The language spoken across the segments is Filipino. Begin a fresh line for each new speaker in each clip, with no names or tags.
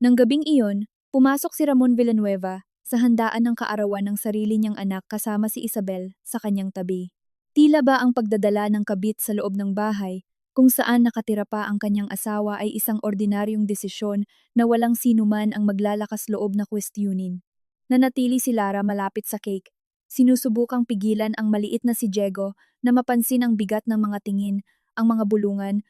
Nang gabing iyon, pumasok si Ramon Villanueva sa handaan ng kaarawan ng sarili niyang anak kasama si Isabel sa kanyang tabi. Tila ba ang pagdadala ng kabit sa loob ng bahay kung saan nakatira pa ang kanyang asawa ay isang ordinaryong desisyon na walang sinuman ang maglalakas loob na kwestiyonin. Nanatili si Lara malapit sa cake. Sinusubukang pigilan ang maliit na si Diego na mapansin ang bigat ng mga tingin, ang mga bulungan,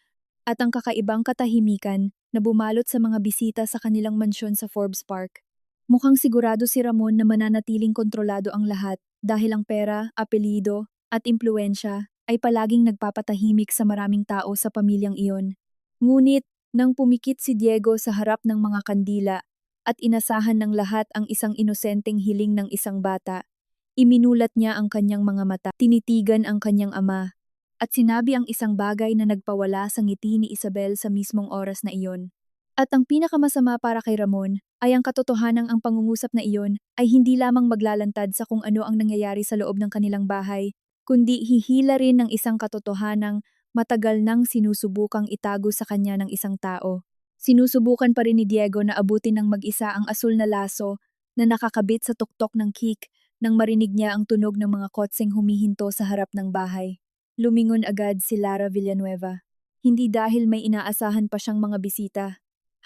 at ang kakaibang katahimikan na bumalot sa mga bisita sa kanilang mansyon sa Forbes Park. Mukhang sigurado si Ramon na mananatiling kontrolado ang lahat dahil ang pera, apelido, at impluensya ay palaging nagpapatahimik sa maraming tao sa pamilyang iyon. Ngunit, nang pumikit si Diego sa harap ng mga kandila at inasahan ng lahat ang isang inosenteng hiling ng isang bata, iminulat niya ang kanyang mga mata, tinitigan ang kanyang ama, at sinabi ang isang bagay na nagpawala sa ngiti ni Isabel sa mismong oras na iyon. At ang pinakamasama para kay Ramon ay ang katotohanang ang pangungusap na iyon ay hindi lamang maglalantad sa kung ano ang nangyayari sa loob ng kanilang bahay, kundi hihila rin ng isang katotohanang matagal nang sinusubukang itago sa kanya ng isang tao. Sinusubukan pa rin ni Diego na abutin ng mag-isa ang asul na laso na nakakabit sa tuktok ng cake nang marinig niya ang tunog ng mga kotseng humihinto sa harap ng bahay. Lumingon agad si Lara Villanueva. Hindi dahil may inaasahan pa siyang mga bisita.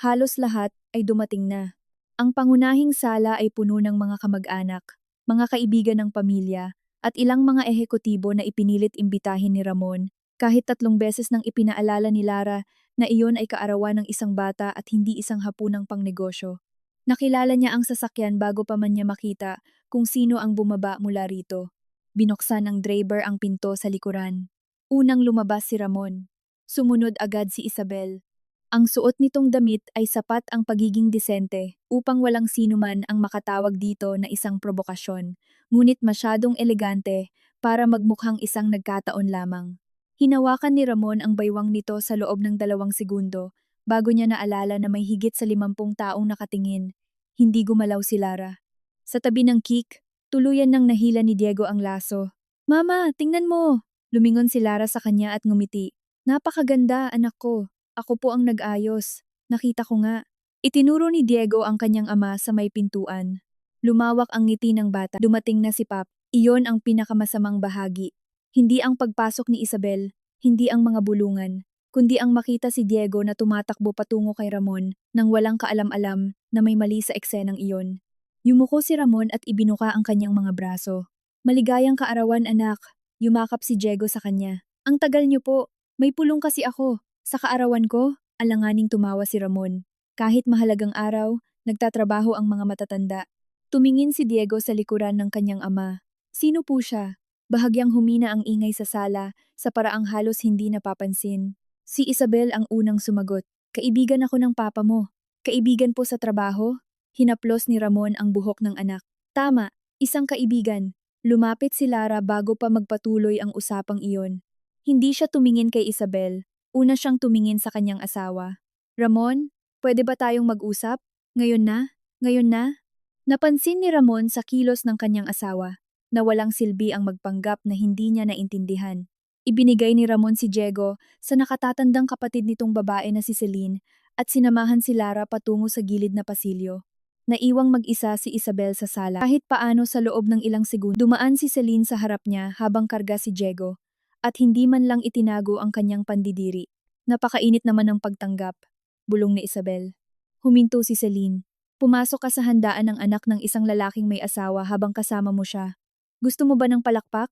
Halos lahat ay dumating na. Ang pangunahing sala ay puno ng mga kamag-anak, mga kaibigan ng pamilya, at ilang mga ehekutibo na ipinilit imbitahin ni Ramon, kahit 3 beses nang ipinaalala ni Lara na iyon ay kaarawan ng isang bata at hindi isang hapunang pangnegosyo. Nakilala niya ang sasakyan bago pa man niya makita kung sino ang bumaba mula rito. Binuksan ng driver ang pinto sa likuran. Unang lumabas si Ramon. Sumunod agad si Isabel. Ang suot nitong damit ay sapat ang pagiging disente upang walang sinuman ang makatawag dito na isang probokasyon, ngunit masyadong elegante para magmukhang isang nagkataon lamang. Hinawakan ni Ramon ang baywang nito sa loob ng 2 segundo bago niya naalala na may higit sa 50 taong nakatingin. Hindi gumalaw si Lara. Sa tabi ng cake, tuluyan nang nahila ni Diego ang laso. "Mama, tingnan mo!" Lumingon si Lara sa kanya at ngumiti. "Napakaganda, anak ko. Ako po ang nag-ayos. Nakita ko nga." Itinuro ni Diego ang kanyang ama sa may pintuan. Lumawak ang ngiti ng bata. Dumating na si Pap. Iyon ang pinakamasamang bahagi. Hindi ang pagpasok ni Isabel, hindi ang mga bulungan, kundi ang makita si Diego na tumatakbo patungo kay Ramon nang walang kaalam-alam na may mali sa eksenang iyon. Yumuko si Ramon at ibinuka ang kanyang mga braso. "Maligayang kaarawan, anak." Yumakap si Diego sa kanya. "Ang tagal niyo po. May pulong kasi ako. Sa kaarawan ko?" Alanganing tumawa si Ramon. Kahit mahalagang araw, nagtatrabaho ang mga matatanda. Tumingin si Diego sa likuran ng kanyang ama. Sino po siya? Bahagyang humina ang ingay sa sala sa paraang halos hindi napapansin. Si Isabel ang unang sumagot. "Kaibigan ako ng papa mo." "Kaibigan po sa trabaho?" Hinaplos ni Ramon ang buhok ng anak. "Tama, isang kaibigan." Lumapit si Lara bago pa magpatuloy ang usapang iyon. Hindi siya tumingin kay Isabel. Una siyang tumingin sa kanyang asawa. "Ramon, pwede ba tayong mag-usap? Ngayon na? Ngayon na?" Napansin ni Ramon sa kilos ng kanyang asawa na walang silbi ang magpanggap na hindi niya naintindihan. Ibinigay ni Ramon si Diego sa nakatatandang kapatid nitong babae na si Celine at sinamahan si Lara patungo sa gilid na pasilyo. Naiwang mag-isa si Isabel sa sala. Kahit paano sa loob ng ilang segundo, dumaan si Celine sa harap niya habang karga si Diego at hindi man lang itinago ang kanyang pandidiri. "Napakainit naman ng pagtanggap," bulong ni Isabel. Huminto si Celine. "Pumasok ka sa handaan ng anak ng isang lalaking may asawa habang kasama mo siya. Gusto mo ba ng palakpak?"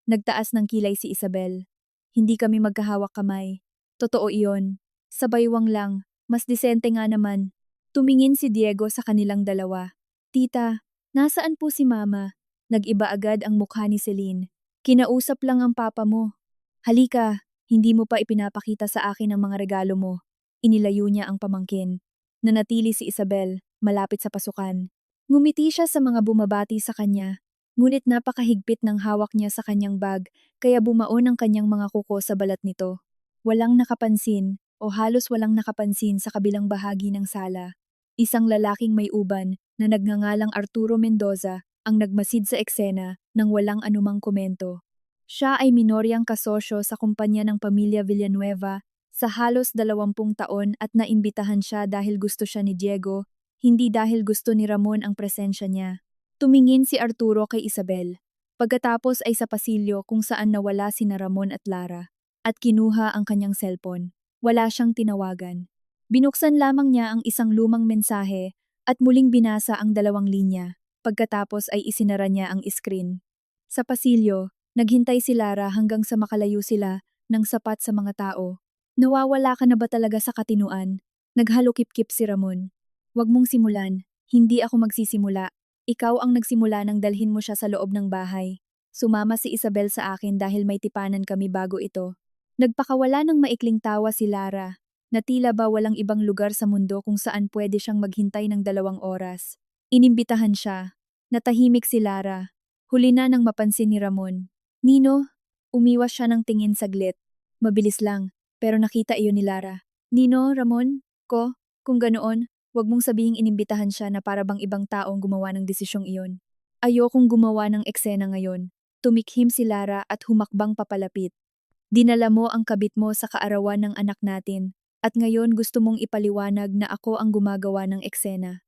Nagtaas ng kilay si Isabel. "Hindi kami magkahawak kamay." "Totoo iyon. Sa baywang lang, mas disente nga naman." Tumingin si Diego sa kanilang dalawa. "Tita, nasaan po si Mama?" Nag-iba agad ang mukha ni Celine. "Kinausap lang ang papa mo." "Halika, hindi mo pa ipinapakita sa akin ang mga regalo mo." Inilayo niya ang pamangkin. Nanatili si Isabel, malapit sa pasukan. Ngumiti siya sa mga bumabati sa kanya, ngunit napakahigpit ng hawak niya sa kanyang bag kaya bumaon ang kanyang mga kuko sa balat nito. Walang nakapansin o halos walang nakapansin sa kabilang bahagi ng sala. Isang lalaking may uban na nagngangalang Arturo Mendoza ang nagmasid sa eksena nang walang anumang komento. Siya ay minoryang kasosyo sa kumpanya ng pamilya Villanueva sa halos 20 taon at naimbitahan siya dahil gusto siya ni Diego, hindi dahil gusto ni Ramon ang presensya niya. Tumingin si Arturo kay Isabel. Pagkatapos ay sa pasilyo kung saan nawala sina Ramon at Lara, at kinuha ang kanyang cellphone. Wala siyang tinawagan. Binuksan lamang niya ang isang lumang mensahe at muling binasa ang 2 linya. Pagkatapos ay isinara niya ang screen. Sa pasilyo, naghintay si Lara hanggang sa makalayo sila ng sapat sa mga tao. Nawawala ka na ba talaga sa katinuan? Naghalukip-kip si Ramon. Huwag mong simulan. Hindi ako magsisimula. Ikaw ang nagsimula nang dalhin mo siya sa loob ng bahay. Sumama si Isabel sa akin dahil may tipanan kami bago ito. Nagpakawala ng maikling tawa si Lara, na tila ba walang ibang lugar sa mundo kung saan pwede siyang maghintay ng 2 oras. Inimbitahan siya. Natahimik si Lara. Huli na nang mapansin ni Ramon. Nino, umiwas siya ng tingin saglit. Mabilis lang, pero nakita iyon ni Lara. Nino, Ramon, kung ganoon, huwag mong sabihing inimbitahan siya na para bang ibang taong gumawa ng desisyong iyon. Ayokong gumawa ng eksena ngayon. Tumikhim si Lara at humakbang papalapit. Dinala mo ang kabit mo sa kaarawan ng anak natin, at ngayon gusto mong ipaliwanag na ako ang gumagawa ng eksena.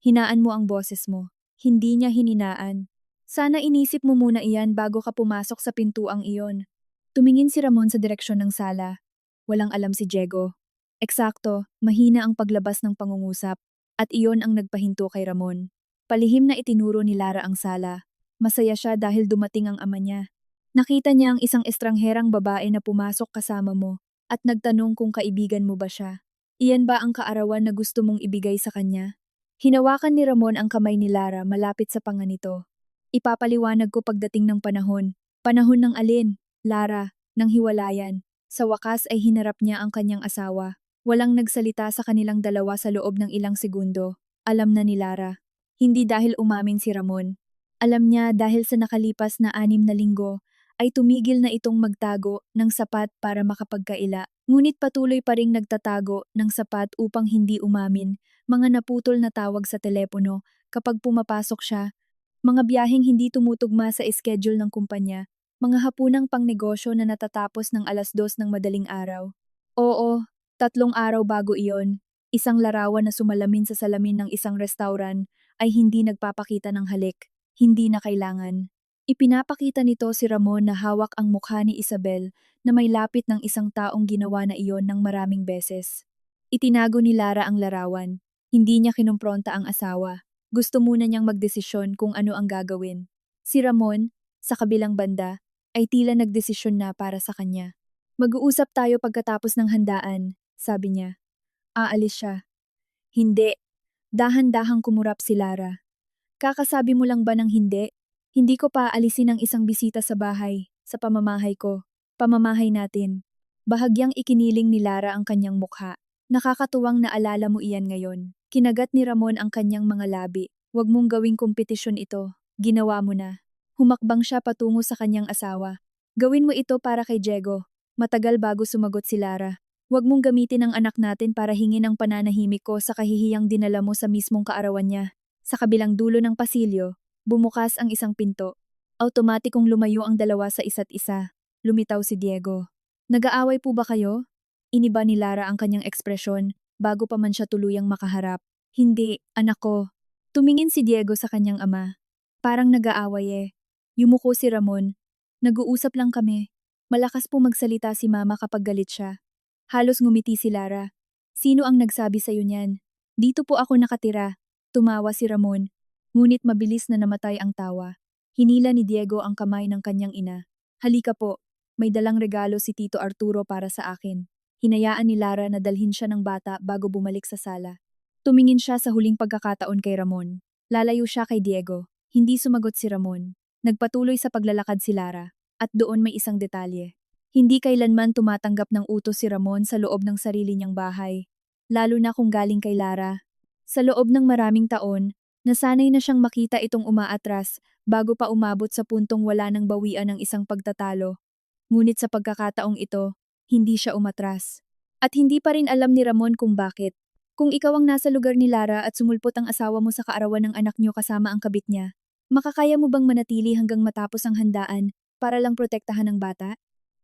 Hinaan mo ang boses mo. Hindi niya hininaan. Sana inisip mo muna iyan bago ka pumasok sa pintuang iyon. Tumingin si Ramon sa direksyon ng sala. Walang alam si Diego. Eksakto, mahina ang paglabas ng pangungusap, at iyon ang nagpahinto kay Ramon. Palihim na itinuro ni Lara ang sala. Masaya siya dahil dumating ang ama niya. Nakita niya ang isang estrangherang babae na pumasok kasama mo, at nagtanong kung kaibigan mo ba siya. Iyan ba ang kaarawan na gusto mong ibigay sa kanya? Hinawakan ni Ramon ang kamay ni Lara malapit sa panga nito. Ipapaliwanag ko pagdating ng panahon. Panahon ng alin? Lara, ng hiwalayan. Sa wakas ay hinarap niya ang kanyang asawa. Walang nagsalita sa kanilang dalawa sa loob ng ilang segundo. Alam na ni Lara. Hindi dahil umamin si Ramon. Alam niya dahil sa nakalipas na 6 na linggo ay tumigil na itong magtago ng sapat para makapagkaila. Ngunit patuloy pa ring nagtatago ng sapat upang hindi umamin. Mga naputol na tawag sa telepono kapag pumapasok siya. Mga biyaheng hindi tumutugma sa schedule ng kumpanya. Mga hapunang pangnegosyo na natatapos ng 2:00 ng madaling araw. Oo, 3 araw bago iyon, isang larawan na sumalamin sa salamin ng isang restauran ay hindi nagpapakita ng halik, hindi na kailangan. Ipinapakita nito si Ramon na hawak ang mukha ni Isabel na may lapit ng isang taong ginawa na iyon ng maraming beses. Itinago ni Lara ang larawan, hindi niya kinumpronta ang asawa. Gusto muna niyang magdesisyon kung ano ang gagawin. Si Ramon, sa kabilang banda, ay tila nagdesisyon na para sa kanya. Mag-uusap tayo pagkatapos ng handaan, sabi niya. Aalis siya. Hindi. Dahan-dahang kumurap si Lara. Kakasabi mo lang ba ng hindi? Hindi ko pa aalisin ang isang bisita sa bahay, sa pamamahay ko. Pamamahay natin. Bahagyang ikiniling ni Lara ang kanyang mukha. Nakakatuwang naalala mo iyan ngayon. Kinagat ni Ramon ang kanyang mga labi. Huwag mong gawing kompetisyon ito. Ginawa mo na. Humakbang siya patungo sa kanyang asawa. Gawin mo ito para kay Diego. Matagal bago sumagot si Lara. Huwag mong gamitin ang anak natin para hingin ang pananahimik ko sa kahihiyang dinala mo sa mismong kaarawan niya. Sa kabilang dulo ng pasilyo, bumukas ang isang pinto. Automatikong lumayo ang dalawa sa isa't isa. Lumitaw si Diego. Nag-aaway po ba kayo? Iniba ni Lara ang kanyang ekspresyon bago pa man siya tuluyang makaharap. Hindi, anak ko. Tumingin si Diego sa kanyang ama. Parang nag-aaway eh. Yumuko si Ramon. Nag-uusap lang kami. Malakas po magsalita si mama kapag galit siya. Halos ngumiti si Lara. Sino ang nagsabi sa'yo niyan? Dito po ako nakatira. Tumawa si Ramon. Ngunit mabilis na namatay ang tawa. Hinila ni Diego ang kamay ng kanyang ina. Halika po, may dalang regalo si Tito Arturo para sa akin. Hinayaan ni Lara na dalhin siya ng bata bago bumalik sa sala. Tumingin siya sa huling pagkakataon kay Ramon. Lalayo siya kay Diego. Hindi sumagot si Ramon. Nagpatuloy sa paglalakad si Lara. At doon may isang detalye. Hindi kailanman tumatanggap ng utos si Ramon sa loob ng sarili niyang bahay. Lalo na kung galing kay Lara. Sa loob ng maraming taon, nasanay na siyang makita itong umaatras bago pa umabot sa puntong wala nang bawian ng isang pagtatalo. Ngunit sa pagkakataong ito, hindi siya umatras. At hindi pa rin alam ni Ramon kung bakit. Kung ikaw ang nasa lugar ni Lara at sumulpot ang asawa mo sa kaarawan ng anak niyo kasama ang kabit niya, makakaya mo bang manatili hanggang matapos ang handaan para lang protektahan ng bata?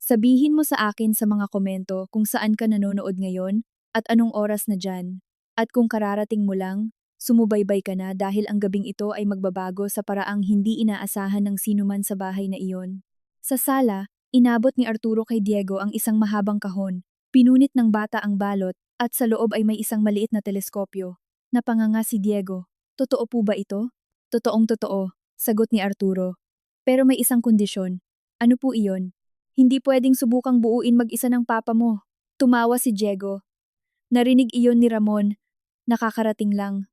Sabihin mo sa akin sa mga komento kung saan ka nanonood ngayon at anong oras na dyan. At kung kararating mo lang, sumubaybay ka na dahil ang gabing ito ay magbabago sa paraang hindi inaasahan ng sinuman sa bahay na iyon. Sa sala, inabot ni Arturo kay Diego ang isang mahabang kahon. Pinunit ng bata ang balot at sa loob ay may isang maliit na teleskopyo. Napanganga si Diego. Totoo po ba ito? Totoong totoo, sagot ni Arturo. Pero may isang kondisyon. Ano po iyon? Hindi pwedeng subukang buuin mag-isa ng papa mo. Tumawa si Diego. Narinig iyon ni Ramon. Nakakarating lang.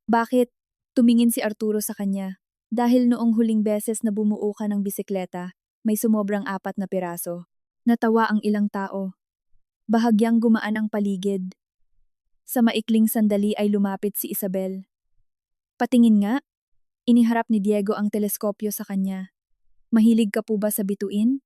Bakit? Tumingin si Arturo sa kanya. Dahil noong huling beses na bumuo ka ng bisikleta, may sumobrang 4 na piraso. Natawa ang ilang tao. Bahagyang gumaan ang paligid. Sa maikling sandali ay lumapit si Isabel. Patingin nga. Iniharap ni Diego ang teleskopyo sa kanya. Mahilig ka po ba sa bituin?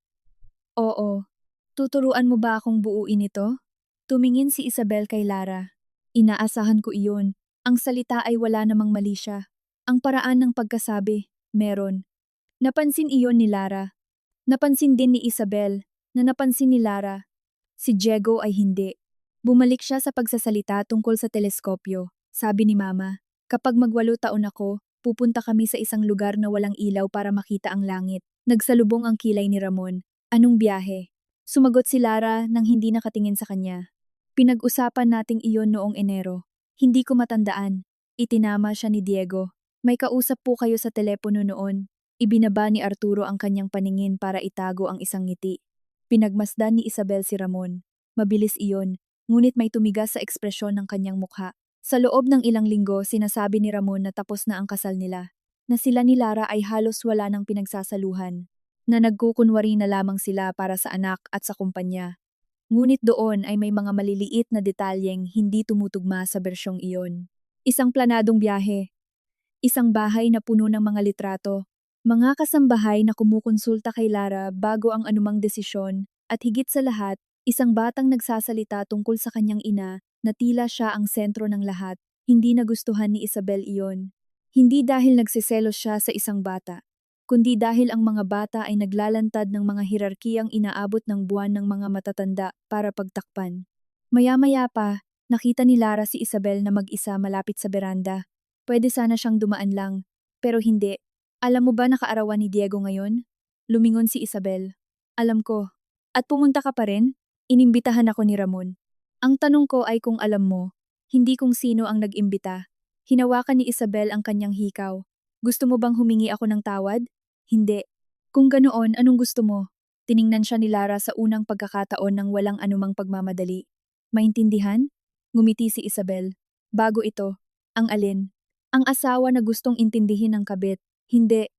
Oo. Tuturuan mo ba akong buuin ito? Tumingin si Isabel kay Lara. Inaasahan ko iyon. Ang salita ay wala namang mali siya. Ang paraan ng pagkasabi, meron. Napansin iyon ni Lara. Napansin din ni Isabel na napansin ni Lara. Si Diego ay hindi. Bumalik siya sa pagsasalita tungkol sa teleskopyo. Sabi ni Mama, kapag 8 taon ako, pupunta kami sa isang lugar na walang ilaw para makita ang langit. Nagsalubong ang kilay ni Ramon. Anong biyahe? Sumagot si Lara nang hindi nakatingin sa kanya. Pinag-usapan nating iyon noong Enero. Hindi ko matandaan. Itinama siya ni Diego. May kausap po kayo sa telepono noon. Ibinaba ni Arturo ang kanyang paningin para itago ang isang ngiti. Pinagmasdan ni Isabel si Ramon. Mabilis iyon, ngunit may tumigas sa ekspresyon ng kanyang mukha. Sa loob ng ilang linggo, sinasabi ni Ramon na tapos na ang kasal nila. Na sila ni Lara ay halos wala ng pinagsasaluhan. Na nagkukunwari na lamang sila para sa anak at sa kumpanya. Ngunit doon ay may mga maliliit na detalyeng hindi tumutugma sa bersyong iyon. Isang planadong biyahe, isang bahay na puno ng mga litrato, mga kasambahay na kumukonsulta kay Lara bago ang anumang desisyon, at higit sa lahat, isang batang nagsasalita tungkol sa kanyang ina na tila siya ang sentro ng lahat. Hindi nagustuhan ni Isabel iyon. Hindi dahil nagsiselos siya sa isang bata, kundi dahil ang mga bata ay naglalantad ng mga hirarkiyang inaabot ng buwan ng mga matatanda para pagtakpan. Maya-maya pa, nakita ni Lara si Isabel na mag-isa malapit sa beranda. Pwede sana siyang dumaan lang, pero hindi. Alam mo ba nakaarawan ni Diego ngayon? Lumingon si Isabel. Alam ko. At pumunta ka pa rin? Inimbitahan ako ni Ramon. Ang tanong ko ay kung alam mo, hindi kung sino ang nag-imbita. Hinawakan ni Isabel ang kanyang hikaw. Gusto mo bang humingi ako ng tawad? Hindi. Kung ganoon, anong gusto mo? Tiningnan siya ni Lara sa unang pagkakataon ng walang anumang pagmamadali. Maintindihan? Ngumiti si Isabel. Bago ito. Ang alin? Ang asawa na gustong intindihin ng kabit. Hindi.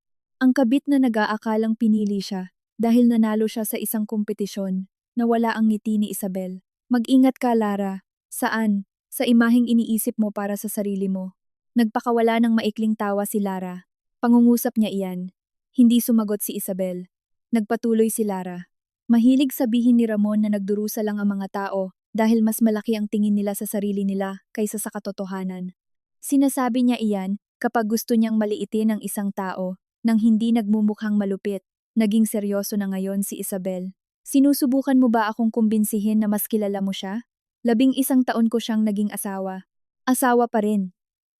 Ang kabit na nag-aakalang pinili siya dahil nanalo siya sa isang kompetisyon. Nawala ang ngiti ni Isabel. Mag-ingat ka, Lara. Saan? Sa imaheng iniisip mo para sa sarili mo. Nagpakawala ng maikling tawa si Lara. Pangungusap niya iyan. Hindi sumagot si Isabel. Nagpatuloy si Lara. Mahilig sabihin ni Ramon na nagdurusa lang ang mga tao dahil mas malaki ang tingin nila sa sarili nila kaysa sa katotohanan. Sinasabi niya iyan kapag gusto niyang maliitin ang isang tao nang hindi nagmumukhang malupit. Naging seryoso na ngayon si Isabel. Sinusubukan mo ba akong kumbinsihin na mas kilala mo siya? 11 taon ko siyang naging asawa. Asawa pa rin.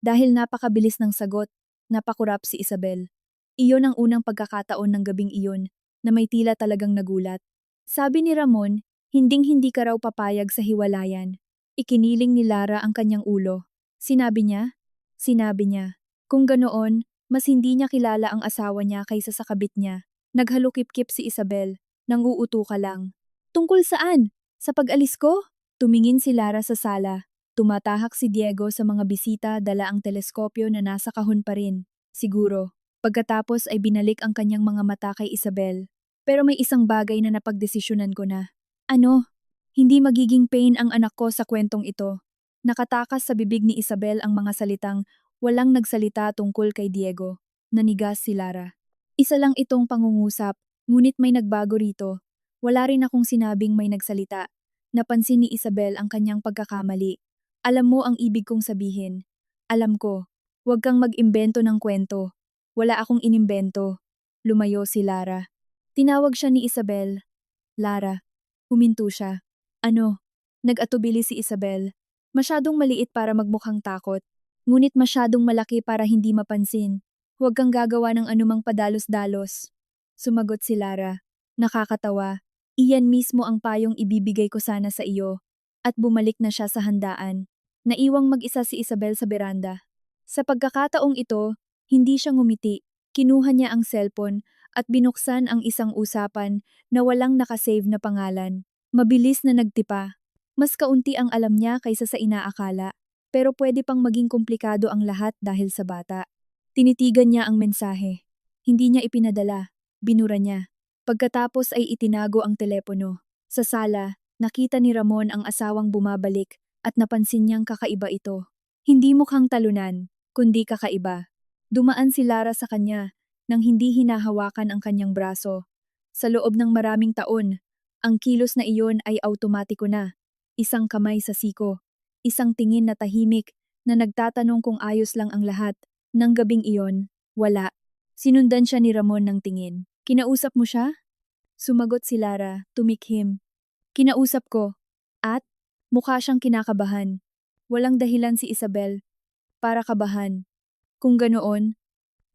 Dahil napakabilis ng sagot, napakurap si Isabel. Iyon ang unang pagkakataon ng gabing iyon na may tila talagang nagulat. Sabi ni Ramon, hinding-hindi ka raw papayag sa hiwalayan. Ikiniling ni Lara ang kanyang ulo. Sinabi niya? Sinabi niya. Kung ganoon, mas hindi niya kilala ang asawa niya kaysa sa kabit niya. Naghalukip-kip si Isabel. Nang-uuto ka lang. Tungkol saan? Sa pag-alis ko? Tumingin si Lara sa sala. Tumatahak si Diego sa mga bisita dala ang teleskopyo na nasa kahon pa rin. Siguro. Pagkatapos ay binalik ang kanyang mga mata kay Isabel. Pero may isang bagay na napagdesisyonan ko na. Ano? Hindi magiging pain ang anak ko sa kwentong ito. Nakatakas sa bibig ni Isabel ang mga salitang walang nagsalita tungkol kay Diego. Nanigas si Lara. Isa lang itong pangungusap, ngunit may nagbago rito. Wala rin akong sinabing may nagsalita. Napansin ni Isabel ang kanyang pagkakamali. Alam mo ang ibig kong sabihin. Alam ko. Huwag kang mag-imbento ng kwento. Wala akong inimbento. Lumayo si Lara. Tinawag siya ni Isabel. Lara. Huminto siya. Ano? Nag-atubili si Isabel. Masyadong maliit para magmukhang takot. Ngunit masyadong malaki para hindi mapansin. Huwag kang gagawa ng anumang padalos-dalos. Sumagot si Lara. Nakakatawa. Iyan mismo ang payong ibibigay ko sana sa iyo. At bumalik na siya sa handaan. Naiwang mag-isa si Isabel sa beranda. Sa pagkakataong ito, hindi siya ngumiti. Kinuha niya ang cellphone at binuksan ang isang usapan na walang nakasave na pangalan. Mabilis na nagtipa. Mas kaunti ang alam niya kaysa sa inaakala. Pero pwede pang maging komplikado ang lahat dahil sa bata. Tinitigan niya ang mensahe. Hindi niya ipinadala. Binura niya. Pagkatapos ay itinago ang telepono. Sa sala, nakita ni Ramon ang asawang bumabalik at napansin niyang kakaiba ito. Hindi mukhang talunan, kundi kakaiba. Dumaan si Lara sa kanya nang hindi hinahawakan ang kanyang braso. Sa loob ng maraming taon, ang kilos na iyon ay automatiko na. Isang kamay sa siko, isang tingin na tahimik na nagtatanong kung ayos lang ang lahat. Nang gabing iyon, wala. Sinundan siya ni Ramon ng tingin. Kinausap mo siya? Sumagot si Lara, tumikhim. Kinausap ko. At? Mukha siyang kinakabahan. Walang dahilan si Isabel para kabahan. Kung ganoon,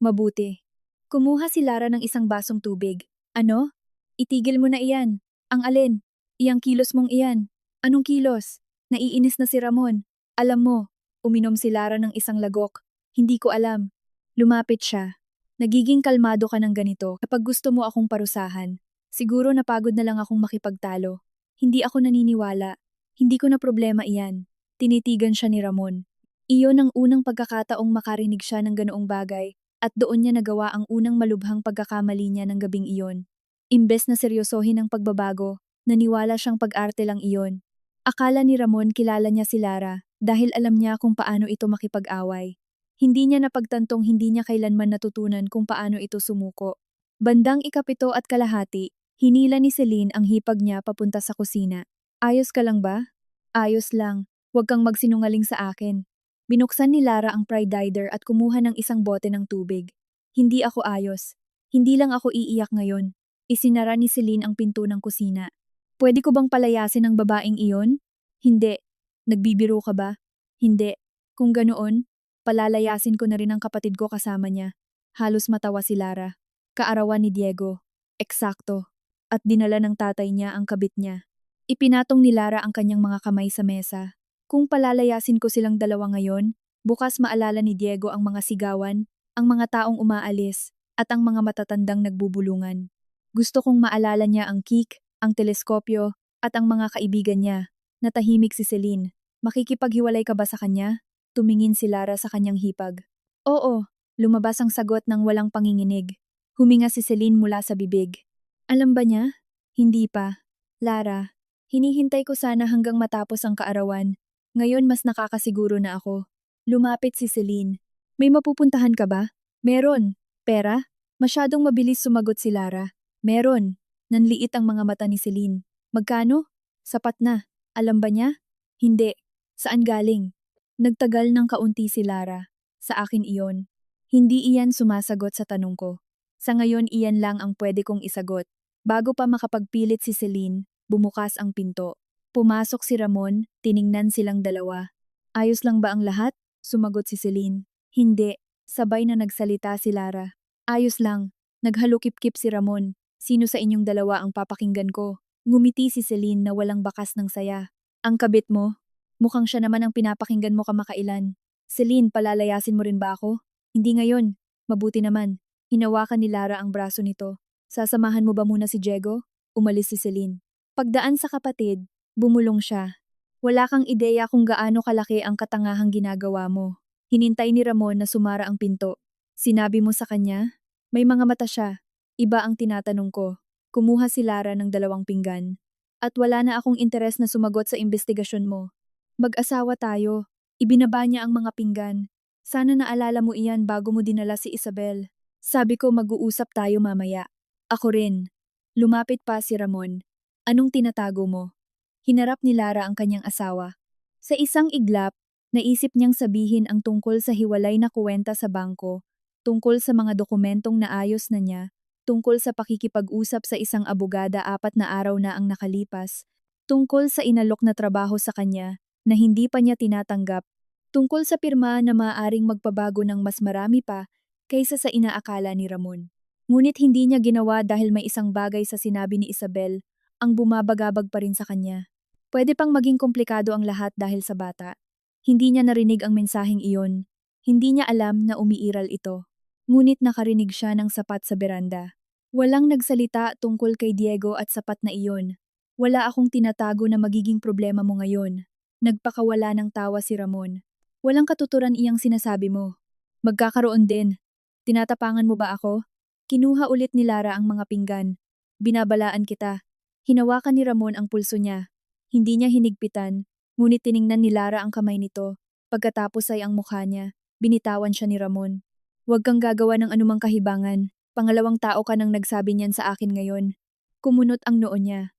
mabuti. Kumuha si Lara ng isang basong tubig. Ano? Itigil mo na iyan. Ang alin? Iyang kilos mong iyan. Anong kilos? Naiinis na si Ramon. Alam mo, uminom si Lara ng isang lagok. Hindi ko alam. Lumapit siya. Nagiging kalmado ka ng ganito kapag gusto mo akong parusahan. Siguro napagod na lang akong makipagtalo. Hindi ako naniniwala. Hindi ko na problema iyan. Tinitigan siya ni Ramon. Iyon ang unang pagkakataong makarinig siya ng ganoong bagay at doon niya nagawa ang unang malubhang pagkakamali niya ng gabing iyon. Imbes na seryosohin ang pagbabago, naniwala siyang pag-arte lang iyon. Akala ni Ramon kilala niya si Lara dahil alam niya kung paano ito makipag-away. Hindi niya napagtantong hindi niya kailanman natutunan kung paano ito sumuko. Bandang 7:30, hinila ni Celine ang hipag niya papunta sa kusina. Ayos ka lang ba? Ayos lang. Huwag kang magsinungaling sa akin. Binuksan ni Lara ang pride dider at kumuha ng isang bote ng tubig. Hindi ako ayos. Hindi lang ako iiyak ngayon. Isinara ni Celine ang pinto ng kusina. Pwede ko bang palayasin ang babaeng iyon? Hindi. Nagbibiro ka ba? Hindi. Kung ganoon, palalayasin ko na rin ang kapatid ko kasama niya. Halos matawa si Lara. Kaarawan ni Diego. Eksakto. At dinala ng tatay niya ang kabit niya. Ipinatong ni Lara ang kanyang mga kamay sa mesa. Kung palalayasin ko silang dalawa ngayon, bukas maalala ni Diego ang mga sigawan, ang mga taong umaalis, at ang mga matatandang nagbubulungan. Gusto kong maalala niya ang kik, ang teleskopyo, at ang mga kaibigan niya. Natahimik si Celine. Makikipaghiwalay ka ba sa kanya? Tumingin si Lara sa kanyang hipag. Oo, lumabas ang sagot ng walang panginginig. Huminga si Celine mula sa bibig. Alam ba niya? Hindi pa. Lara, hinihintay ko sana hanggang matapos ang kaarawan. Ngayon mas nakakasiguro na ako. Lumapit si Celine. May mapupuntahan ka ba? Meron. Pera? Masyadong mabilis sumagot si Lara. Meron. Nanliit ang mga mata ni Celine. Magkano? Sapat na. Alam ba niya? Hindi. Saan galing? Nagtagal ng kaunti si Lara. Sa akin iyon. Hindi iyan sumasagot sa tanong ko. Sa ngayon iyan lang ang pwede kong isagot. Bago pa makapagpilit si Celine, bumukas ang pinto. Pumasok si Ramon, tiningnan silang dalawa. Ayos lang ba ang lahat? Sumagot si Celine. Hindi. Sabay na nagsalita si Lara. Ayos lang. Naghalukip-kip si Ramon. Sino sa inyong dalawa ang papakinggan ko? Ngumiti si Celine na walang bakas ng saya. Ang kabit mo? Mukhang siya naman ang pinapakinggan mo kamakailan. Celine, palalayasin mo rin ba ako? Hindi ngayon. Mabuti naman. Hinawakan ni Lara ang braso nito. Sasamahan mo ba muna si Diego? Umalis si Celine. Pagdaan sa kapatid, bumulong siya. Wala kang ideya kung gaano kalaki ang katangahang ginagawa mo. Hinintay ni Ramon na sumara ang pinto. Sinabi mo sa kanya? May mga mata siya. Iba ang tinatanong ko. Kumuha si Lara ng 2 pinggan. At wala na akong interes na sumagot sa investigasyon mo. Mag-asawa tayo. Ibinaba niya ang mga pinggan. Sana naalala mo iyan bago mo dinala si Isabel. Sabi ko mag-uusap tayo mamaya. Ako rin. Lumapit pa si Ramon. Anong tinatago mo? Hinarap ni Lara ang kanyang asawa. Sa isang iglap, naisip niyang sabihin ang tungkol sa hiwalay na kuwenta sa bangko, tungkol sa mga dokumentong naayos na niya, tungkol sa pakikipag-usap sa isang abogada 4 na araw na ang nakalipas, tungkol sa inalok na trabaho sa kanya na hindi pa niya tinatanggap, tungkol sa pirma na maaaring magpabago ng mas marami pa kaysa sa inaakala ni Ramon. Ngunit hindi niya ginawa dahil may isang bagay sa sinabi ni Isabel ang bumabagabag pa rin sa kanya. Pwede pang maging komplikado ang lahat dahil sa bata. Hindi niya narinig ang mensaheng iyon. Hindi niya alam na umiiral ito. Ngunit nakarinig siya ng sapat sa beranda. Walang nagsalita tungkol kay Diego at sapat na iyon. Wala akong tinatago na magiging problema mo ngayon. Nagpakawala ng tawa si Ramon. Walang katuturan iyang sinasabi mo. Magkakaroon din. Tinatapangan mo ba ako? Kinuha ulit ni Lara ang mga pinggan. Binabalaan kita. Hinawakan ni Ramon ang pulso niya. Hindi niya hinigpitan, ngunit tiningnan ni Lara ang kamay nito. Pagkatapos ay ang mukha niya. Binitawan siya ni Ramon. Huwag kang gagawa ng anumang kahibangan. Pangalawang tao ka nang nagsabi niyan sa akin ngayon. Kumunot ang noo niya.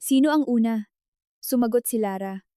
Sino ang una? Sumagot si Lara.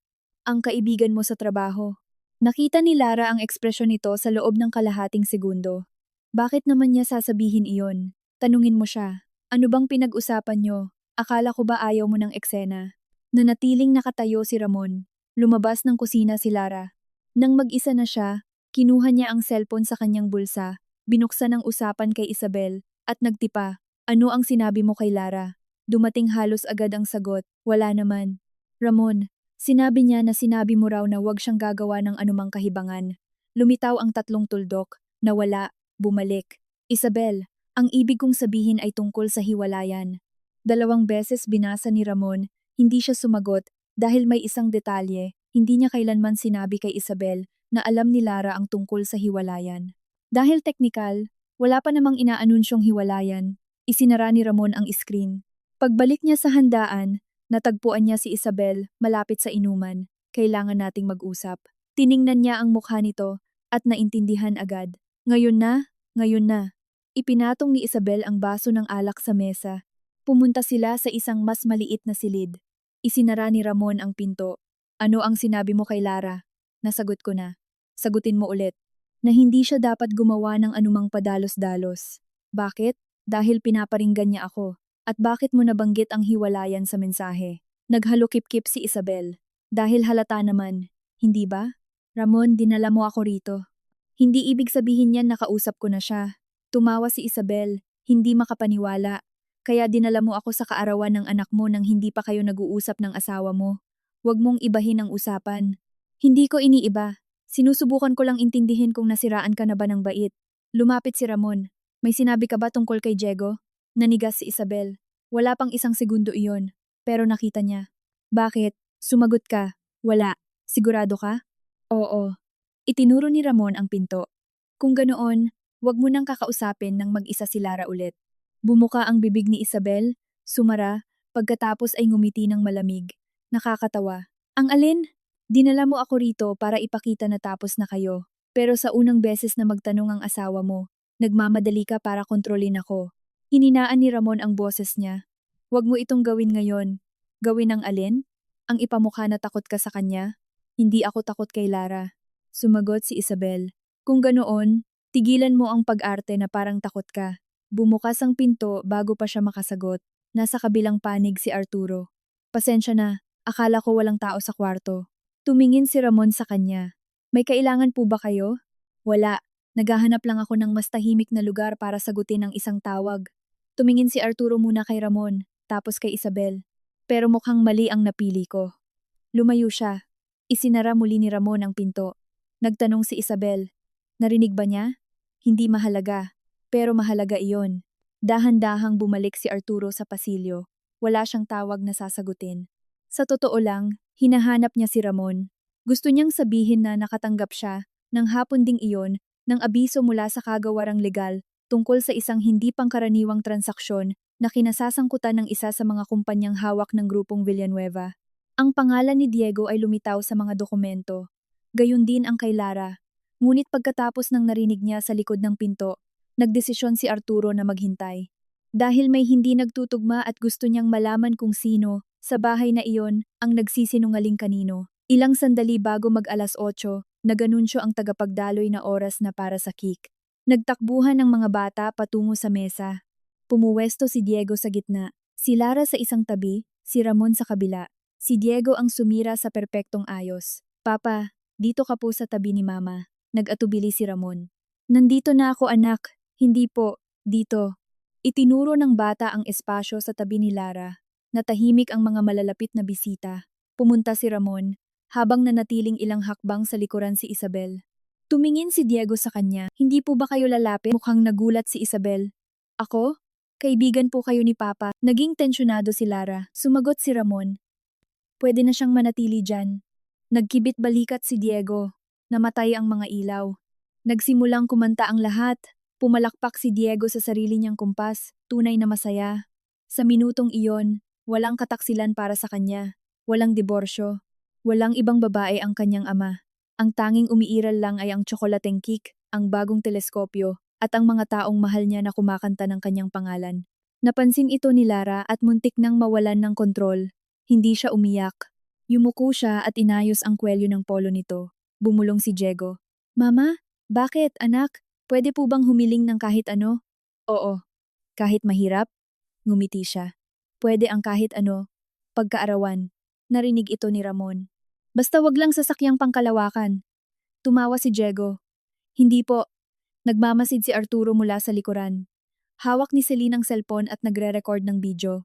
Ang kaibigan mo sa trabaho. Nakita ni Lara ang ekspresyon nito sa loob ng kalahating segundo. Bakit naman niya sasabihin iyon? Tanungin mo siya. Ano bang pinag-usapan niyo? Akala ko ba ayaw mo ng eksena? Nanatiling nakatayo si Ramon. Lumabas ng kusina si Lara. Nang mag-isa na siya, kinuha niya ang cellphone sa kanyang bulsa, binuksan ang usapan kay Isabel, at nagtipa. Ano ang sinabi mo kay Lara? Dumating halos agad ang sagot, wala naman. Ramon, sinabi niya na sinabi mo raw na huwag siyang gagawa ng anumang kahibangan. Lumitaw ang 3 tuldok, nawala, bumalik. Isabel, ang ibig kong sabihin ay tungkol sa hiwalayan. 2 beses binasa ni Ramon, hindi siya sumagot dahil may isang detalye, hindi niya kailanman sinabi kay Isabel na alam ni Lara ang tungkol sa hiwalayan. Dahil teknikal, wala pa namang inaanunsyong hiwalayan, isinara ni Ramon ang screen. Pagbalik niya sa handaan, natagpuan niya si Isabel malapit sa inuman. Kailangan nating mag-usap. Tiningnan niya ang mukha nito at naintindihan agad. Ngayon na. Ipinatong ni Isabel ang baso ng alak sa mesa. Pumunta sila sa isang mas maliit na silid. Isinara ni Ramon ang pinto. Ano ang sinabi mo kay Lara? Nasagot ko na. Sagutin mo ulit. Na hindi siya dapat gumawa ng anumang padalos-dalos. Bakit? Dahil pinaparinggan niya ako. At bakit mo nabanggit ang hiwalayan sa mensahe? Naghalukip-kip si Isabel. Dahil halata naman. Hindi ba? Ramon, dinala mo ako rito. Hindi ibig sabihin niyan nakausap ko na siya. Tumawa si Isabel. Hindi makapaniwala. Kaya dinala mo ako sa kaarawan ng anak mo nang hindi pa kayo nag-uusap ng asawa mo. Huwag mong ibahin ang usapan. Hindi ko iniiba. Sinusubukan ko lang intindihin kung nasiraan ka na ba ng bait. Lumapit si Ramon. May sinabi ka ba tungkol kay Diego? Nanigas si Isabel. Wala pang 1 segundo iyon. Pero nakita niya. Bakit? Sumagot ka. Wala. Sigurado ka? Oo. Itinuro ni Ramon ang pinto. Kung ganoon, huwag mo nang kakausapin nang mag-isa si Lara ulit. Bumuka ang bibig ni Isabel, sumara, pagkatapos ay ngumiti ng malamig. Nakakatawa. Ang alin? Dinala mo ako rito para ipakita na tapos na kayo. Pero sa unang beses na magtanong ang asawa mo, nagmamadali ka para kontrolin ako. Hininaan ni Ramon ang boses niya. Huwag mo itong gawin ngayon. Gawin ang alin? Ang ipamukha na takot ka sa kanya? Hindi ako takot kay Lara. Sumagot si Isabel. Kung ganoon, tigilan mo ang pag-arte na parang takot ka. Bumukas ang pinto bago pa siya makasagot. Nasa kabilang panig si Arturo. Pasensya na, akala ko walang tao sa kwarto. Tumingin si Ramon sa kanya. May kailangan po ba kayo? Wala. Naghahanap lang ako ng mas tahimik na lugar para sagutin ang isang tawag. Tumingin si Arturo muna kay Ramon, tapos kay Isabel. Pero mukhang mali ang napili ko. Lumayo siya. Isinara muli ni Ramon ang pinto. Nagtanong si Isabel. Narinig ba niya? Hindi mahalaga. Pero mahalaga iyon. Dahan-dahang bumalik si Arturo sa pasilyo. Wala siyang tawag na sasagutin. Sa totoo lang, hinahanap niya si Ramon. Gusto niyang sabihin na nakatanggap siya, ng hapon ding iyon, ng abiso mula sa kagawarang legal tungkol sa isang hindi pangkaraniwang transaksyon na kinasasangkutan ng isa sa mga kumpanyang hawak ng grupong Villanueva. Ang pangalan ni Diego ay lumitaw sa mga dokumento. Gayon din ang kay Lara. Ngunit pagkatapos ng narinig niya sa likod ng pinto, nagdesisyon si Arturo na maghintay. Dahil may hindi nagtutugma at gusto niyang malaman kung sino, sa bahay na iyon, ang nagsisinungaling kanino. Ilang sandali bago mag-alas 8, naganunsyo ang tagapagdaloy na oras na para sa kick. Nagtakbuhan ang mga bata patungo sa mesa. Pumuwesto si Diego sa gitna, si Lara sa isang tabi, si Ramon sa kabila. Si Diego ang sumira sa perpektong ayos. Papa, dito ka po sa tabi ni Mama. Nag-atubili si Ramon. Nandito na ako anak. Hindi po, dito. Itinuro ng bata ang espasyo sa tabi ni Lara. Natahimik ang mga malalapit na bisita. Pumunta si Ramon, habang nanatiling ilang hakbang sa likuran si Isabel. Tumingin si Diego sa kanya. Hindi po ba kayo lalapit? Mukhang nagulat si Isabel. Ako? Kaibigan po kayo ni Papa. Naging tensyonado si Lara. Sumagot si Ramon. Pwede na siyang manatili dyan. Nagkibit balikat si Diego. Namatay ang mga ilaw. Nagsimulang kumanta ang lahat. Pumalakpak si Diego sa sarili niyang kumpas. Tunay na masaya. Sa minutong iyon, walang kataksilan para sa kanya. Walang diborsyo. Walang ibang babae ang kanyang ama. Ang tanging umiiral lang ay ang tsokolateng cake, ang bagong teleskopyo, at ang mga taong mahal niya na kumakanta ng kanyang pangalan. Napansin ito ni Lara at muntik nang mawalan ng kontrol. Hindi siya umiyak. Yumuko siya at inayos ang kwelyo ng polo nito. Bumulong si Diego. Mama, bakit anak? Pwede po bang humiling ng kahit ano? Oo. Kahit mahirap? Ngumiti siya. Pwede ang kahit ano. Pagkaarawan. Narinig ito ni Ramon. Basta wag lang sasakyang pangkalawakan. Tumawa si Diego. Hindi po. Nagmamasid si Arturo mula sa likuran. Hawak ni Celine ang cellphone at nagre-record ng video.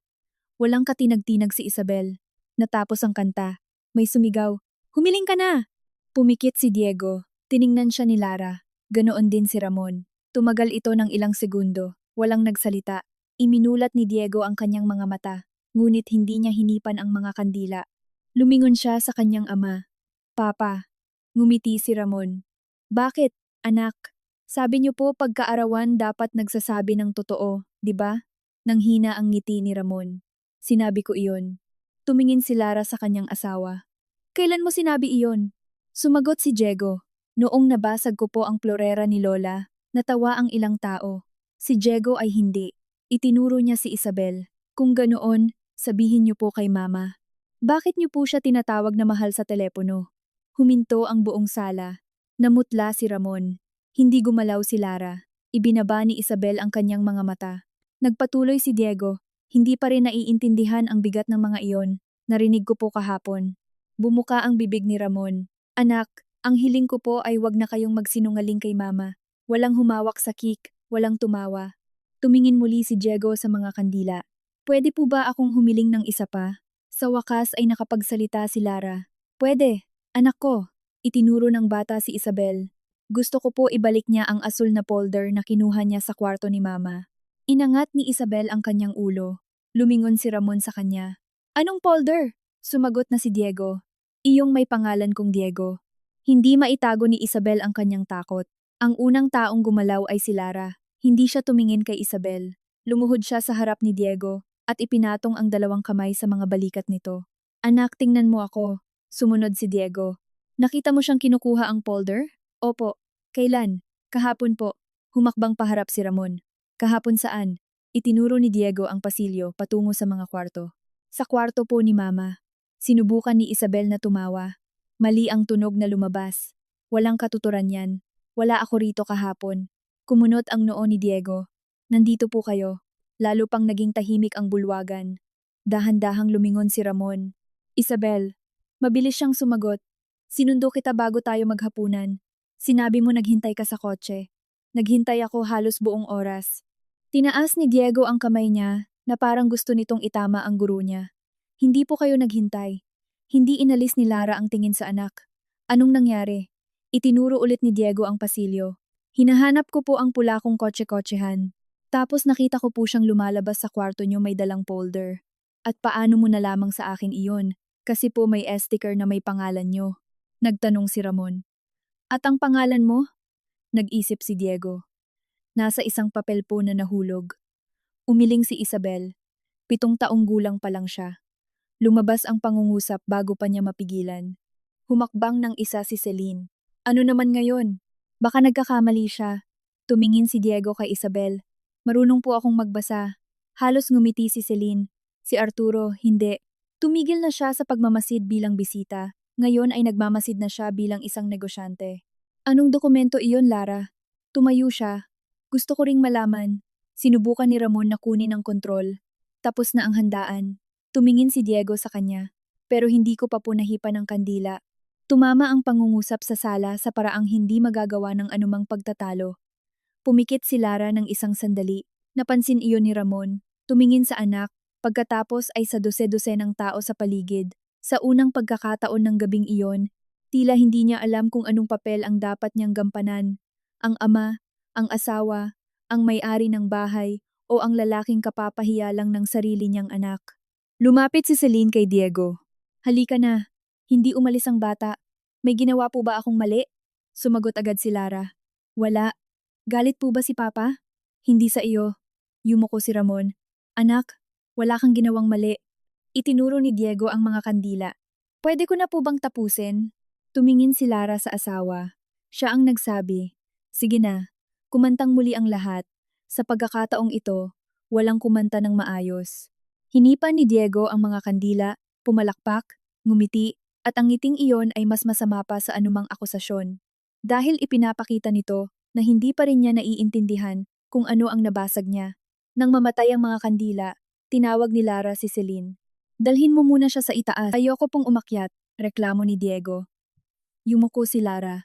Walang katinag-tinag si Isabel. Natapos ang kanta. May sumigaw. Humiling ka na! Pumikit si Diego. Tiningnan siya ni Lara. Ganoon din si Ramon. Tumagal ito ng ilang segundo. Walang nagsalita. Iminulat ni Diego ang kanyang mga mata. Ngunit hindi niya hinipan ang mga kandila. Lumingon siya sa kanyang ama. Papa. Ngumiti si Ramon. Bakit, anak? Sabi niyo po pagkaarawan dapat nagsasabi ng totoo, di ba? Nanghina ang ngiti ni Ramon. Sinabi ko iyon. Tumingin si Lara sa kanyang asawa. Kailan mo sinabi iyon? Sumagot si Diego. Noong nabasag ko po ang florera ni Lola, natawa ang ilang tao. Si Diego ay hindi. Itinuro niya si Isabel. Kung ganoon, sabihin niyo po kay Mama. Bakit niyo po siya tinatawag na mahal sa telepono? Huminto ang buong sala. Namutla si Ramon. Hindi gumalaw si Lara. Ibinaba ni Isabel ang kanyang mga mata. Nagpatuloy si Diego. Hindi pa rin naiintindihan ang bigat ng mga iyon. Narinig ko po kahapon. Bumuka ang bibig ni Ramon. Anak, ang hiling ko po ay wag na kayong magsinungaling kay Mama. Walang humawak sa kick, walang tumawa. Tumingin muli si Diego sa mga kandila. Pwede po ba akong humiling ng isa pa? Sa wakas ay nakapagsalita si Lara. Pwede, anak ko. Itinuro ng bata si Isabel. Gusto ko po ibalik niya ang asul na folder na kinuha niya sa kwarto ni Mama. Inangat ni Isabel ang kanyang ulo. Lumingon si Ramon sa kanya. Anong folder? Sumagot na si Diego. Iyong may pangalan kong Diego. Hindi maitago ni Isabel ang kanyang takot. Ang unang taong gumalaw ay si Lara. Hindi siya tumingin kay Isabel. Lumuhod siya sa harap ni Diego at ipinatong ang dalawang kamay sa mga balikat nito. Anak, tingnan mo ako. Sumunod si Diego. Nakita mo siyang kinukuha ang folder? Opo. Kailan? Kahapon po. Humakbang paharap si Ramon. Kahapon saan? Itinuro ni Diego ang pasilyo patungo sa mga kwarto. Sa kwarto po ni Mama. Sinubukan ni Isabel na tumawa. Mali ang tunog na lumabas. Walang katuturan yan. Wala ako rito kahapon. Kumunot ang noo ni Diego. Nandito po kayo. Lalo pang naging tahimik ang bulwagan. Dahan-dahang lumingon si Ramon. Isabel. Mabilis siyang sumagot. Sinundo kita bago tayo maghapunan. Sinabi mo naghintay ka sa kotse. Naghintay ako halos buong oras. Tinaas ni Diego ang kamay niya na parang gusto nitong itama ang guro niya. Hindi po kayo naghintay. Hindi inalis ni Lara ang tingin sa anak. Anong nangyari? Itinuro ulit ni Diego ang pasilyo. Hinahanap ko po ang pula kong kotse-kotsehan. Tapos nakita ko po siyang lumalabas sa kwarto niyo may dalang folder. At paano mo nalamang sa akin iyon? Kasi po may sticker na may pangalan niyo. Nagtanong si Ramon. At ang pangalan mo? Nag-isip si Diego. Nasa isang papel po na nahulog. Umiling si Isabel. 7 taong gulang pa lang siya. Lumabas ang pangungusap bago pa niya mapigilan. Humakbang ng isa si Celine. Ano naman ngayon? Baka nagkakamali siya. Tumingin si Diego kay Isabel. Marunong po akong magbasa. Halos ngumiti si Celine. Si Arturo, hindi. Tumigil na siya sa pagmamasid bilang bisita. Ngayon ay nagmamasid na siya bilang isang negosyante. Anong dokumento iyon, Lara? Tumayo siya. Gusto ko ring malaman. Sinubukan ni Ramon na kunin ang kontrol. Tapos na ang handaan. Tumingin si Diego sa kanya. Pero hindi ko pa po nahipan ng kandila. Tumama ang pangungusap sa sala sa paraang hindi magagawa ng anumang pagtatalo. Pumikit si Lara ng isang sandali. Napansin iyon ni Ramon. Tumingin sa anak. Pagkatapos ay sa dose-dose ng tao sa paligid. Sa unang pagkakataon ng gabing iyon, tila hindi niya alam kung anong papel ang dapat niyang gampanan. Ang ama, ang asawa, ang may-ari ng bahay, o ang lalaking kapapahiya lang ng sarili niyang anak. Lumapit si Celine kay Diego. Halika na. Hindi umalis ang bata. May ginawa po ba akong mali? Sumagot agad si Lara. Wala. Galit po ba si Papa? Hindi sa iyo. Yumuko si Ramon. Anak, wala kang ginawang mali. Itinuro ni Diego ang mga kandila. Pwede ko na po bang tapusin? Tumingin si Lara sa asawa. Siya ang nagsabi. Sige na, kumantang muli ang lahat. Sa pagkakataong ito, walang kumanta ng maayos. Hinipan ni Diego ang mga kandila, pumalakpak, ngumiti, at ang ngiting iyon ay mas masama pa sa anumang akusasyon. Dahil ipinapakita nito na hindi pa rin niya naiintindihan kung ano ang nabasag niya. Nang mamatay ang mga kandila, tinawag ni Lara si Celine. Dalhin mo muna siya sa itaas. Ayoko pong umakyat, reklamo ni Diego. Yumuko si Lara.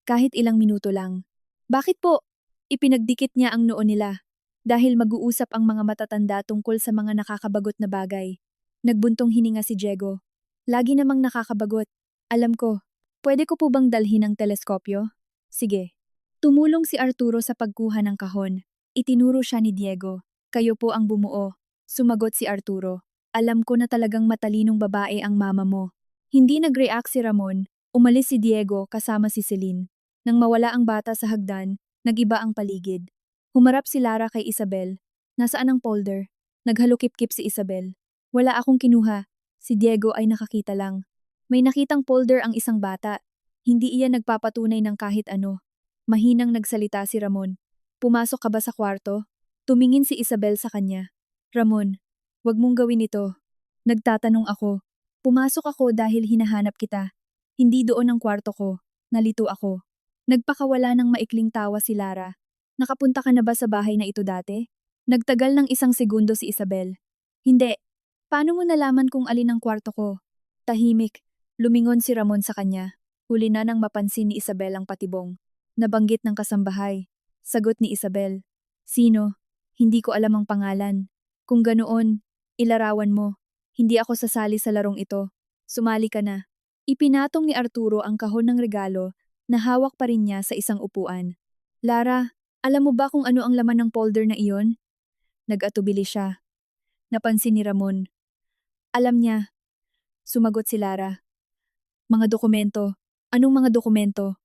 Kahit ilang minuto lang. Bakit po? Ipinagdikit niya ang noo nila. Dahil mag-uusap ang mga matatanda tungkol sa mga nakakabagot na bagay. Nagbuntong hininga si Diego. Lagi namang nakakabagot. Alam ko. Pwede ko po bang dalhin ang teleskopyo? Sige. Tumulong si Arturo sa pagkuha ng kahon. Itinuro siya ni Diego. Kayo po ang bumuo. Sumagot si Arturo. Alam ko na talagang matalinong babae ang mama mo. Hindi nag-react si Ramon. Umalis si Diego kasama si Celine. Nang mawala ang bata sa hagdan, nag-iba ang paligid. Humarap si Lara kay Isabel. Nasaan ang folder? Naghalukip-kip si Isabel. Wala akong kinuha. Si Diego ay nakakita lang. May nakitang folder ang isang bata. Hindi iyan nagpapatunay ng kahit ano. Mahinang nagsalita si Ramon. Pumasok ka ba sa kwarto? Tumingin si Isabel sa kanya. Ramon, wag mong gawin ito. Nagtatanong ako. Pumasok ako dahil hinahanap kita. Hindi doon ang kwarto ko. Nalito ako. Nagpakawala ng maikling tawa si Lara. Nakapunta ka na ba sa bahay na ito dati? Nagtagal ng isang segundo si Isabel. Hindi. Paano mo nalaman kung alin ang kwarto ko? Tahimik. Lumingon si Ramon sa kanya. Huli na nang mapansin ni Isabel ang patibong. Nabanggit ng kasambahay. Sagot ni Isabel. Sino? Hindi ko alam ang pangalan. Kung ganoon, ilarawan mo. Hindi ako sasali sa larong ito. Sumali ka na. Ipinatong ni Arturo ang kahon ng regalo na hawak pa rin niya sa isang upuan. Lara, alam mo ba kung ano ang laman ng folder na iyon? Nag-atubili siya. Napansin ni Ramon. Alam niya. Sumagot si Lara. Mga dokumento. Anong mga dokumento?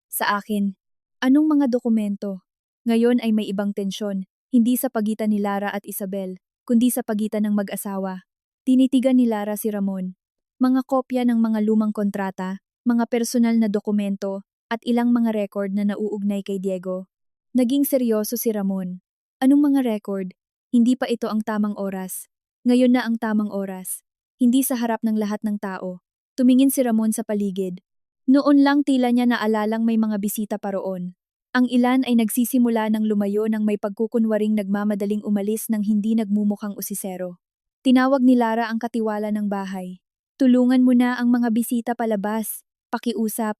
Sa akin. Anong mga dokumento? Ngayon ay may ibang tensyon, hindi sa pagitan ni Lara at Isabel, kundi sa pagitan ng mag-asawa. Tinitigan ni Lara si Ramon. Mga kopya ng mga lumang kontrata, mga personal na dokumento, at ilang mga record na nauugnay kay Diego. Naging seryoso si Ramon. Anong mga record? Hindi pa ito ang tamang oras. Ngayon na ang tamang oras. Hindi sa harap ng lahat ng tao. Tumingin si Ramon sa paligid. Noon lang tila niya naalalang may mga bisita pa roon. Ang ilan ay nagsisimula ng lumayo nang may pagkukunwaring nagmamadaling umalis ng hindi nagmumukhang usisero. Tinawag ni Lara ang katiwala ng bahay. Tulungan mo na ang mga bisita palabas. Pakiusap.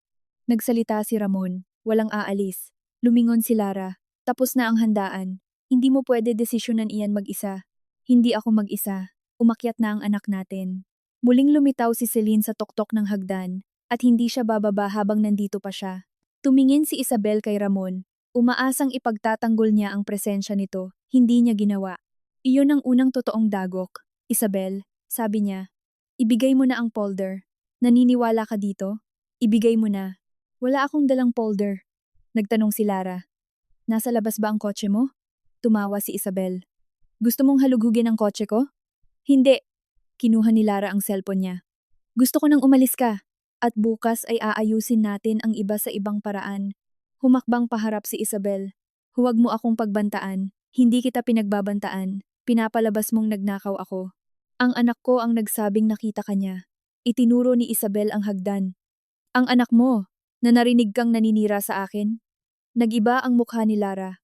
Nagsalita si Ramon. Walang aalis. Lumingon si Lara. Tapos na ang handaan. Hindi mo pwede desisyonan iyan mag-isa. Hindi ako mag-isa. Umakyat na ang anak natin. Muling lumitaw si Celine sa tuktok ng hagdan at hindi siya bababa habang nandito pa siya. Tumingin si Isabel kay Ramon. Umaasang ipagtatanggol niya ang presensya nito. Hindi niya ginawa. Iyon ang unang totoong dagok. Isabel, sabi niya. Ibigay mo na ang folder. Naniniwala ka dito? Ibigay mo na. Wala akong dalang folder. Nagtanong si Lara. Nasa labas ba ang kotse mo? Tumawa si Isabel. Gusto mong halughugin ang kotse ko? Hindi. Kinuha ni Lara ang cellphone niya. Gusto ko nang umalis ka. At bukas ay aayusin natin ang iba sa ibang paraan. Humakbang paharap si Isabel. Huwag mo akong pagbantaan. Hindi kita pinagbabantaan. Pinapalabas mong nagnakaw ako. Ang anak ko ang nagsabing nakita ka niya. Itinuro ni Isabel ang hagdan. Ang anak mo, na narinig kang naninira sa akin? Nagiba ang mukha ni Lara.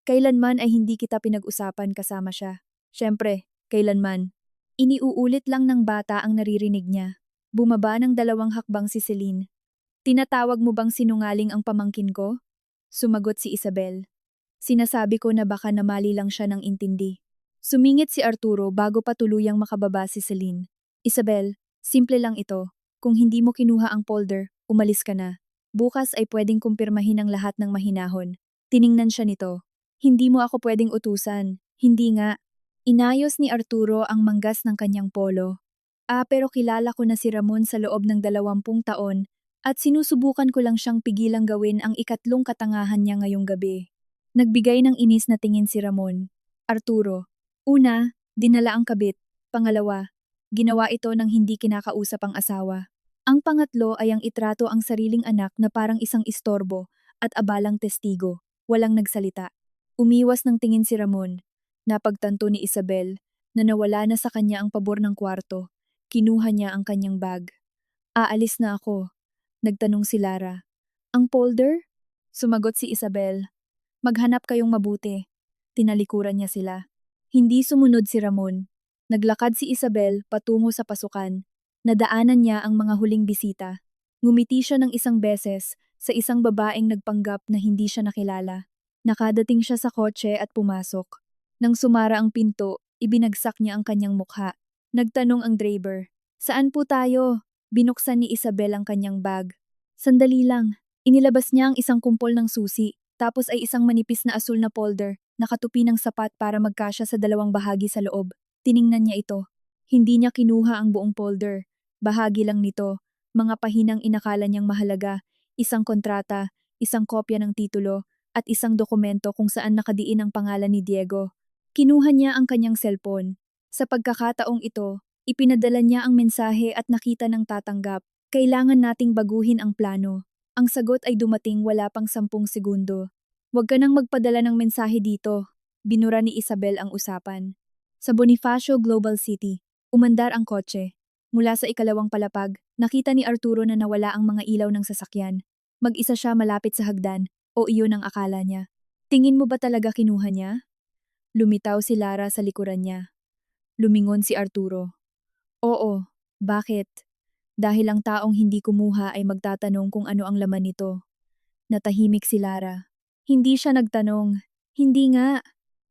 Kailanman ay hindi kita pinag-usapan kasama siya. Siyempre, kailanman. Iniuulit lang ng bata ang naririnig niya. Bumaba ng 2 hakbang si Celine. Tinatawag mo bang sinungaling ang pamangkin ko? Sumagot si Isabel. Sinasabi ko na baka namali lang siya ng intindi. Sumingit si Arturo bago pa tuluyang makababa si Celine. Isabel, simple lang ito. Kung hindi mo kinuha ang folder, umalis ka na. Bukas ay pwedeng kumpirmahin ang lahat ng mahinahon. Tiningnan siya nito. Hindi mo ako pwedeng utusan. Hindi nga. Inayos ni Arturo ang manggas ng kanyang polo. Pero kilala ko na si Ramon sa loob ng 20 taon at sinusubukan ko lang siyang pigilang gawin ang ikatlong katangahan niya ngayong gabi. Nagbigay ng inis na tingin si Ramon. Arturo. Una, dinala ang kabit. Pangalawa, ginawa ito ng hindi kinakausap ang asawa. Ang pangatlo ay ang itrato ang sariling anak na parang isang istorbo at abalang testigo. Walang nagsalita. Umiwas ng tingin si Ramon. Napagtanto ni Isabel na nawala na sa kanya ang pabor ng kwarto. Kinuha niya ang kanyang bag. Aalis na ako. Nagtanong si Lara. Ang folder? Sumagot si Isabel. Maghanap kayong mabuti. Tinalikuran niya sila. Hindi sumunod si Ramon. Naglakad si Isabel patungo sa pasukan. Nadaanan niya ang mga huling bisita. Ngumiti siya ng isang beses sa isang babaeng nagpanggap na hindi siya nakilala. Nakadating siya sa kotse at pumasok. Nang sumara ang pinto, ibinagsak niya ang kanyang mukha. Nagtanong ang driver. Saan po tayo? Binuksan ni Isabel ang kanyang bag. Sandali lang. Inilabas niya ang isang kumpol ng susi, tapos ay isang manipis na asul na folder, nakatupi ng sapat para magkasya sa 2 bahagi sa loob. Tiningnan niya ito. Hindi niya kinuha ang buong folder. Bahagi lang nito. Mga pahinang inakala niyang mahalaga, isang kontrata, isang kopya ng titulo, at isang dokumento kung saan nakadiin ang pangalan ni Diego. Kinuha niya ang kanyang cellphone. Sa pagkakataong ito, ipinadala niya ang mensahe at nakita ng tatanggap. Kailangan nating baguhin ang plano. Ang sagot ay dumating wala pang 10 segundo. Huwag ka nang magpadala ng mensahe dito. Binura ni Isabel ang usapan. Sa Bonifacio Global City, umandar ang kotse. Mula sa ikalawang palapag, nakita ni Arturo na nawala ang mga ilaw ng sasakyan. Mag-isa siya malapit sa hagdan, o iyon ang akala niya. Tingin mo ba talaga kinuha niya? Lumitaw si Lara sa likuran niya. Lumingon si Arturo. Oo, bakit? Dahil ang taong hindi kumuha ay magtatanong kung ano ang laman nito. Natahimik si Lara. Hindi siya nagtanong. Hindi nga.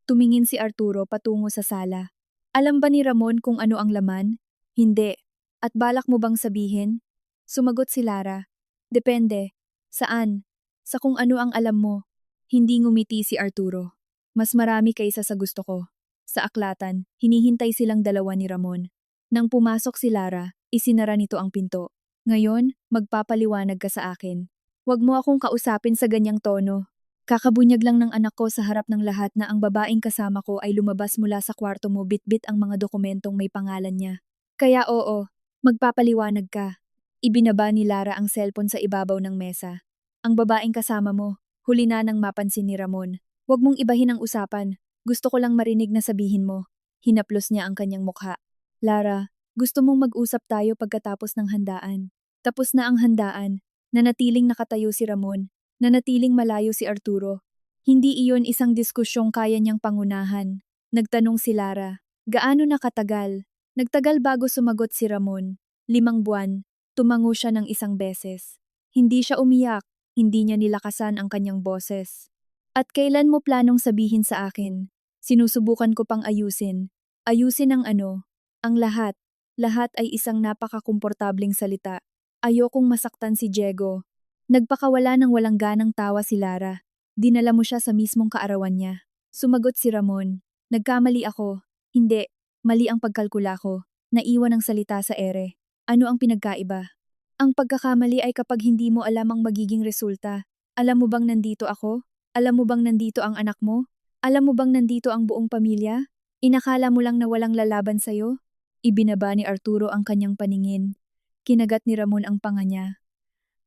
Tumingin si Arturo patungo sa sala. Alam ba ni Ramon kung ano ang laman? Hindi. At balak mo bang sabihin? Sumagot si Lara. Depende. Saan? Sa kung ano ang alam mo. Hindi ngumiti si Arturo. Mas marami kaysa sa gusto ko. Sa aklatan, hinihintay silang dalawa ni Ramon. Nang pumasok si Lara, isinara nito ang pinto. Ngayon, magpapaliwanag ka sa akin. Huwag mo akong kausapin sa ganyang tono. Kakabunyag lang ng anak ko sa harap ng lahat na ang babaeng kasama ko ay lumabas mula sa kwarto mo bitbit ang mga dokumentong may pangalan niya. Kaya oo, magpapaliwanag ka. Ibinaba ni Lara ang cellphone sa ibabaw ng mesa. Ang babaeng kasama mo, huli na nang mapansin ni Ramon. Huwag mong ibahin ang usapan. Gusto ko lang marinig na sabihin mo. Hinaplos niya ang kanyang mukha. Lara, gusto mong mag-usap tayo pagkatapos ng handaan. Tapos na ang handaan. Nanatiling nakatayo si Ramon. Nanatiling malayo si Arturo. Hindi iyon isang diskusyong kaya niyang pangunahan. Nagtanong si Lara. Gaano na katagal? Nagtagal bago sumagot si Ramon. 5 buwan. Tumango siya ng isang beses. Hindi siya umiyak. Hindi niya nilakasan ang kanyang boses. At kailan mo planong sabihin sa akin? Sinusubukan ko pang ayusin. Ayusin ang ano? Ang lahat. Lahat ay isang napakakomportabling salita. Ayokong masaktan si Diego. Nagpakawala ng walang ganang tawa si Lara. Dinala mo siya sa mismong kaarawan niya. Sumagot si Ramon. Nagkamali ako. Hindi. Mali ang pagkalkula ko. Naiwan ang salita sa ere. Ano ang pinagkaiba? Ang pagkakamali ay kapag hindi mo alam ang magiging resulta. Alam mo bang nandito ako? Alam mo bang nandito ang anak mo? Alam mo bang nandito ang buong pamilya? Inakala mo lang na walang lalaban sa'yo? Ibinaba ni Arturo ang kanyang paningin. Kinagat ni Ramon ang panga niya.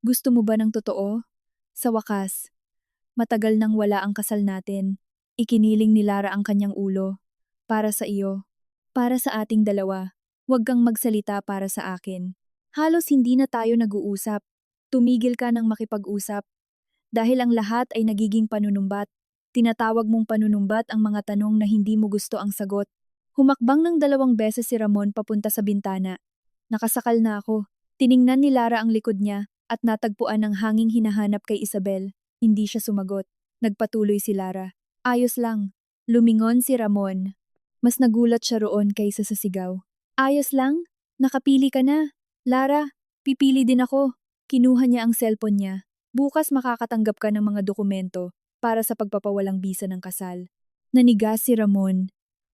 Gusto mo ba ng totoo? Sa wakas, matagal nang wala ang kasal natin. Ikiniling ni Lara ang kanyang ulo. Para sa iyo. Para sa ating dalawa. Huwag kang magsalita para sa akin. Halos hindi na tayo nag-uusap. Tumigil ka ng makipag-usap. Dahil ang lahat ay nagiging panunumbat. Tinatawag mong panunumbat ang mga tanong na hindi mo gusto ang sagot. Humakbang ng 2 beses si Ramon papunta sa bintana. Nakasakal na ako. Tiningnan ni Lara ang likod niya at natagpuan ang hanging hinahanap kay Isabel. Hindi siya sumagot. Nagpatuloy si Lara. Ayos lang. Lumingon si Ramon. Mas nagulat siya roon kaysa sa sigaw. Ayos lang? Nakapili ka na. Lara, pipili din ako. Kinuha niya ang cellphone niya. Bukas makakatanggap ka ng mga dokumento para sa pagpapawalang bisa ng kasal. Nanigas si Ramon.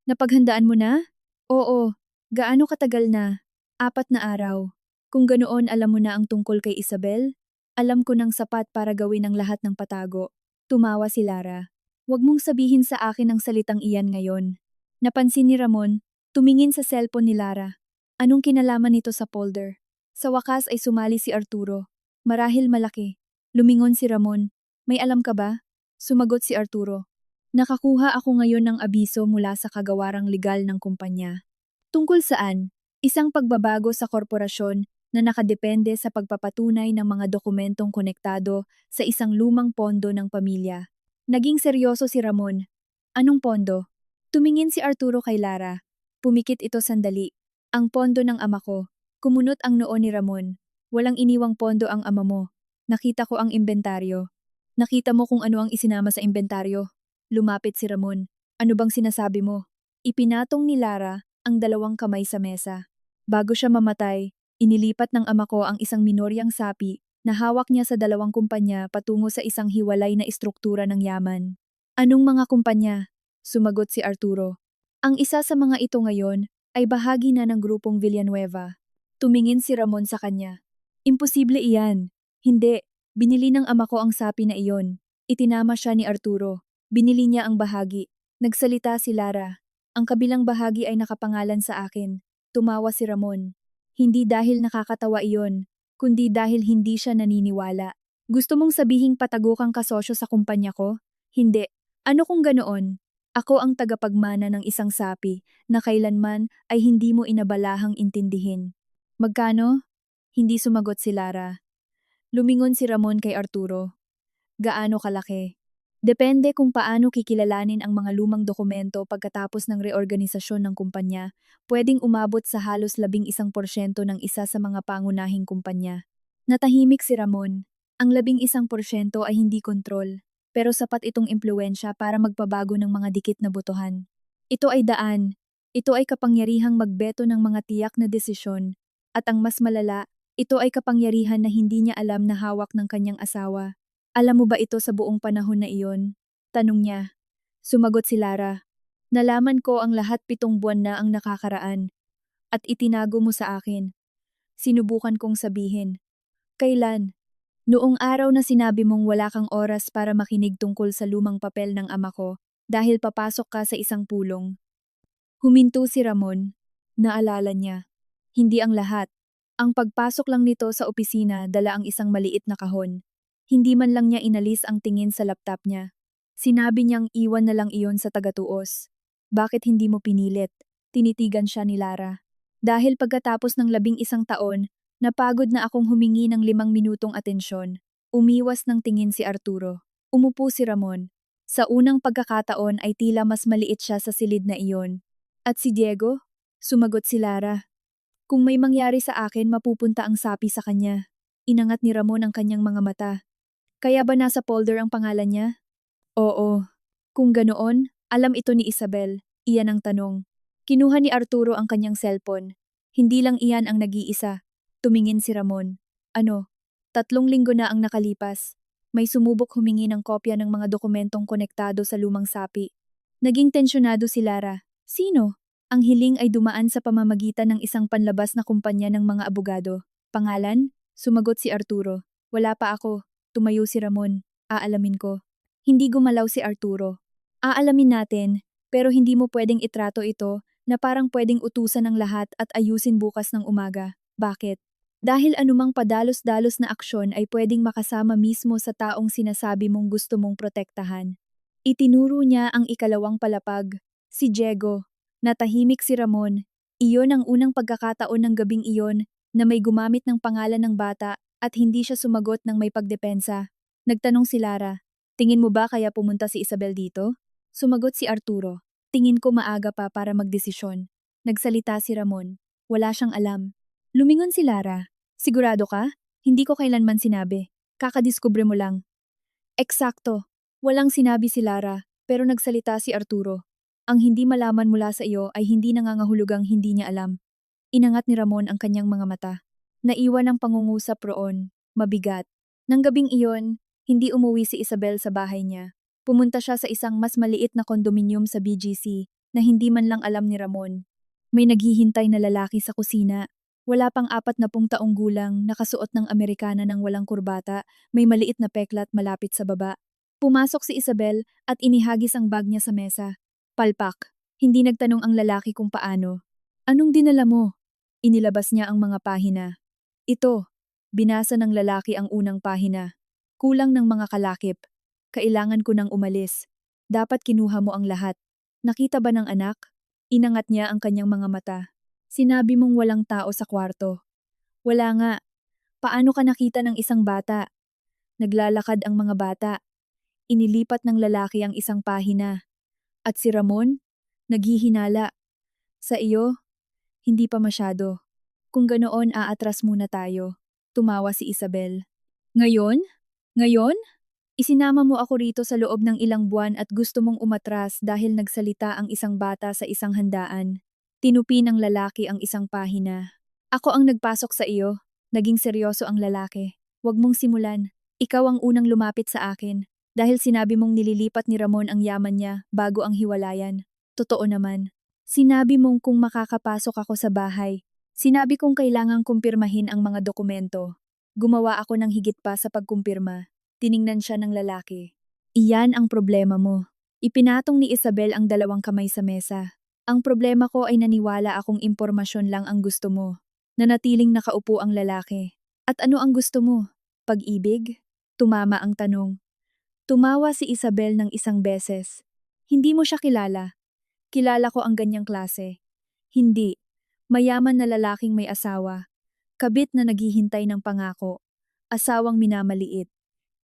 Napaghandaan mo na? Oo. Gaano katagal na? 4 na araw. Kung ganoon alam mo na ang tungkol kay Isabel? Alam ko ng sapat para gawin ang lahat ng patago. Tumawa si Lara. Huwag mong sabihin sa akin ang salitang iyan ngayon. Napansin ni Ramon, tumingin sa cellphone ni Lara. Anong kinalaman nito sa folder? Sa wakas ay sumali si Arturo. Marahil malaki. Lumingon si Ramon. May alam ka ba? Sumagot si Arturo. Nakakuha ako ngayon ng abiso mula sa kagawarang legal ng kumpanya. Tungkol saan? Isang pagbabago sa korporasyon na nakadepende sa pagpapatunay ng mga dokumentong konektado sa isang lumang pondo ng pamilya. Naging seryoso si Ramon. Anong pondo? Tumingin si Arturo kay Lara. Pumikit ito sandali. Ang pondo ng ama ko. Kumunot ang noo ni Ramon. Walang iniwang pondo ang ama mo. Nakita ko ang inventaryo. Nakita mo kung ano ang isinama sa inventaryo. Lumapit si Ramon. Ano bang sinasabi mo? Ipinatong ni Lara ang 2 kamay sa mesa. Bago siya mamatay, inilipat ng ama ko ang isang minoryang sapi na hawak niya sa 2 kumpanya patungo sa isang hiwalay na istruktura ng yaman. Anong mga kumpanya? Sumagot si Arturo. Ang isa sa mga ito ngayon ay bahagi na ng grupong Villanueva. Tumingin si Ramon sa kanya. Imposible iyan. Hindi, binili ng ama ko ang sapi na iyon. Itinama siya ni Arturo. Binili niya ang bahagi. Nagsalita si Lara. Ang kabilang bahagi ay nakapangalan sa akin. Tumawa si Ramon. Hindi dahil nakakatawa iyon, kundi dahil hindi siya naniniwala. Gusto mong sabihing patago kang kasosyo sa kumpanya ko? Hindi. Ano kung ganoon? Ako ang tagapagmana ng isang sapi na kailanman ay hindi mo inabalahang intindihin. Magkano? Hindi sumagot si Lara. Lumingon si Ramon kay Arturo. Gaano kalaki? Depende kung paano kikilalanin ang mga lumang dokumento pagkatapos ng reorganisasyon ng kumpanya, pwedeng umabot sa halos 11% ng isa sa mga pangunahing kumpanya. Natahimik si Ramon. Ang 11% ay hindi kontrol, pero sapat itong impluensya para magpabago ng mga dikit na botohan. Ito ay daan. Ito ay kapangyarihang magbeto ng mga tiyak na desisyon. At ang mas malala, ito ay kapangyarihan na hindi niya alam na hawak ng kanyang asawa. Alam mo ba ito sa buong panahon na iyon? Tanong niya. Sumagot si Lara. Nalaman ko ang lahat 7 buwan na ang nakakaraan. At itinago mo sa akin. Sinubukan kong sabihin. Kailan? Noong araw na sinabi mong wala kang oras para makinig tungkol sa lumang papel ng ama ko dahil papasok ka sa isang pulong. Huminto si Ramon. Naalala niya. Hindi ang lahat. Ang pagpasok lang nito sa opisina dala ang isang maliit na kahon. Hindi man lang niya inalis ang tingin sa laptop niya. Sinabi niyang iwan na lang iyon sa tagatuos. Bakit hindi mo pinilit? Tinitigan siya ni Lara. Dahil pagkatapos ng 11 taon, napagod na akong humingi ng 5 minutong atensyon. Umiwas ng tingin si Arturo. Umupo si Ramon. Sa unang pagkakataon ay tila mas maliit siya sa silid na iyon. At si Diego? Sumagot si Lara. Kung may mangyari sa akin, mapupunta ang sapi sa kanya. Inangat ni Ramon ang kanyang mga mata. Kaya ba nasa folder ang pangalan niya? Oo. Kung ganoon, alam ito ni Isabel. Iyan ang tanong. Kinuha ni Arturo ang kanyang cellphone. Hindi lang iyan ang nag-iisa. Tumingin si Ramon. Ano? 3 linggo na ang nakalipas. May sumubok humingi ng kopya ng mga dokumentong konektado sa lumang sapi. Naging tensyonado si Lara. Sino? Ang hiling ay dumaan sa pamamagitan ng isang panlabas na kumpanya ng mga abogado. Pangalan? Sumagot si Arturo. Wala pa ako. Tumayo si Ramon. Aalamin ko. Hindi gumalaw si Arturo. Aalamin natin, pero hindi mo pwedeng itrato ito na parang pwedeng utusan ng lahat at ayusin bukas ng umaga. Bakit? Dahil anumang padalos-dalos na aksyon ay pwedeng makasama mismo sa taong sinasabi mong gusto mong protektahan. Itinuro niya ang ikalawang palapag. Si Diego. Natahimik si Ramon. Iyon ang unang pagkakataon ng gabing iyon na may gumamit ng pangalan ng bata at hindi siya sumagot ng may pagdepensa. Nagtanong si Lara. Tingin mo ba kaya pumunta si Isabel dito? Sumagot si Arturo. Tingin ko maaga pa para magdesisyon. Nagsalita si Ramon. Wala siyang alam. Lumingon si Lara. Sigurado ka? Hindi ko kailanman sinabi. Kakadiskubre mo lang. Eksakto. Walang sinabi si Lara, pero nagsalita si Arturo. Ang hindi malaman mula sa iyo ay hindi nangangahulugang hindi niya alam. Inangat ni Ramon ang kanyang mga mata. Naiwan ang pangungusap roon. Mabigat. Nang gabing iyon, hindi umuwi si Isabel sa bahay niya. Pumunta siya sa isang mas maliit na kondominium sa BGC na hindi man lang alam ni Ramon. May naghihintay na lalaki sa kusina. Wala pang 40 taong gulang, nakasuot ng Amerikana ng walang kurbata, may maliit na peklat malapit sa baba. Pumasok si Isabel at inihagis ang bag niya sa mesa. Palpak. Hindi nagtanong ang lalaki kung paano. Anong dinala mo? Inilabas niya ang mga pahina. Ito. Binasa ng lalaki ang unang pahina. Kulang ng mga kalakip. Kailangan ko nang umalis. Dapat kinuha mo ang lahat. Nakita ba ng anak? Inangat niya ang kanyang mga mata. Sinabi mong walang tao sa kwarto. Wala nga. Paano ka nakita ng isang bata? Naglalakad ang mga bata. Inilipat ng lalaki ang isang pahina. At si Ramon? Naghihinala. Sa iyo? Hindi pa masyado. Kung ganoon aatras muna tayo. Tumawa si Isabel. Ngayon? Ngayon? Isinama mo ako rito sa loob ng ilang buwan at gusto mong umatras dahil nagsalita ang isang bata sa isang handaan. Tinupi ng lalaki ang isang pahina. Ako ang nagpasok sa iyo. Naging seryoso ang lalaki. Huwag mong simulan. Ikaw ang unang lumapit sa akin. Dahil sinabi mong nililipat ni Ramon ang yaman niya bago ang hiwalayan. Totoo naman. Sinabi mong kung makakapasok ako sa bahay. Sinabi kong kailangang kumpirmahin ang mga dokumento. Gumawa ako ng higit pa sa pagkumpirma. Tiningnan siya ng lalaki. Iyan ang problema mo. Ipinatong ni Isabel ang dalawang kamay sa mesa. Ang problema ko ay naniwala akong impormasyon lang ang gusto mo. Nanatiling nakaupo ang lalaki. At ano ang gusto mo? Pag-ibig? Tumama ang tanong. Tumawa si Isabel ng isang beses. Hindi mo siya kilala. Kilala ko ang ganyang klase. Hindi. Mayaman na lalaking may asawa. Kabit na naghihintay ng pangako. Asawang minamaliit.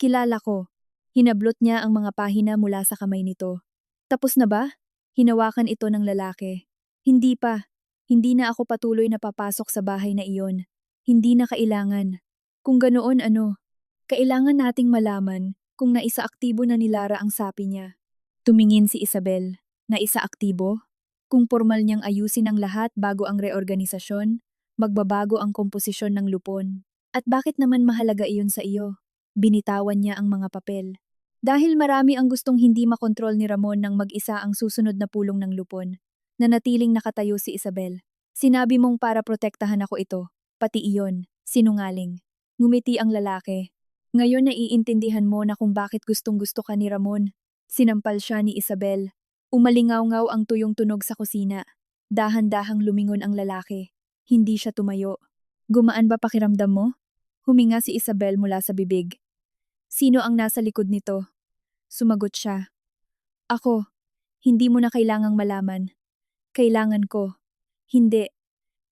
Kilala ko. Hinablot niya ang mga pahina mula sa kamay nito. Tapos na ba? Hinawakan ito ng lalaki. Hindi pa. Hindi na ako patuloy na papasok sa bahay na iyon. Hindi na kailangan. Kung ganoon ano, kailangan nating malaman kung naisaaktibo na ni Lara ang sapi niya. Tumingin si Isabel. Naisaaktibo? Kung formal niyang ayusin ang lahat bago ang reorganisasyon, magbabago ang komposisyon ng lupon. At bakit naman mahalaga iyon sa iyo? Binitawan niya ang mga papel. Dahil marami ang gustong hindi makontrol ni Ramon nang mag-isa ang susunod na pulong ng lupon. Nanatiling nakatayo si Isabel. Sinabi mong para protektahan ako ito, pati iyon, sinungaling. Ngumiti ang lalaki. Ngayon naiintindihan mo na kung bakit gustong-gusto ka ni Ramon. Sinampal siya ni Isabel. Umalingaw-ngaw ang tuyong tunog sa kusina. Dahan-dahang lumingon ang lalaki. Hindi siya tumayo. Gumaan ba pakiramdam mo? Huminga si Isabel mula sa bibig. Sino ang nasa likod nito? Sumagot siya. Ako. Hindi mo na kailangang malaman. Kailangan ko. Hindi.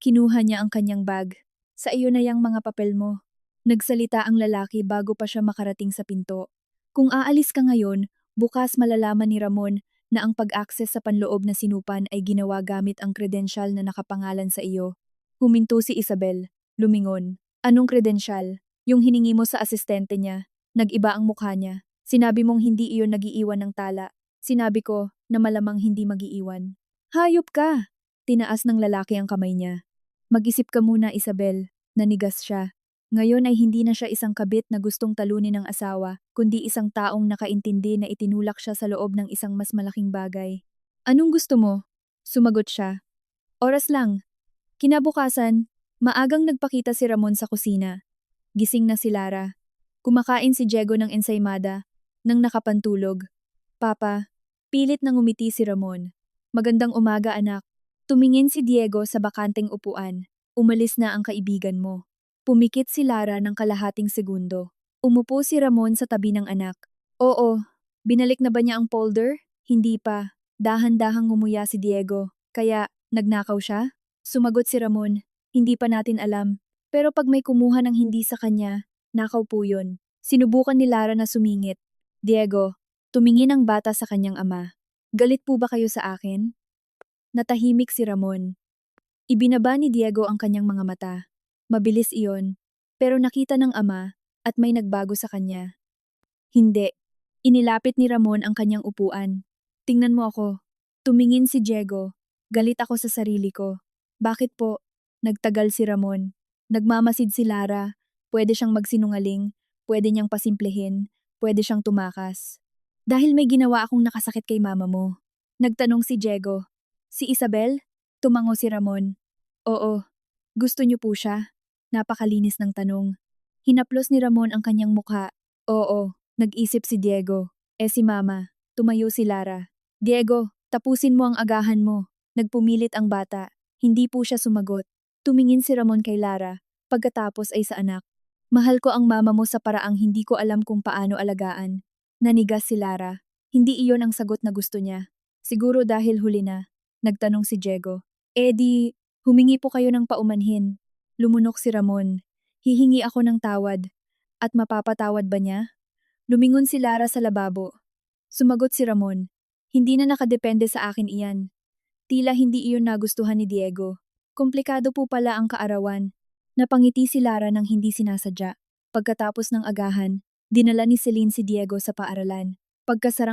Kinuha niya ang kanyang bag. Sa iyo na yang mga papel mo. Nagsalita ang lalaki bago pa siya makarating sa pinto. Kung aalis ka ngayon, bukas malalaman ni Ramon na ang pag-access sa panloob na sinupan ay ginawa gamit ang kredensyal na nakapangalan sa iyo. Huminto si Isabel. Lumingon. Anong kredensyal? Yung hiningi mo sa asistente niya. Nag-iba ang mukha niya. Sinabi mong hindi iyon nagiiwan ng tala. Sinabi ko na malamang hindi magiiwan. Hayop ka! Tinaas ng lalaki ang kamay niya. Mag-isip ka muna, Isabel. Nanigas siya. Ngayon ay hindi na siya isang kabit na gustong talunin ng asawa, kundi isang taong nakaintindi na itinulak siya sa loob ng isang mas malaking bagay. Anong gusto mo? Sumagot siya. Oras lang. Kinabukasan, maagang nagpakita si Ramon sa kusina. Gising na si Lara. Kumakain si Diego ng ensaymada, nang nakapantulog. Papa, pilit nang umiti si Ramon. Magandang umaga anak. Tumingin si Diego sa bakanteng upuan. Umalis na ang kaibigan mo. Pumikit si Lara ng kalahating segundo. Umupo si Ramon sa tabi ng anak. Oo, binalik na ba niya ang folder? Hindi pa. Dahan-dahang ngumuya si Diego. Kaya, nagnakaw siya? Sumagot si Ramon. Hindi pa natin alam. Pero pag may kumuha ng hindi sa kanya, nakaw po yun. Sinubukan ni Lara na sumingit. Diego, tumingin ang bata sa kanyang ama. Galit po ba kayo sa akin? Natahimik si Ramon. Ibinaba ni Diego ang kanyang mga mata. Mabilis iyon, pero nakita ng ama at may nagbago sa kanya. Hindi. Inilapit ni Ramon ang kanyang upuan. Tingnan mo ako. Tumingin si Diego. Galit ako sa sarili ko. Bakit po? Nagtagal si Ramon. Nagmamasid si Lara. Pwede siyang magsinungaling. Pwede niyang pasimplehin. Pwede siyang tumakas. Dahil may ginawa akong nakasakit kay mama mo. Nagtanong si Diego. Si Isabel? Tumango si Ramon. Oo. Gusto niyo po siya? Napakalinis ng tanong. Hinaplos ni Ramon ang kanyang mukha. Oo. Nag-isip si Diego. Si mama. Tumayo si Lara. Diego, tapusin mo ang agahan mo. Nagpumilit ang bata. Hindi po siya sumagot. Tumingin si Ramon kay Lara. Pagkatapos ay sa anak. Mahal ko ang mama mo sa paraang hindi ko alam kung paano alagaan. Nanigas si Lara. Hindi iyon ang sagot na gusto niya. Siguro dahil huli na. Nagtanong si Diego. Di, humingi po kayo ng paumanhin. Lumunok si Ramon. Hihingi ako ng tawad. At mapapatawad ba niya? Lumingon si Lara sa lababo. Sumagot si Ramon. Hindi na nakadepende sa akin iyan. Tila hindi iyon nagustuhan ni Diego. Komplikado po pala ang kaarawan. Napangiti si Lara nang hindi sinasadya. Pagkatapos ng agahan, dinala ni Celine si Diego sa paaralan. Pagkasara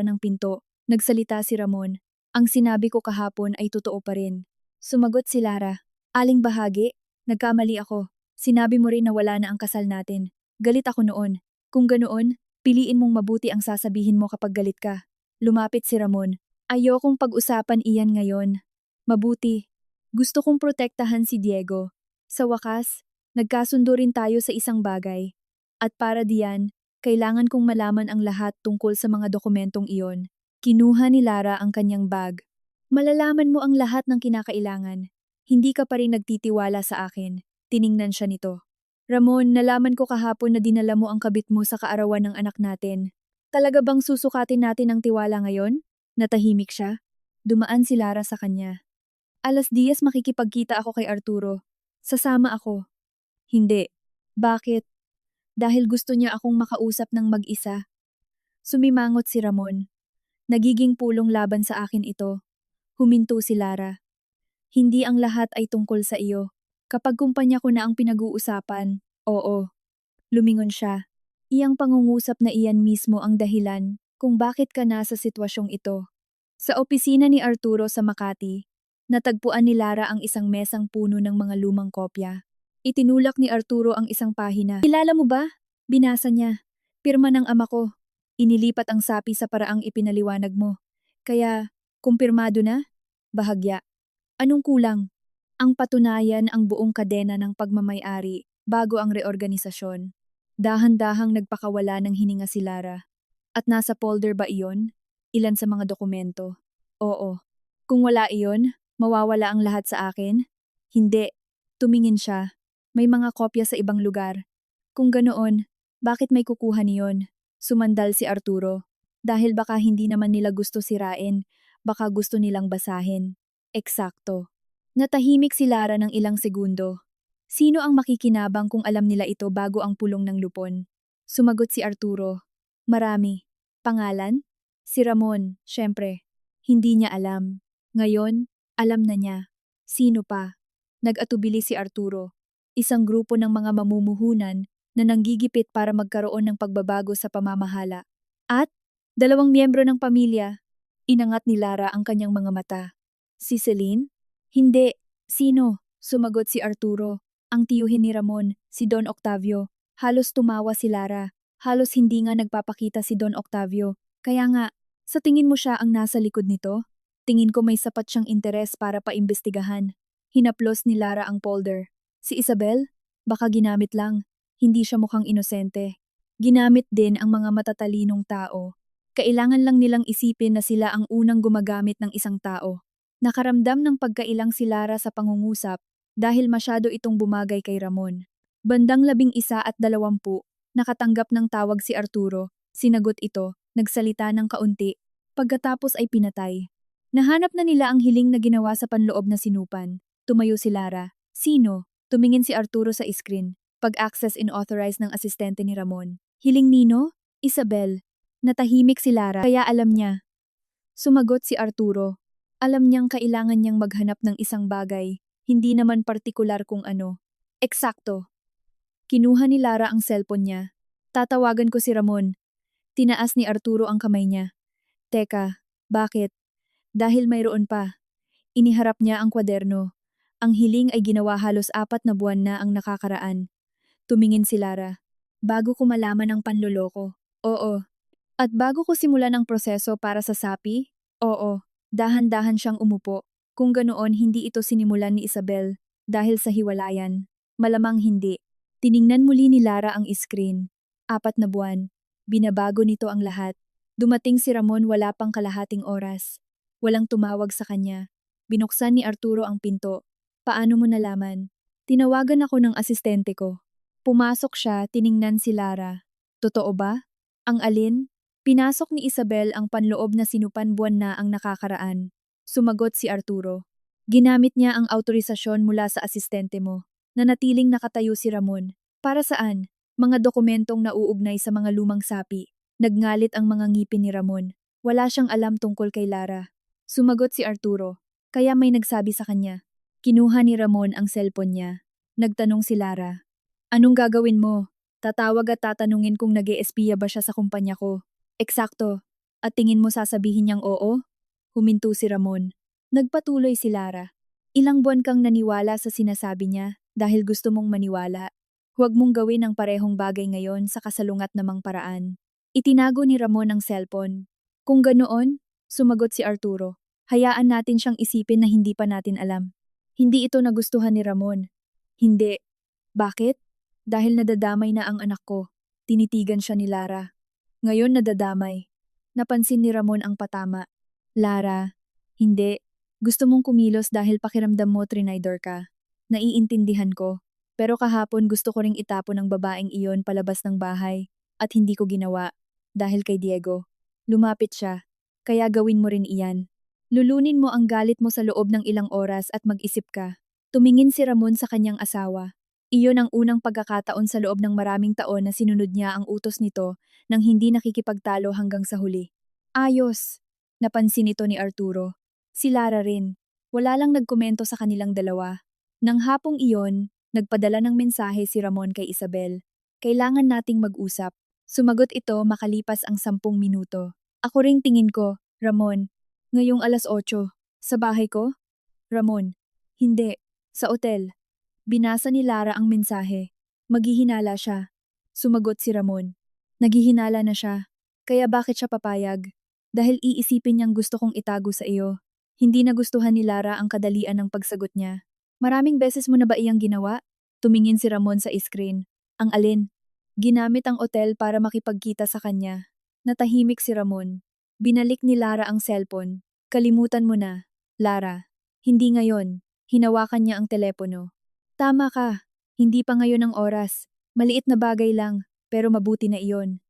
ng pinto, nagsalita si Ramon. Ang sinabi ko kahapon ay totoo pa rin. Sumagot si Lara. Aling bahagi? Nagkamali ako. Sinabi mo rin na wala na ang kasal natin. Galit ako noon. Kung ganoon, piliin mong mabuti ang sasabihin mo kapag galit ka. Lumapit si Ramon. Ayokong pag-usapan iyan ngayon. Mabuti. Gusto kong protektahan si Diego. Sa wakas, nagkasundo rin tayo sa isang bagay. At para diyan, kailangan kong malaman ang lahat tungkol sa mga dokumentong iyon. Kinuha ni Lara ang kanyang bag. Malalaman mo ang lahat ng kinakailangan. Hindi ka pa rin nagtitiwala sa akin. Tiningnan siya nito. Ramon, nalaman ko kahapon na dinala mo ang kabit mo sa kaarawan ng anak natin. Talaga bang susukatin natin ang tiwala ngayon? Natahimik siya. Dumaan si Lara sa kanya. 10:00 makikipagkita ako kay Arturo. Sasama ako. Hindi. Bakit? Dahil gusto niya akong makausap ng mag-isa. Sumimangot si Ramon. Nagiging pulong laban sa akin ito. Huminto si Lara. Hindi ang lahat ay tungkol sa iyo. Kapag kumpanya ko na ang pinag-uusapan, oo. Lumingon siya. Iyang pangungusap na iyan mismo ang dahilan kung bakit ka nasa sitwasyong ito. Sa opisina ni Arturo sa Makati, natagpuan ni Lara ang isang mesang puno ng mga lumang kopya. Itinulak ni Arturo ang isang pahina. Kilala mo ba? Binasa niya. Pirma ng ama ko. Inilipat ang sapi sa paraang ipinaliwanag mo. Kaya, kumpirmado na? Bahagya. Anong kulang? Ang patunayan ang buong kadena ng pagmamay-ari bago ang reorganisasyon. Dahan-dahang nagpakawala ng hininga si Lara. At nasa folder ba iyon? Ilan sa mga dokumento? Oo. Kung wala iyon, mawawala ang lahat sa akin? Hindi. Tumingin siya. May mga kopya sa ibang lugar. Kung ganoon, bakit may kukuha niyon? Sumandal si Arturo. Dahil baka hindi naman nila gusto sirain, baka gusto nilang basahin. Eksakto. Natahimik si Lara ng ilang segundo. Sino ang makikinabang kung alam nila ito bago ang pulong ng lupon? Sumagot si Arturo. Marami. Pangalan? Si Ramon, syempre. Hindi niya alam. Ngayon, alam na niya. Sino pa? Nag-atubili si Arturo. Isang grupo ng mga mamumuhunan na nanggigipit para magkaroon ng pagbabago sa pamamahala. At, 2 miyembro ng pamilya. Inangat ni Lara ang kanyang mga mata. Si Celine? Hindi. Sino? Sumagot si Arturo. Ang tiyuhin ni Ramon, si Don Octavio. Halos tumawa si Lara. Halos hindi nga nagpapakita si Don Octavio. Kaya nga, sa tingin mo siya ang nasa likod nito? Tingin ko may sapat siyang interes para paimbestigahan. Hinaplos ni Lara ang folder. Si Isabel? Baka ginamit lang. Hindi siya mukhang inosente. Ginamit din ang mga matatalinong tao. Kailangan lang nilang isipin na sila ang unang gumagamit ng isang tao. Nakaramdam ng pagkailang si Lara sa pangungusap dahil masyado itong bumagay kay Ramon. Bandang 11:20, nakatanggap ng tawag si Arturo. Sinagot ito, nagsalita ng kaunti. Pagkatapos ay pinatay. Nahanap na nila ang hiling na ginawa sa panloob na sinupan. Tumayo si Lara. Sino? Tumingin si Arturo sa screen. Pag-access inauthorized ng asistente ni Ramon. Hiling nino? Isabel. Natahimik si Lara, kaya alam niya. Sumagot si Arturo. Alam niyang kailangan niyang maghanap ng isang bagay, hindi naman partikular kung ano. Eksakto. Kinuha ni Lara ang cellphone niya. Tatawagan ko si Ramon. Tinaas ni Arturo ang kamay niya. Teka, bakit? Dahil mayroon pa. Iniharap niya ang kwaderno. Ang hiling ay ginawa halos 4 na buwan na ang nakakaraan. Tumingin si Lara. Bago ko malaman ang panloloko. Oo. At bago ko simulan ang proseso para sa sapi? Oo. Dahan-dahan siyang umupo. Kung ganoon hindi ito sinimulan ni Isabel dahil sa hiwalayan. Malamang hindi. Tiningnan muli ni Lara ang screen. 4 na buwan. Binabago nito ang lahat. Dumating si Ramon wala pang kalahating oras. Walang tumawag sa kanya. Binuksan ni Arturo ang pinto. Paano mo nalaman? Tinawagan ako ng asistente ko. Pumasok siya, tiningnan si Lara. Totoo ba? Ang alin? Pinasok ni Isabel ang panloob na sinupan buwan na ang nakakaraan. Sumagot si Arturo. Ginamit niya ang autorisasyon mula sa asistente mo. Nanatiling nakatayo si Ramon. Para saan? Mga dokumentong nauugnay sa mga lumang sapi. Nagngalit ang mga ngipin ni Ramon. Wala siyang alam tungkol kay Lara. Sumagot si Arturo. Kaya may nagsabi sa kanya. Kinuha ni Ramon ang cellphone niya. Nagtanong si Lara. Anong gagawin mo? Tatawag at tatanungin kung nag-eespiya ba siya sa kumpanya ko. Eksakto. At tingin mo sasabihin niyang oo? Huminto si Ramon. Nagpatuloy si Lara. Ilang buwan kang naniwala sa sinasabi niya dahil gusto mong maniwala. Huwag mong gawin ang parehong bagay ngayon sa kasalungat namang paraan. Itinago ni Ramon ang cellphone. Kung ganoon, sumagot si Arturo. Hayaan natin siyang isipin na hindi pa natin alam. Hindi ito nagustuhan ni Ramon. Hindi. Bakit? Dahil nadadamay na ang anak ko. Tinitigan siya ni Lara. Ngayon nadadamay. Napansin ni Ramon ang patama. Lara, hindi. Gusto mong kumilos dahil pakiramdam mo trinidor ka. Naiintindihan ko. Pero kahapon gusto ko ring itapon ang babaeng iyon palabas ng bahay. At hindi ko ginawa. Dahil kay Diego. Lumapit siya. Kaya gawin mo rin iyan. Lulunin mo ang galit mo sa loob ng ilang oras at mag-isip ka. Tumingin si Ramon sa kanyang asawa. Iyon ang unang pagkakataon sa loob ng maraming taon na sinunod niya ang utos nito nang hindi nakikipagtalo hanggang sa huli. Ayos! Napansin ito ni Arturo. Si Lara rin. Wala lang nagkomento sa kanilang dalawa. Nang hapong iyon, nagpadala ng mensahe si Ramon kay Isabel. Kailangan nating mag-usap. Sumagot ito makalipas ang 10 minuto. Ako ring tingin ko, Ramon. Ngayong 8:00. Sa bahay ko? Ramon. Hindi. Sa otel. Binasa ni Lara ang mensahe. Maghihinala siya. Sumagot si Ramon. Naghihinala na siya. Kaya bakit siya papayag? Dahil iisipin niyang gusto kong itago sa iyo. Hindi nagustuhan ni Lara ang kadalian ng pagsagot niya. Maraming beses mo na ba iyang ginawa? Tumingin si Ramon sa screen. Ang alin? Ginamit ang otel para makipagkita sa kanya. Natahimik si Ramon. Binalik ni Lara ang cellphone. Kalimutan mo na. Lara. Hindi ngayon. Hinawakan niya ang telepono. Tama ka. Hindi pa ngayon ang oras. Maliit na bagay lang, pero mabuti na iyon.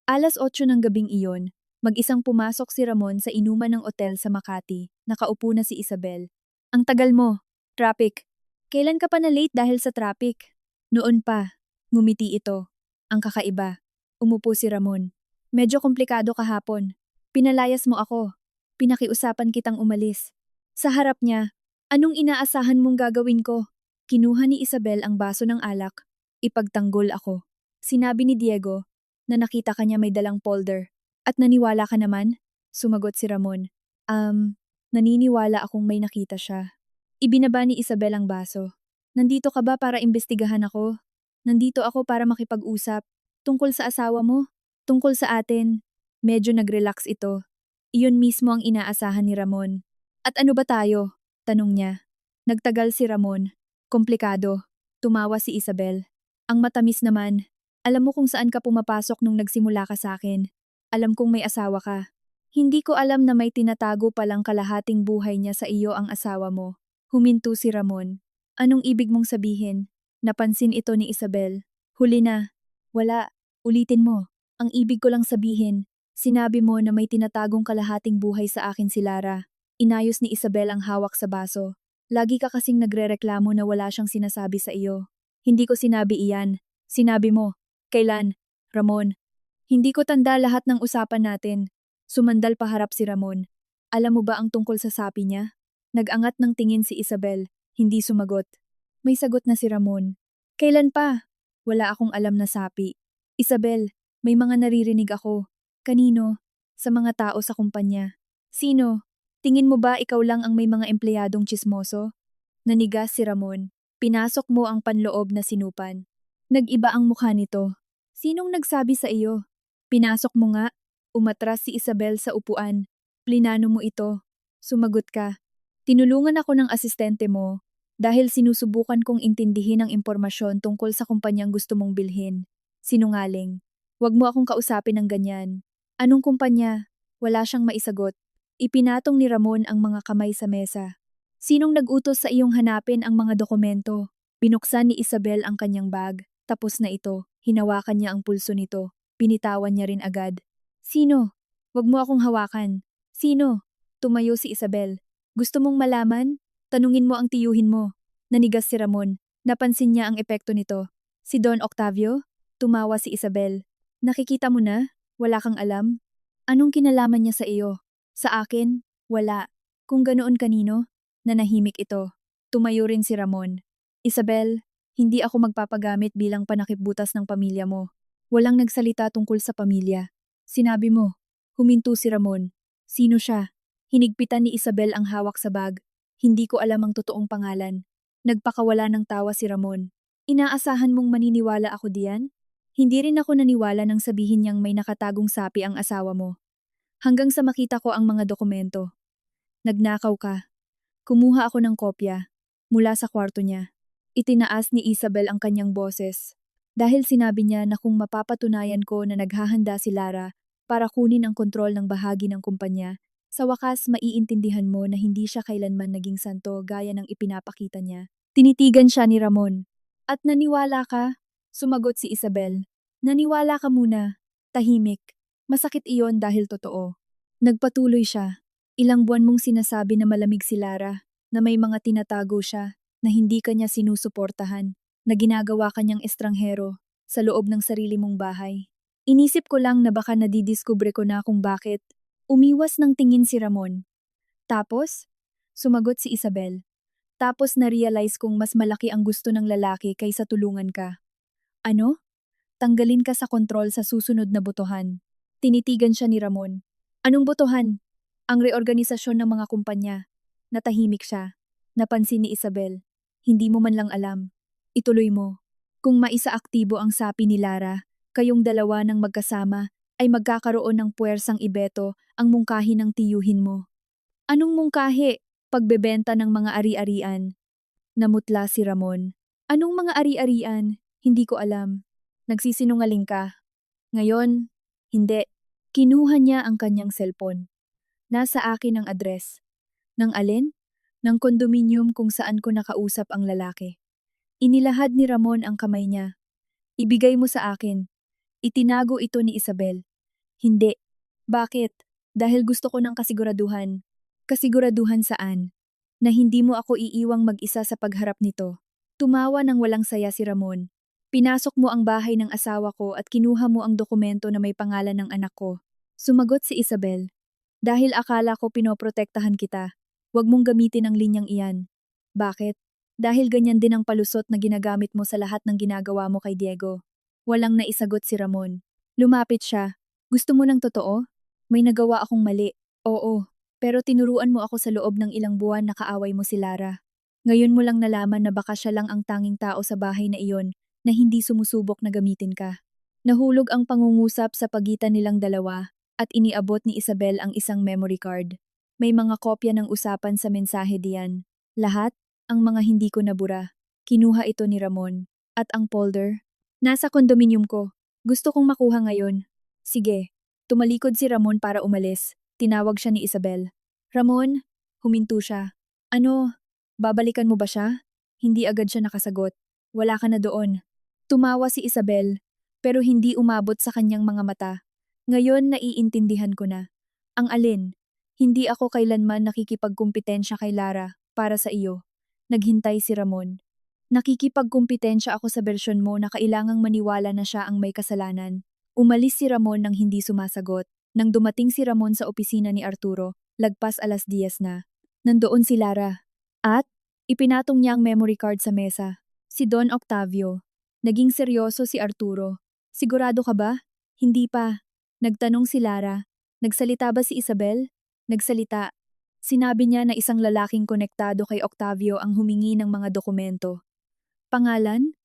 8:00 ng gabing iyon, mag-isang pumasok si Ramon sa inuman ng otel sa Makati. Nakaupo na si Isabel. Ang tagal mo. Traffic. Kailan ka pa na late dahil sa traffic? Noon pa. Ngumiti ito. Ang kakaiba. Umupo si Ramon. Medyo komplikado kahapon. Pinalayas mo ako. Pinakiusapan kitang umalis. Sa harap niya, anong inaasahan mong gagawin ko? Kinuha ni Isabel ang baso ng alak. Ipagtanggol ako. Sinabi ni Diego na nakita kanya may dalang folder. At naniwala ka naman? Sumagot si Ramon. Naniniwala akong may nakita siya. Ibinaba ni Isabel ang baso. Nandito ka ba para imbestigahan ako? Nandito ako para makipag-usap. Tungkol sa asawa mo? Tungkol sa atin? Medyo nag-relax ito. Iyon mismo ang inaasahan ni Ramon. At ano ba tayo? Tanong niya. Nagtagal si Ramon. Komplikado. Tumawa si Isabel. Ang matamis naman. Alam mo kung saan ka pumapasok nung nagsimula ka sa akin. Alam kong may asawa ka. Hindi ko alam na may tinatago palang kalahating buhay niya sa iyo ang asawa mo. Huminto si Ramon. Anong ibig mong sabihin? Napansin ito ni Isabel. Huli na. Wala. Ulitin mo. Ang ibig ko lang sabihin, sinabi mo na may tinatagong kalahating buhay sa akin si Lara. Inayos ni Isabel ang hawak sa baso. Lagi ka kasing nagrereklamo na wala siyang sinasabi sa iyo. Hindi ko sinabi iyan. Sinabi mo. Kailan? Ramon. Hindi ko tanda lahat ng usapan natin. Sumandal paharap si Ramon. Alam mo ba ang tungkol sa sapi niya? Nag-angat ng tingin si Isabel, hindi sumagot. May sagot na si Ramon. Kailan pa? Wala akong alam na sapi. Isabel, may mga naririnig ako. Kanino? Sa mga tao sa kumpanya. Sino? Tingin mo ba ikaw lang ang may mga empleyadong tsismoso? Nanigas si Ramon. Pinasok mo ang panloob na sinupan. Nag-iba ang mukha nito. Sinong nagsabi sa iyo? Pinasok mo nga. Umatras si Isabel sa upuan. Plinano mo ito. Sumagot ka. Tinulungan ako ng asistente mo dahil sinusubukan kong intindihin ang impormasyon tungkol sa kumpanyang gusto mong bilhin. Sinungaling. Huwag mo akong kausapin ng ganyan. Anong kumpanya? Wala siyang maisagot. Ipinatong ni Ramon ang mga kamay sa mesa. Sinong nag-utos sa iyong hanapin ang mga dokumento? Binuksan ni Isabel ang kanyang bag. Tapos na ito. Hinawakan niya ang pulso nito. Binitawan niya rin agad. Sino? Huwag mo akong hawakan. Sino? Tumayo si Isabel. Gusto mong malaman? Tanungin mo ang tiyuhin mo. Nanigas si Ramon. Napansin niya ang epekto nito. Si Don Octavio? Tumawa si Isabel. Nakikita mo na? Wala kang alam? Anong kinalaman niya sa iyo? Sa akin? Wala. Kung ganoon kanino? Nanahimik ito. Tumayo rin si Ramon. Isabel, hindi ako magpapagamit bilang panakipbutas ng pamilya mo. Walang nagsalita tungkol sa pamilya. Sinabi mo. Huminto si Ramon. Sino siya? Hinigpitan ni Isabel ang hawak sa bag. Hindi ko alam ang totoong pangalan. Nagpakawala ng tawa si Ramon. Inaasahan mong maniniwala ako diyan? Hindi rin ako naniwala nang sabihin niyang may nakatagong sapi ang asawa mo. Hanggang sa makita ko ang mga dokumento. Nagnakaw ka. Kumuha ako ng kopya. Mula sa kwarto niya. Itinaas ni Isabel ang kanyang boses. Dahil sinabi niya na kung mapapatunayan ko na naghahanda si Lara para kunin ang kontrol ng bahagi ng kumpanya, sa wakas maiintindihan mo na hindi siya kailanman naging santo gaya ng ipinapakita niya. Tinitigan siya ni Ramon. At naniwala ka? Sumagot si Isabel. Naniwala ka muna. Tahimik. Masakit iyon dahil totoo. Nagpatuloy siya. Ilang buwan mong sinasabi na malamig si Lara, na may mga tinatago siya, na hindi kanya sinusuportahan, na ginagawa kanyang estranghero sa loob ng sarili mong bahay. Inisip ko lang na baka nadidiskubre ko na kung bakit. Umiwas ng tingin si Ramon. Tapos? Sumagot si Isabel. Tapos na-realize kong mas malaki ang gusto ng lalaki kaysa tulungan ka. Ano? Tanggalin ka sa kontrol sa susunod na botohan. Tinitigan siya ni Ramon. Anong botohan? Ang reorganisasyon ng mga kumpanya. Natahimik siya. Napansin ni Isabel. Hindi mo man lang alam. Ituloy mo. Kung maisaaktibo ang sapi ni Lara, kayong dalawa ng magkasama ay magkakaroon ng puwersang ibeto ang mungkahi ng tiyuhin mo. Anong mungkahi? Pagbebenta ng mga ari-arian. Namutla si Ramon. Anong mga ari-arian? Hindi ko alam. Nagsisinungaling ka. Ngayon, hindi. Kinuha niya ang kanyang cellphone. Nasa akin ang address. Ng alin? Ng kondominium kung saan ko nakausap ang lalaki. Inilahad ni Ramon ang kamay niya. Ibigay mo sa akin. Itinago ito ni Isabel. Hindi. Bakit? Dahil gusto ko ng kasiguraduhan. Kasiguraduhan saan? Na hindi mo ako iiwang mag-isa sa pagharap nito. Tumawa ng walang saya si Ramon. Pinasok mo ang bahay ng asawa ko at kinuha mo ang dokumento na may pangalan ng anak ko. Sumagot si Isabel. Dahil akala ko pinoprotektahan kita, huwag mong gamitin ang linyang iyan. Bakit? Dahil ganyan din ang palusot na ginagamit mo sa lahat ng ginagawa mo kay Diego. Walang naisagot si Ramon. Lumapit siya. Gusto mo ng totoo? May nagawa akong mali. Oo, pero tinuruan mo ako sa loob ng ilang buwan na kaaway mo si Lara. Ngayon mo lang nalaman na baka siya lang ang tanging tao sa bahay na iyon na hindi sumusubok na gamitin ka. Nahulog ang pangungusap sa pagitan nilang dalawa at iniabot ni Isabel ang isang memory card. May mga kopya ng usapan sa mensahe diyan. Lahat, ang mga hindi ko nabura. Kinuha ito ni Ramon. At ang folder? Nasa kondominium ko. Gusto kong makuha ngayon. Sige. Tumalikod si Ramon para umalis. Tinawag siya ni Isabel. Ramon? Huminto siya. Ano? Babalikan mo ba siya? Hindi agad siya nakasagot. Wala ka na doon. Tumawa si Isabel, pero hindi umabot sa kanyang mga mata. Ngayon naiintindihan ko na. Ang alin? Hindi ako kailanman nakikipagkumpetensya kay Lara para sa iyo. Naghintay si Ramon. Nakikipagkumpetensya ako sa bersyon mo na kailangang maniwala na siya ang may kasalanan. Umalis si Ramon nang hindi sumasagot. Nang dumating si Ramon sa opisina ni Arturo, lagpas 10:00 na. Nandoon si Lara. At, ipinatong niya ang memory card sa mesa. Si Don Octavio. Naging seryoso si Arturo. Sigurado ka ba? Hindi pa. Nagtanong si Lara. Nagsalita ba si Isabel? Nagsalita. Sinabi niya na isang lalaking konektado kay Octavio ang humingi ng mga dokumento. Pangalan?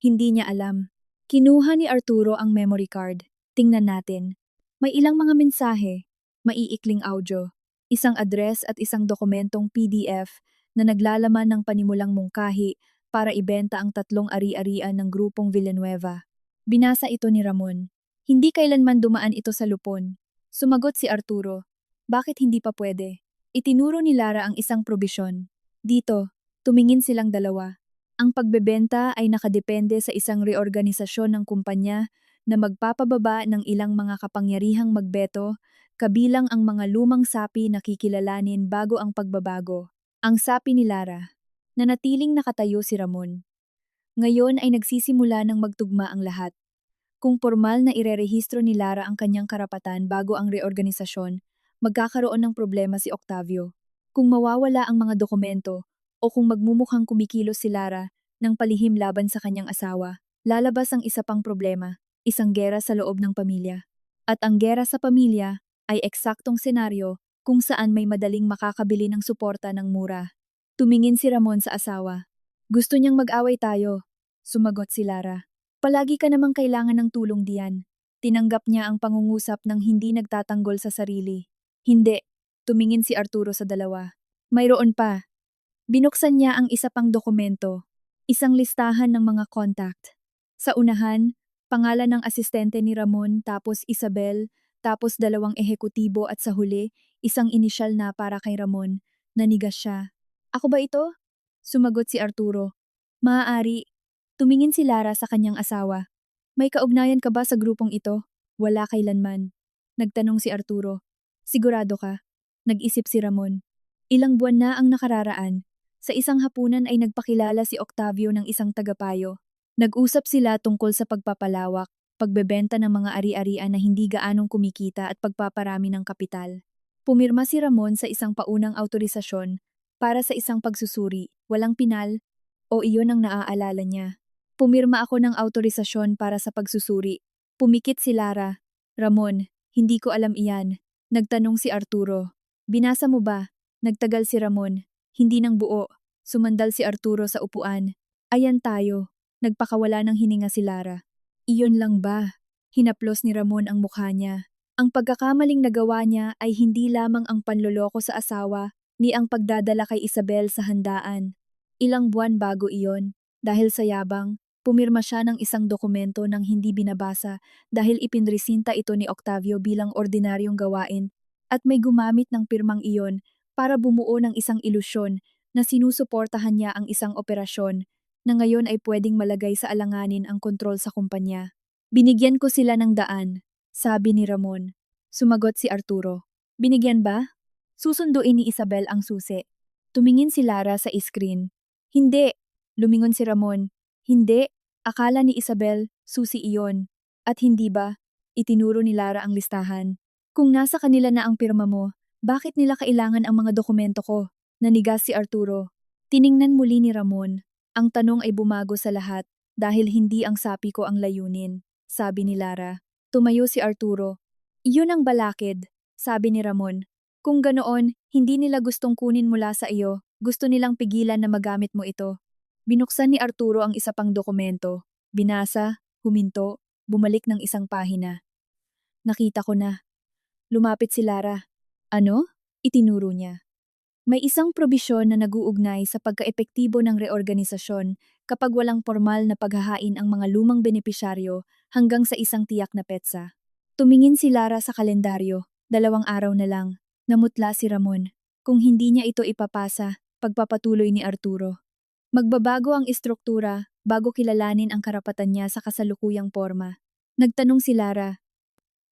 Hindi niya alam. Kinuha ni Arturo ang memory card. Tingnan natin. May ilang mga mensahe, maiikling audio, isang address at isang dokumentong PDF na naglalaman ng panimulang mungkahi para ibenta ang 3 ari-arian ng grupong Villanueva. Binasa ito ni Ramon. Hindi kailanman dumaan ito sa lupon. Sumagot si Arturo. Bakit hindi pa pwede? Itinuro ni Lara ang isang probisyon. Dito, tumingin silang dalawa. Ang pagbebenta ay nakadepende sa isang reorganisasyon ng kumpanya na magpapababa ng ilang mga kapangyarihang magbeto, kabilang ang mga lumang sapi na kikilalanin bago ang pagbabago. Ang sapi ni Lara. Nanatiling nakatayo si Ramon. Ngayon ay nagsisimula ng magtugma ang lahat. Kung formal na irerehistro ni Lara ang kanyang karapatan bago ang reorganisasyon, magkakaroon ng problema si Octavio. Kung mawawala ang mga dokumento, o kung magmumukhang kumikilos si Lara ng palihim laban sa kanyang asawa, lalabas ang isa pang problema, isang gera sa loob ng pamilya. At ang gera sa pamilya ay eksaktong senaryo kung saan may madaling makakabili ng suporta ng mura. Tumingin si Ramon sa asawa. Gusto niyang mag-away tayo, sumagot si Lara. Palagi ka namang kailangan ng tulong diyan. Tinanggap niya ang pangungusap ng hindi nagtatanggol sa sarili. Hindi, tumingin si Arturo sa dalawa. Mayroon pa. Binuksan niya ang isa pang dokumento, isang listahan ng mga contact. Sa unahan, pangalan ng asistente ni Ramon, tapos Isabel, tapos 2 ehekutibo at sa huli, isang inisyal na para kay Ramon. Nanigas siya. Ako ba ito? Sumagot si Arturo. Maaari. Tumingin si Lara sa kanyang asawa. May kaugnayan ka ba sa grupong ito? Wala kailanman. Nagtanong si Arturo. Sigurado ka? Nag-isip si Ramon. Ilang buwan na ang nakararaan. Sa isang hapunan ay nagpakilala si Octavio ng isang tagapayo. Nag-usap sila tungkol sa pagpapalawak, pagbebenta ng mga ari-arian na hindi gaanong kumikita at pagpaparami ng kapital. Pumirma si Ramon sa isang paunang autorisasyon para sa isang pagsusuri, walang pinal, o iyon ang naaalala niya. Pumirma ako ng autorisasyon para sa pagsusuri. Pumikit si Lara. Ramon, hindi ko alam iyan. Nagtanong si Arturo. Binasa mo ba? Nagtagal si Ramon. Hindi ng buo. Sumandal si Arturo sa upuan. Ayan tayo. Nagpakawala ng hininga si Lara. Iyon lang ba? Hinaplos ni Ramon ang mukha niya. Ang pagkakamaling nagawa niya ay hindi lamang ang panloloko sa asawa, ni ang pagdadala kay Isabel sa handaan. Ilang buwan bago iyon, dahil sa yabang, pumirma siya ng isang dokumento nang hindi binabasa dahil ipinresinta ito ni Octavio bilang ordinaryong gawain at may gumamit ng pirmang iyon para bumuo ng isang ilusyon na sinusuportahan niya ang isang operasyon na ngayon ay pwedeng malagay sa alanganin ang kontrol sa kumpanya. Binigyan ko sila ng daan, sabi ni Ramon. Sumagot si Arturo. Binigyan ba? Susunduin ni Isabel ang susi. Tumingin si Lara sa screen. Hindi. Lumingon si Ramon. Hindi. Akala ni Isabel, susi iyon. At hindi ba? Itinuro ni Lara ang listahan. Kung nasa kanila na ang pirma mo, bakit nila kailangan ang mga dokumento ko? Nanigas si Arturo. Tiningnan muli ni Ramon. Ang tanong ay bumago sa lahat dahil hindi ang sapi ko ang layunin, sabi ni Lara. Tumayo si Arturo. Iyon ang balakid, sabi ni Ramon. Kung ganoon, hindi nila gustong kunin mula sa iyo, gusto nilang pigilan na magamit mo ito. Binuksan ni Arturo ang isa pang dokumento. Binasa, huminto, bumalik ng isang pahina. Nakita ko na. Lumapit si Lara. Ano? Itinuro niya. May isang probisyon na naguugnay sa pagkaepektibo ng reorganisasyon kapag walang formal na paghahain ang mga lumang benepisyaryo hanggang sa isang tiyak na petsa. Tumingin si Lara sa kalendaryo, 2 araw na lang. Namutla si Ramon. Kung hindi niya ito ipapasa, pagpapatuloy ni Arturo. Magbabago ang istruktura bago kilalanin ang karapatan niya sa kasalukuyang porma. Nagtanong si Lara,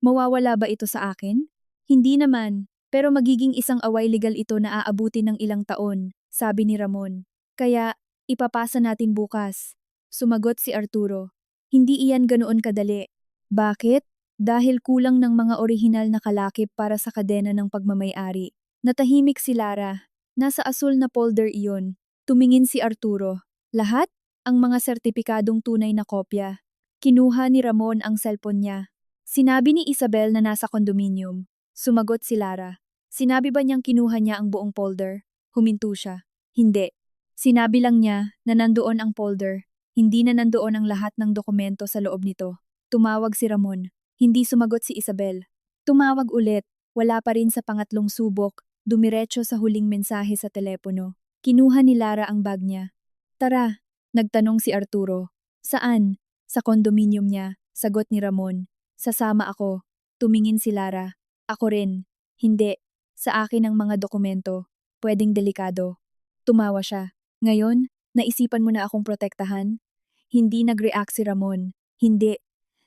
mawawala ba ito sa akin? Hindi naman, pero magiging isang away legal ito na aabuti ng ilang taon, sabi ni Ramon. Kaya, ipapasa natin bukas. Sumagot si Arturo. Hindi iyan ganoon kadali. Bakit? dahil kulang ng mga orihinal na kalakip para sa kadena ng pagmamay-ari. Natahimik si Lara. Nasa asul na folder iyon. Tumingin si Arturo. Lahat? Ang mga sertipikadong tunay na kopya. Kinuha ni Ramon ang cellphone niya. Sinabi ni Isabel na nasa kondominium. Sumagot si Lara. Sinabi ba niyang kinuha niya ang buong folder? Huminto siya. Hindi. Sinabi lang niya na nandoon ang folder. Hindi na nandoon ang lahat ng dokumento sa loob nito. Tumawag si Ramon. Hindi sumagot si Isabel. Tumawag ulit. Wala pa rin sa pangatlong subok. Dumiretso sa huling mensahe sa telepono. Kinuha ni Lara ang bag niya. Tara, nagtanong si Arturo. Saan? Sa kondominium niya, sagot ni Ramon. Sasama ako. Tumingin si Lara. Ako rin. Hindi. Sa akin ang mga dokumento. Pwedeng delikado. Tumawa siya. Ngayon, naisipan mo na akong protektahan? Hindi nag-react si Ramon. Hindi.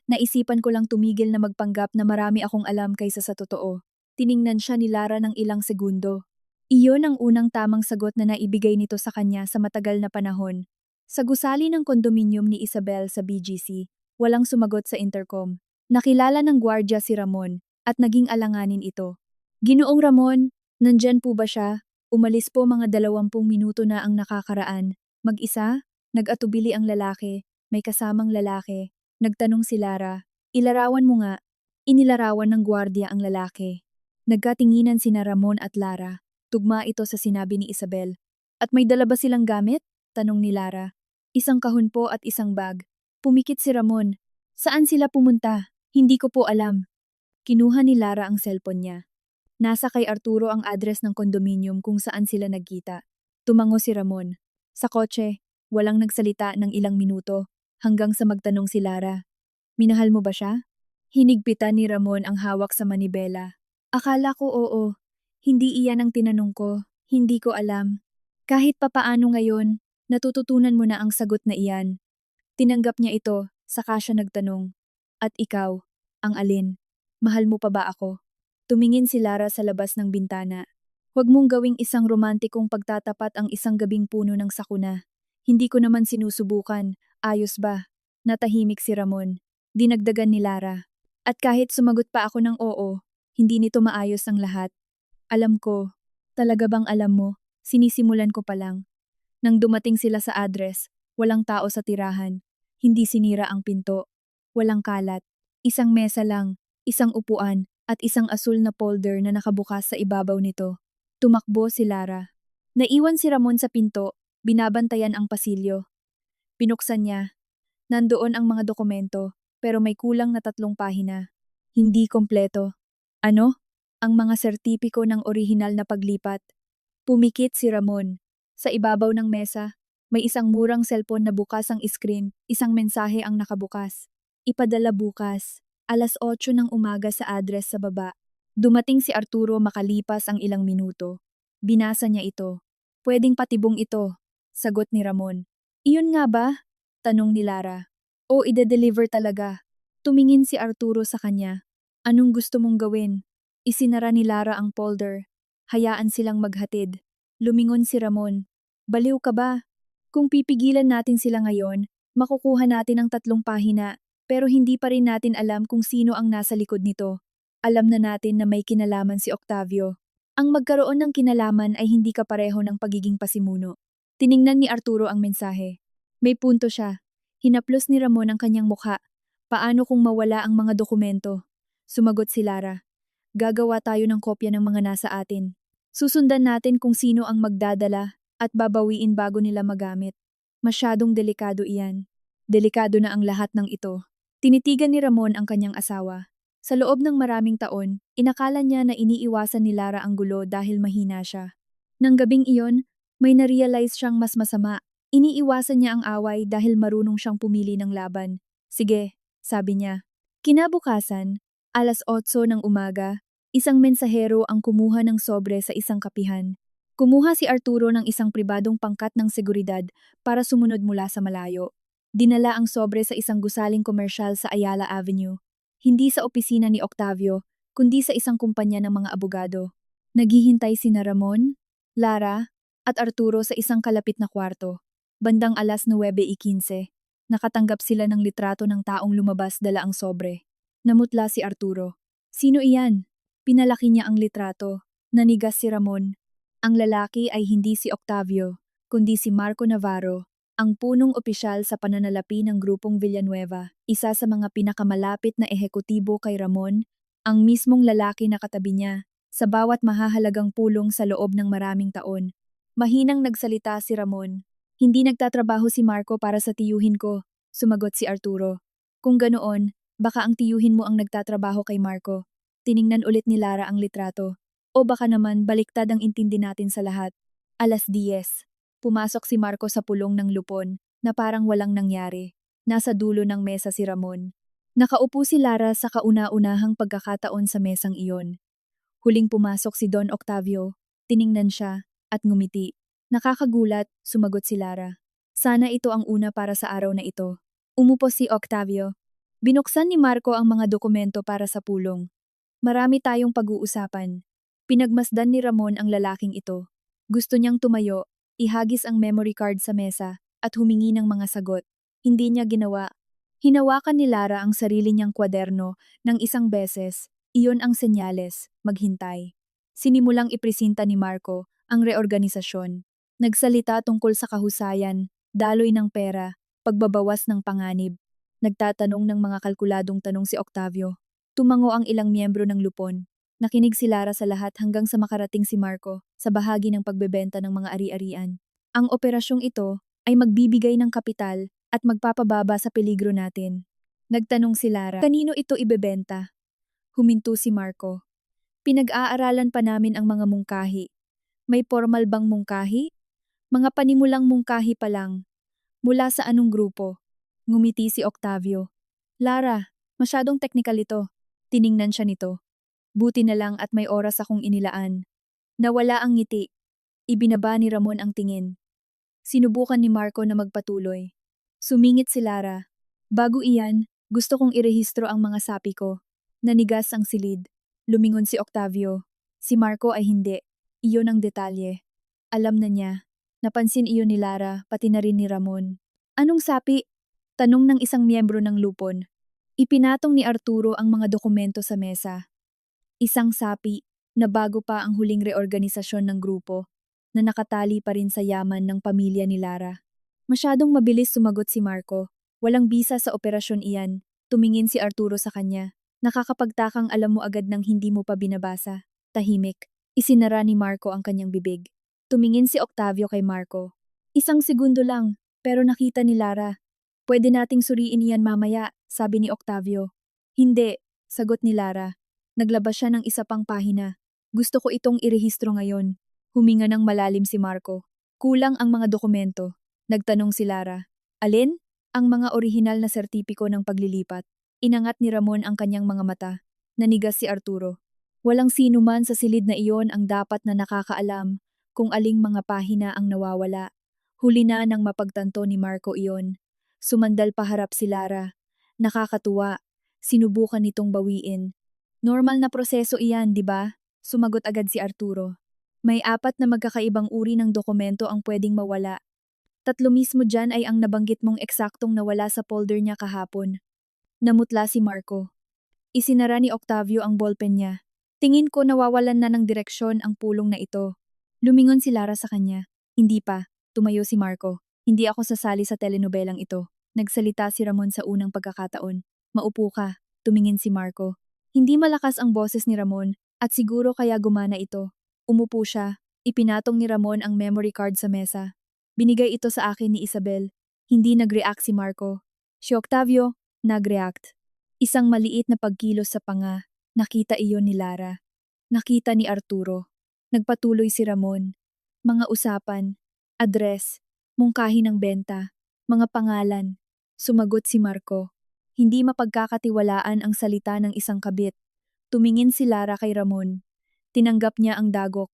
Naisipan ko lang tumigil na magpanggap na marami akong alam kaysa sa totoo. Tiningnan siya ni Lara ng ilang segundo. Iyon ang unang tamang sagot na naibigay nito sa kanya sa matagal na panahon. Sa gusali ng kondominium ni Isabel sa BGC, walang sumagot sa intercom. Nakilala ng gwardya si Ramon at naging alanganin ito. Ginoong Ramon, nandyan po ba siya? Umalis po mga 20 minuto na ang nakakaraan. Mag-isa? Nag-atubili ang lalaki. May kasamang lalaki. Nagtanong si Lara. Ilarawan mo nga. Inilarawan ng gwardya ang lalaki. Nagkatinginan sina Ramon at Lara. Tugma ito sa sinabi ni Isabel. At may dala ba silang gamit? Tanong ni Lara. Isang kahon po at isang bag. Pumikit si Ramon. Saan sila pumunta? Hindi ko po alam. Kinuha ni Lara ang cellphone niya. Nasa kay Arturo ang address ng kondominium kung saan sila nagkita. Tumango si Ramon. Sa kotse, walang nagsalita ng ilang minuto hanggang sa magtanong si Lara. Minahal mo ba siya? Hinigpitan ni Ramon ang hawak sa manibela. Akala ko oo. Hindi iyan ang tinanong ko. Hindi ko alam. Kahit papaano ngayon, natututunan mo na ang sagot na iyan. Tinanggap niya ito, saka siya nagtanong. At ikaw, ang alin? Mahal mo pa ba ako? Tumingin si Lara sa labas ng bintana. Huwag mong gawing isang romantikong pagtatapat ang isang gabing puno ng sakuna. Hindi ko naman sinusubukan. Ayos ba? Natahimik si Ramon. Dinagdagan ni Lara. At kahit sumagot pa ako ng oo, hindi nito maayos ang lahat. Alam ko. Talaga bang alam mo? Sinisimulan ko pa lang. Nang dumating sila sa address, walang tao sa tirahan. Hindi sinira ang pinto. Walang kalat. Isang mesa lang, isang upuan, at isang asul na folder na nakabukas sa ibabaw nito. Tumakbo si Lara. Naiwan si Ramon sa pinto, binabantayan ang pasilyo. Binuksan niya. Nandoon ang mga dokumento, pero may kulang na 3 pahina. Hindi kompleto. Ano? Ang mga sertipiko ng orihinal na paglipat. Pumikit si Ramon. Sa ibabaw ng mesa, may isang murang cellphone na bukas ang screen, isang mensahe ang nakabukas. Ipadala bukas. 8:00 ng umaga sa address sa baba. Dumating si Arturo makalipas ang ilang minuto. Binasa niya ito. Pwedeng patibong ito, sagot ni Ramon. Iyon nga ba? Tanong ni Lara. O ide-deliver talaga. Tumingin si Arturo sa kanya. Anong gusto mong gawin? Isinara ni Lara ang folder. Hayaan silang maghatid. Lumingon si Ramon. Baliw ka ba? Kung pipigilan natin sila ngayon, makukuha natin ang 3 pahina. Pero hindi pa rin natin alam kung sino ang nasa likod nito. Alam na natin na may kinalaman si Octavio. Ang magkaroon ng kinalaman ay hindi kapareho ng pagiging pasimuno. Tiningnan ni Arturo ang mensahe. May punto siya. Hinaplos ni Ramon ang kanyang mukha. Paano kung mawala ang mga dokumento? Sumagot si Lara. Gagawa tayo ng kopya ng mga nasa atin. Susundan natin kung sino ang magdadala at babawiin bago nila magamit. Masyadong delikado iyan. Delikado na ang lahat ng ito. Tinitigan ni Ramon ang kanyang asawa. Sa loob ng maraming taon, inakala niya na iniiwasan ni Lara ang gulo dahil mahina siya. Nang gabing iyon, may na-realize siyang mas masama. Iniiwasan niya ang away dahil marunong siyang pumili ng laban. Sige, sabi niya. Kinabukasan, 8:00 ng umaga, isang mensahero ang kumuha ng sobre sa isang kapihan. Kumuha si Arturo ng isang pribadong pangkat ng seguridad para sumunod mula sa malayo. Dinala ang sobre sa isang gusaling komersyal sa Ayala Avenue. Hindi sa opisina ni Octavio, kundi sa isang kumpanya ng mga abogado. Naghihintay sina Ramon, Lara, at Arturo sa isang kalapit na kwarto. Bandang 9:15, nakatanggap sila ng litrato ng taong lumabas dala ang sobre. Namutla si Arturo. Sino iyan? Pinalaki niya ang litrato. Nanigas si Ramon. Ang lalaki ay hindi si Octavio, kundi si Marco Navarro, ang punong opisyal sa pananalapi ng grupong Villanueva, isa sa mga pinakamalapit na ehekutibo kay Ramon, ang mismong lalaki na katabi niya, sa bawat mahahalagang pulong sa loob ng maraming taon. Mahinang nagsalita si Ramon. Hindi nagtatrabaho si Marco para sa tiyuhin ko, sumagot si Arturo. Kung ganoon, baka ang tiyuhin mo ang nagtatrabaho kay Marco. Tiningnan ulit ni Lara ang litrato. O baka naman baliktad ang intindi natin sa lahat. 10:00. Pumasok si Marco sa pulong ng lupon na parang walang nangyari. Nasa dulo ng mesa si Ramon. Nakaupo si Lara sa kauna-unahang pagkakataon sa mesang iyon. Huling pumasok si Don Octavio. Tiningnan siya at ngumiti. Nakakagulat, sumagot si Lara. Sana ito ang una para sa araw na ito. Umupo si Octavio. Binuksan ni Marco ang mga dokumento para sa pulong. Marami tayong pag-uusapan. Pinagmasdan ni Ramon ang lalaking ito. Gusto niyang tumayo, ihagis ang memory card sa mesa, at humingi ng mga sagot. Hindi niya ginawa. Hinawakan ni Lara ang sarili niyang kwaderno ng isang beses. Iyon ang senyales, maghintay. Sinimulang ipresinta ni Marco ang reorganisasyon. Nagsalita tungkol sa kahusayan, daloy ng pera, pagbabawas ng panganib. Nagtatanong ng mga kalkuladong tanong si Octavio. Tumango ang ilang miyembro ng lupon. Nakinig si Lara sa lahat hanggang sa makarating si Marco sa bahagi ng pagbebenta ng mga ari-arian. Ang operasyong ito ay magbibigay ng kapital at magpapababa sa peligro natin. Nagtanong si Lara, kanino ito ibebenta? Huminto si Marco. Pinag-aaralan pa namin ang mga mungkahi. May formal bang mungkahi? Mga panimulang mungkahi pa lang. Mula sa anong grupo? Ngumiti si Octavio. Lara, masyadong teknikal ito. Tiningnan siya nito. Buti na lang at may oras akong inilaan. Nawala ang ngiti. Ibinaba ni Ramon ang tingin. Sinubukan ni Marco na magpatuloy. Sumingit si Lara. Bago iyan, gusto kong irehistro ang mga sapi ko. Nanigas ang silid. Lumingon si Octavio. Si Marco ay hindi. Iyon ang detalye. Alam na niya. Napansin iyon ni Lara, pati na rin ni Ramon. Anong sapi? Tanong ng isang miyembro ng lupon. Ipinatong ni Arturo ang mga dokumento sa mesa. Isang sapi na bago pa ang huling reorganisasyon ng grupo na nakatali pa rin sa yaman ng pamilya ni Lara. Masyadong mabilis sumagot si Marco. Walang bisa sa operasyon iyan. Tumingin si Arturo sa kanya. Nakakapagtakang alam mo agad nang hindi mo pa binabasa. Tahimik. Isinara ni Marco ang kanyang bibig. Tumingin si Octavio kay Marco. Isang segundo lang, pero nakita ni Lara. Pwede nating suriin iyan mamaya, sabi ni Octavio. Hindi, sagot ni Lara. Naglabas siya ng isa pang pahina. Gusto ko itong irehistro ngayon. Huminga ng malalim si Marco. Kulang ang mga dokumento. Nagtanong si Lara. Alin? Ang mga orihinal na sertipiko ng paglilipat. Inangat ni Ramon ang kanyang mga mata. Nanigas si Arturo. Walang sino man sa silid na iyon ang dapat na nakakaalam kung aling mga pahina ang nawawala. Huli na nang mapagtanto ni Marco iyon. Sumandal paharap si Lara. Nakakatuwa. Sinubukan nitong bawiin. Normal na proseso iyan, di ba? Sumagot agad si Arturo. May 4 na magkakaibang uri ng dokumento ang pwedeng mawala. 3 mismo dyan ay ang nabanggit mong eksaktong nawala sa folder niya kahapon. Namutla si Marco. Isinara ni Octavio ang ballpen niya. Tingin ko nawawalan na ng direksyon ang pulong na ito. Lumingon si Lara sa kanya. Hindi pa. Tumayo si Marco. Hindi ako sasali sa telenobelang ito. Nagsalita si Ramon sa unang pagkakataon. Maupo ka. Tumingin si Marco. Hindi malakas ang boses ni Ramon at siguro kaya gumana ito. Umupo siya. Ipinatong ni Ramon ang memory card sa mesa. Binigay ito sa akin ni Isabel. Hindi nag-react si Marco. Si Octavio, nag-react. Isang maliit na pagkilos sa panga. Nakita iyon ni Lara. Nakita ni Arturo. Nagpatuloy si Ramon. Mga usapan, address, mungkahi ng benta, mga pangalan. Sumagot si Marco. Hindi mapagkakatiwalaan ang salita ng isang kabit. Tumingin si Lara kay Ramon. Tinanggap niya ang dagok.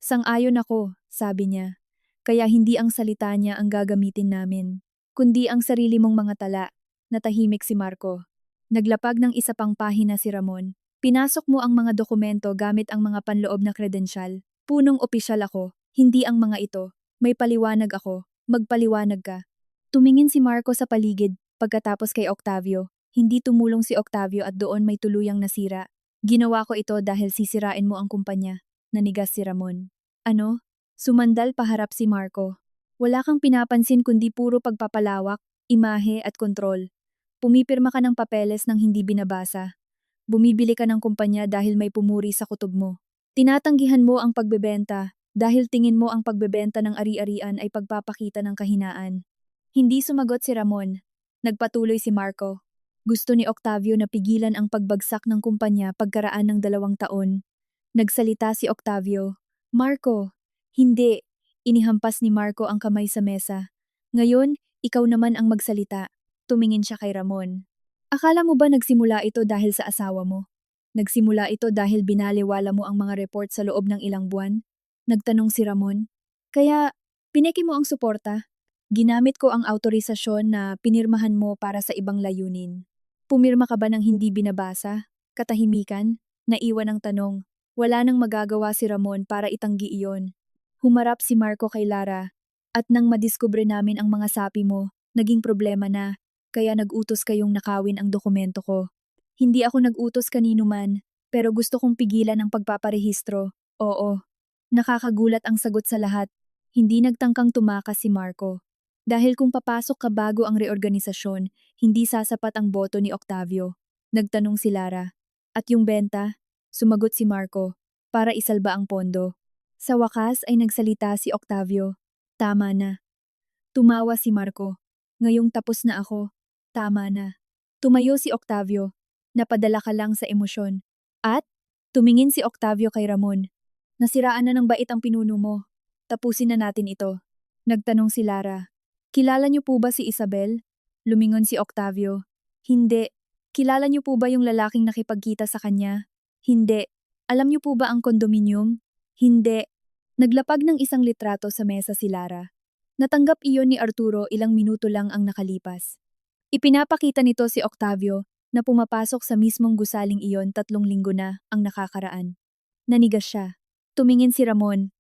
Sang-ayon ako, sabi niya. Kaya hindi ang salita niya ang gagamitin namin, kundi ang sarili mong mga tala. Natahimik si Marco. Naglapag ng isa pang pahina si Ramon. Pinasok mo ang mga dokumento gamit ang mga panloob na kredensyal. Punong opisyal ako, hindi ang mga ito. May paliwanag ako, magpaliwanag ka. Tumingin si Marco sa paligid pagkatapos kay Octavio. Hindi tumulong si Octavio at doon may tuluyang nasira. Ginawa ko ito dahil sisirain mo ang kumpanya. Nanigas si Ramon. Ano? Sumandal paharap si Marco. Wala kang pinapansin kundi puro pagpapalawak, imahe at kontrol. Pumipirma ka ng papeles nang hindi binabasa. Bumibili ka ng kumpanya dahil may pumuri sa kutob mo. Tinatanggihan mo ang pagbebenta dahil tingin mo ang pagbebenta ng ari-arian ay pagpapakita ng kahinaan. Hindi sumagot si Ramon. Nagpatuloy si Marco. Gusto ni Octavio na pigilan ang pagbagsak ng kumpanya pagkaraan ng 2 taon. Nagsalita si Octavio. Marco, hindi. Inihampas ni Marco ang kamay sa mesa. Ngayon, ikaw naman ang magsalita. Tumingin siya kay Ramon. Akala mo ba nagsimula ito dahil sa asawa mo? Nagsimula ito dahil binaliwala mo ang mga report sa loob ng ilang buwan? Nagtanong si Ramon. Kaya, pineki mo ang suporta? Ginamit ko ang autorisasyon na pinirmahan mo para sa ibang layunin. Pumirma ka ba ng hindi binabasa? Katahimikan? Naiwan ang tanong. Wala nang magagawa si Ramon para itanggi iyon. Humarap si Marco kay Lara. At nang madiskubre namin ang mga sapi mo, naging problema na. Kaya nag-utos kayong nakawin ang dokumento ko. Hindi ako nag-utos kanino man, pero gusto kong pigilan ang pagpaparehistro. Oo. Nakakagulat ang sagot sa lahat. Hindi nagtangkang tumakas si Marco. Dahil kung papasok ka bago ang reorganisasyon, hindi sasapat ang boto ni Octavio. Nagtanong si Lara. At yung benta? Sumagot si Marco. Para isalba ang pondo. Sa wakas ay nagsalita si Octavio. Tama na. Tumawa si Marco. Ngayong tapos na ako. Tama na. Tumayo si Octavio. Napadala ka lang sa emosyon. At? Tumingin si Octavio kay Ramon. Nasiraan na ng bait ang pinuno mo. Tapusin na natin ito. Nagtanong si Lara. Kilala niyo po ba si Isabel? Lumingon si Octavio. Hindi. Kilala niyo po ba yung lalaking nakipagkita sa kanya? Hindi. Alam niyo po ba ang kondominium? Hindi. Naglapag ng isang litrato sa mesa si Lara. Natanggap iyon ni Arturo ilang minuto lang ang nakalipas. Ipinapakita nito si Octavio na pumapasok sa mismong gusaling iyon 3 linggo na ang nakakaraan. Nanigas siya. Tumingin si Ramon.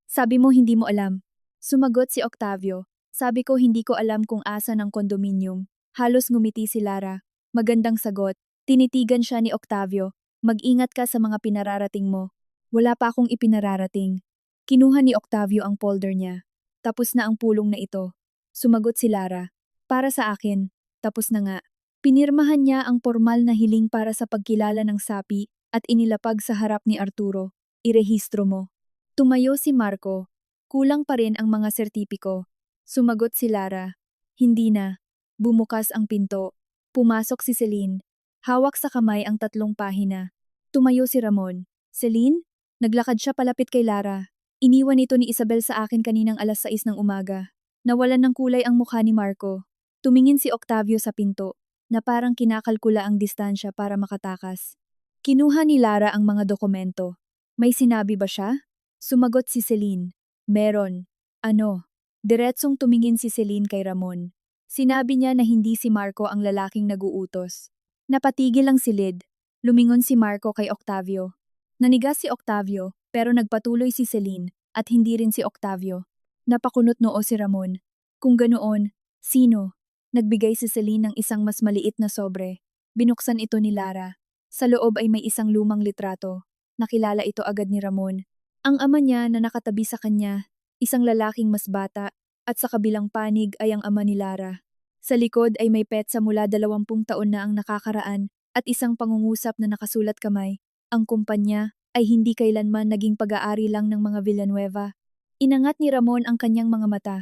Sabi mo hindi mo alam. Sumagot si Octavio. Sabi ko hindi ko alam kung asan ang kondominium. Halos ngumiti si Lara. Magandang sagot. Tinitigan siya ni Octavio. Mag-ingat ka sa mga pinararating mo. Wala pa akong ipinararating. Kinuha ni Octavio ang folder niya. Tapos na ang pulong na ito. Sumagot si Lara. Para sa akin. Tapos na nga. Pinirmahan niya ang formal na hiling para sa pagkilala ng sapi at inilapag sa harap ni Arturo. Irehistro mo. Tumayo si Marco. Kulang pa rin ang mga sertipiko. Sumagot si Lara. Hindi na. Bumukas ang pinto. Pumasok si Celine. Hawak sa kamay ang 3 pahina. Tumayo si Ramon. Celine? Naglakad siya palapit kay Lara. Iniwan ito ni Isabel sa akin kaninang 6:00 ng umaga. Nawalan ng kulay ang mukha ni Marco. Tumingin si Octavio sa pinto, na parang kinakalkula ang distansya para makatakas. Kinuha ni Lara ang mga dokumento. May sinabi ba siya? Sumagot si Celine. Meron. Ano? Diretsong tumingin si Celine kay Ramon. Sinabi niya na hindi si Marco ang lalaking naguutos. Napatigil ang silid. Lumingon si Marco kay Octavio. Nanigas si Octavio, pero nagpatuloy si Celine at hindi rin si Octavio. Napakunot noo si Ramon. Kung ganoon, sino? Nagbigay si Celine ng isang mas maliit na sobre. Binuksan ito ni Lara. Sa loob ay may isang lumang litrato. Nakilala ito agad ni Ramon. Ang ama niya na nakatabi sa kanya, isang lalaking mas bata, at sa kabilang panig ay ang ama ni Lara. Sa likod ay may petsa mula 20 taon na ang nakakaraan at isang pangungusap na nakasulat kamay. Ang kumpanya ay hindi kailanman naging pag-aari lang ng mga Villanueva. Inangat ni Ramon ang kanyang mga mata.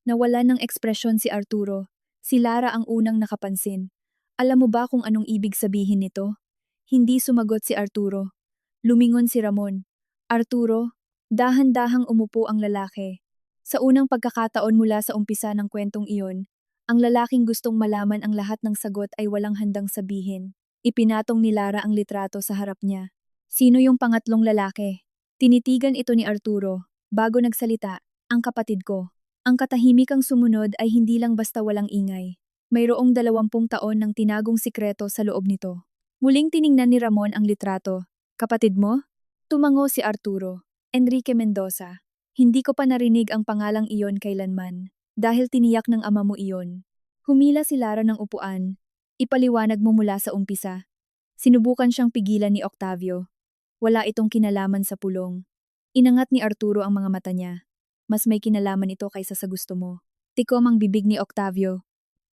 Nawala ng ekspresyon si Arturo. Si Lara ang unang nakapansin. Alam mo ba kung anong ibig sabihin nito? Hindi sumagot si Arturo. Lumingon si Ramon. Arturo, dahan-dahang umupo ang lalaki. Sa unang pagkakataon mula sa umpisa ng kwentong iyon, ang lalaking gustong malaman ang lahat ng sagot ay walang handang sabihin. Ipinatong ni Lara ang litrato sa harap niya. Sino yung pangatlong lalaki? Tinitigan ito ni Arturo. Bago nagsalita, ang kapatid ko. Ang katahimikang sumunod ay hindi lang basta walang ingay. Mayroong 20 taon ng tinagong sikreto sa loob nito. Muling tiningnan ni Ramon ang litrato. Kapatid mo? Tumango si Arturo. Enrique Mendoza. Hindi ko pa narinig ang pangalang iyon kailanman, dahil tiniyak ng ama mo iyon. Humila si Lara ng upuan. Ipaliwanag mo mula sa umpisa. Sinubukan siyang pigilan ni Octavio. Wala itong kinalaman sa pulong. Inangat ni Arturo ang mga mata niya. Mas may kinalaman ito kaysa sa gusto mo. Tikom ang bibig ni Octavio.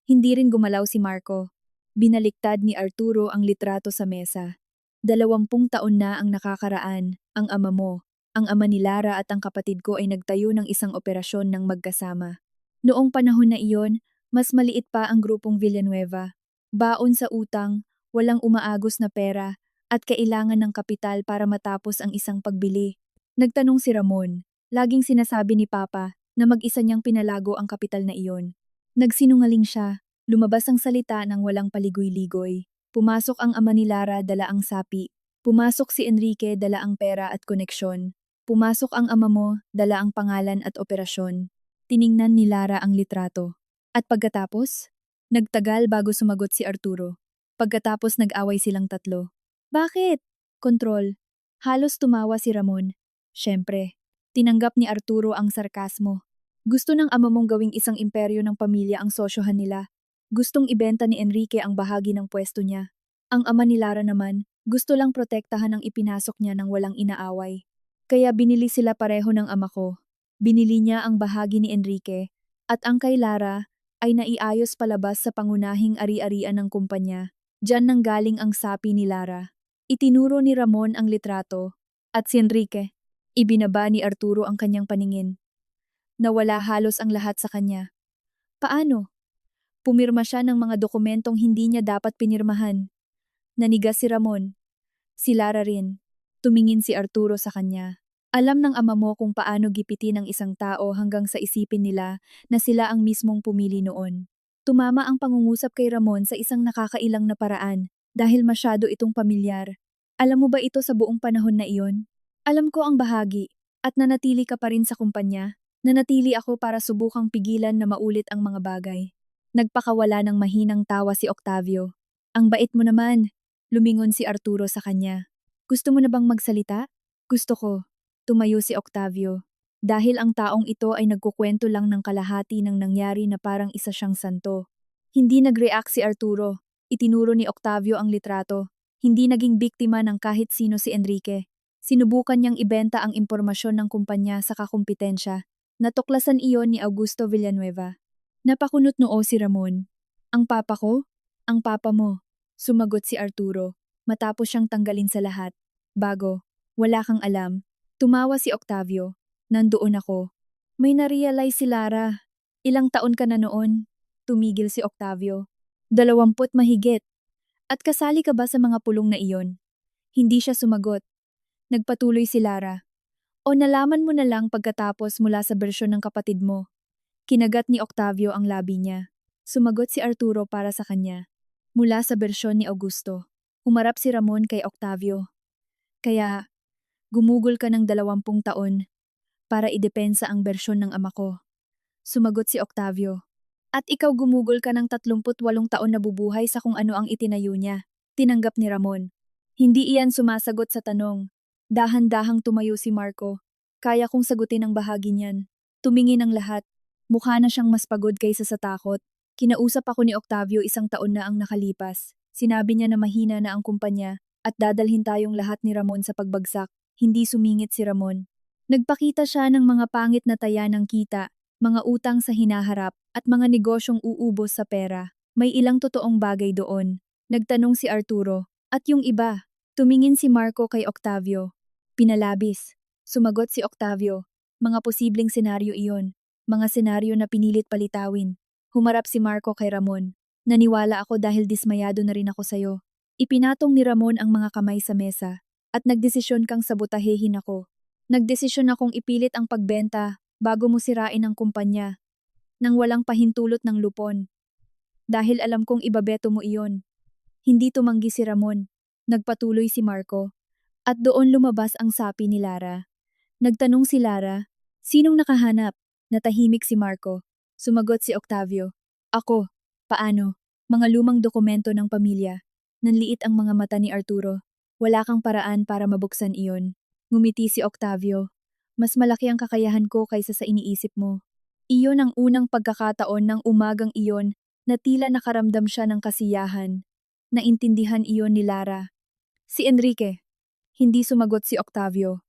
Hindi rin gumalaw si Marco. Binaliktad ni Arturo ang litrato sa mesa. 20 taon na ang nakakaraan, ang ama mo, ang ama ni Lara at ang kapatid ko ay nagtayo ng isang operasyon ng magkasama. Noong panahon na iyon, mas maliit pa ang grupong Villanueva. Baon sa utang, walang umaagos na pera, at kailangan ng kapital para matapos ang isang pagbili. Nagtanong si Ramon. Laging sinasabi ni Papa na mag-isa niyang pinalago ang kapital na iyon. Nagsinungaling siya. Lumabas ang salita ng walang paligoy-ligoy. Pumasok ang ama ni Lara, dala ang sapi. Pumasok si Enrique, dala ang pera at koneksyon. Pumasok ang ama mo, dala ang pangalan at operasyon. Tiningnan ni Lara ang litrato. At pagkatapos? Nagtagal bago sumagot si Arturo. Pagkatapos nag-away silang tatlo. Bakit? Kontrol. Halos tumawa si Ramon. Siyempre. Tinanggap ni Arturo ang sarkasmo. Gusto ng ama mong gawing isang imperyo ng pamilya ang sosyohan nila. Gustong ibenta ni Enrique ang bahagi ng pwesto niya. Ang ama ni Lara naman, gusto lang protektahan ang ipinasok niya ng walang inaaway. Kaya binili sila pareho ng ama ko. Binili niya ang bahagi ni Enrique, at ang kay Lara ay naiayos palabas sa pangunahing ari-arian ng kumpanya. Diyan nanggaling ang sapi ni Lara. Itinuro ni Ramon ang litrato, at si Enrique. Ibinaba ni Arturo ang kanyang paningin. Nawala halos ang lahat sa kanya. Paano? Pumirma siya ng mga dokumentong hindi niya dapat pinirmahan. Nanigas si Ramon. Si Lara rin. Tumingin si Arturo sa kanya. Alam ng ama mo kung paano gipitin ang isang tao hanggang sa isipin nila na sila ang mismong pumili noon. Tumama ang pangungusap kay Ramon sa isang nakakailang na paraan dahil masyado itong pamilyar. Alam mo ba ito sa buong panahon na iyon? Alam ko ang bahagi at nanatili ka pa rin sa kumpanya. Nanatili ako para subukang pigilan na maulit ang mga bagay. Nagpakawala ng mahinang tawa si Octavio. Ang bait mo naman, lumingon si Arturo sa kanya. Gusto mo na bang magsalita? Gusto ko. Tumayo si Octavio. Dahil ang taong ito ay nagkukwento lang ng kalahati ng nangyari na parang isa siyang santo. Hindi nag-react si Arturo. Itinuro ni Octavio ang litrato. Hindi naging biktima ng kahit sino si Enrique. Sinubukan niyang ibenta ang impormasyon ng kumpanya sa kakumpetensya. Natuklasan iyon ni Augusto Villanueva. Napakunot noo si Ramon. Ang papa ko? Ang papa mo. Sumagot si Arturo, matapos siyang tanggalin sa lahat. Bago, wala kang alam. Tumawa si Octavio. Nandoon ako. May narealize si Lara. Ilang taon ka na noon? Tumigil si Octavio. 20 mahigit. At kasali ka ba sa mga pulong na iyon? Hindi siya sumagot. Nagpatuloy si Lara. O nalaman mo na lang pagkatapos mula sa bersyon ng kapatid mo. Kinagat ni Octavio ang labi niya. Sumagot si Arturo para sa kanya. Mula sa bersyon ni Augusto. Humarap si Ramon kay Octavio. Kaya, gumugol ka ng 20 taon para idepensa ang bersyon ng ama ko. Sumagot si Octavio. At ikaw gumugol ka ng 38 taon na bubuhay sa kung ano ang itinayo niya. Tinanggap ni Ramon. Hindi iyan sumasagot sa tanong. Dahan-dahang tumayo si Marco. Kaya kong sagutin ang bahagi niyan. Tumingin ang lahat. Mukha na siyang mas pagod kaysa sa takot. Kinausap ako ni Octavio 1 taon na ang nakalipas. Sinabi niya na mahina na ang kumpanya at dadalhin tayong lahat ni Ramon sa pagbagsak. Hindi sumingit si Ramon. Nagpakita siya ng mga pangit na taya ng kita, mga utang sa hinaharap at mga negosyong uubos sa pera. May ilang totoong bagay doon. Nagtanong si Arturo. At yung iba? Tumingin si Marco kay Octavio. Pinalabis. Sumagot si Octavio. Mga posibleng senaryo iyon. Mga senaryo na pinilit palitawin. Humarap si Marco kay Ramon. Naniwala ako dahil dismayado na rin ako sayo. Ipinatong ni Ramon ang mga kamay sa mesa at nagdesisyon kang sabutahehin ako. Nagdesisyon akong ipilit ang pagbenta bago mo sirain ang kumpanya nang walang pahintulot ng lupon. Dahil alam kong ibabeto mo iyon. Hindi tumanggi si Ramon. Nagpatuloy si Marco. At doon lumabas ang sapi ni Lara. Nagtanong si Lara, sinong nakahanap? Natahimik si Marco. Sumagot si Octavio. Ako. Paano? Mga lumang dokumento ng pamilya. Nanliit ang mga mata ni Arturo. Wala kang paraan para mabuksan iyon. Ngumiti si Octavio. Mas malaki ang kakayahan ko kaysa sa iniisip mo. Iyon ang unang pagkakataon ng umagang iyon na tila nakaramdam siya ng kasiyahan. Naintindihan iyon ni Lara. Si Enrique. Hindi sumagot si Octavio.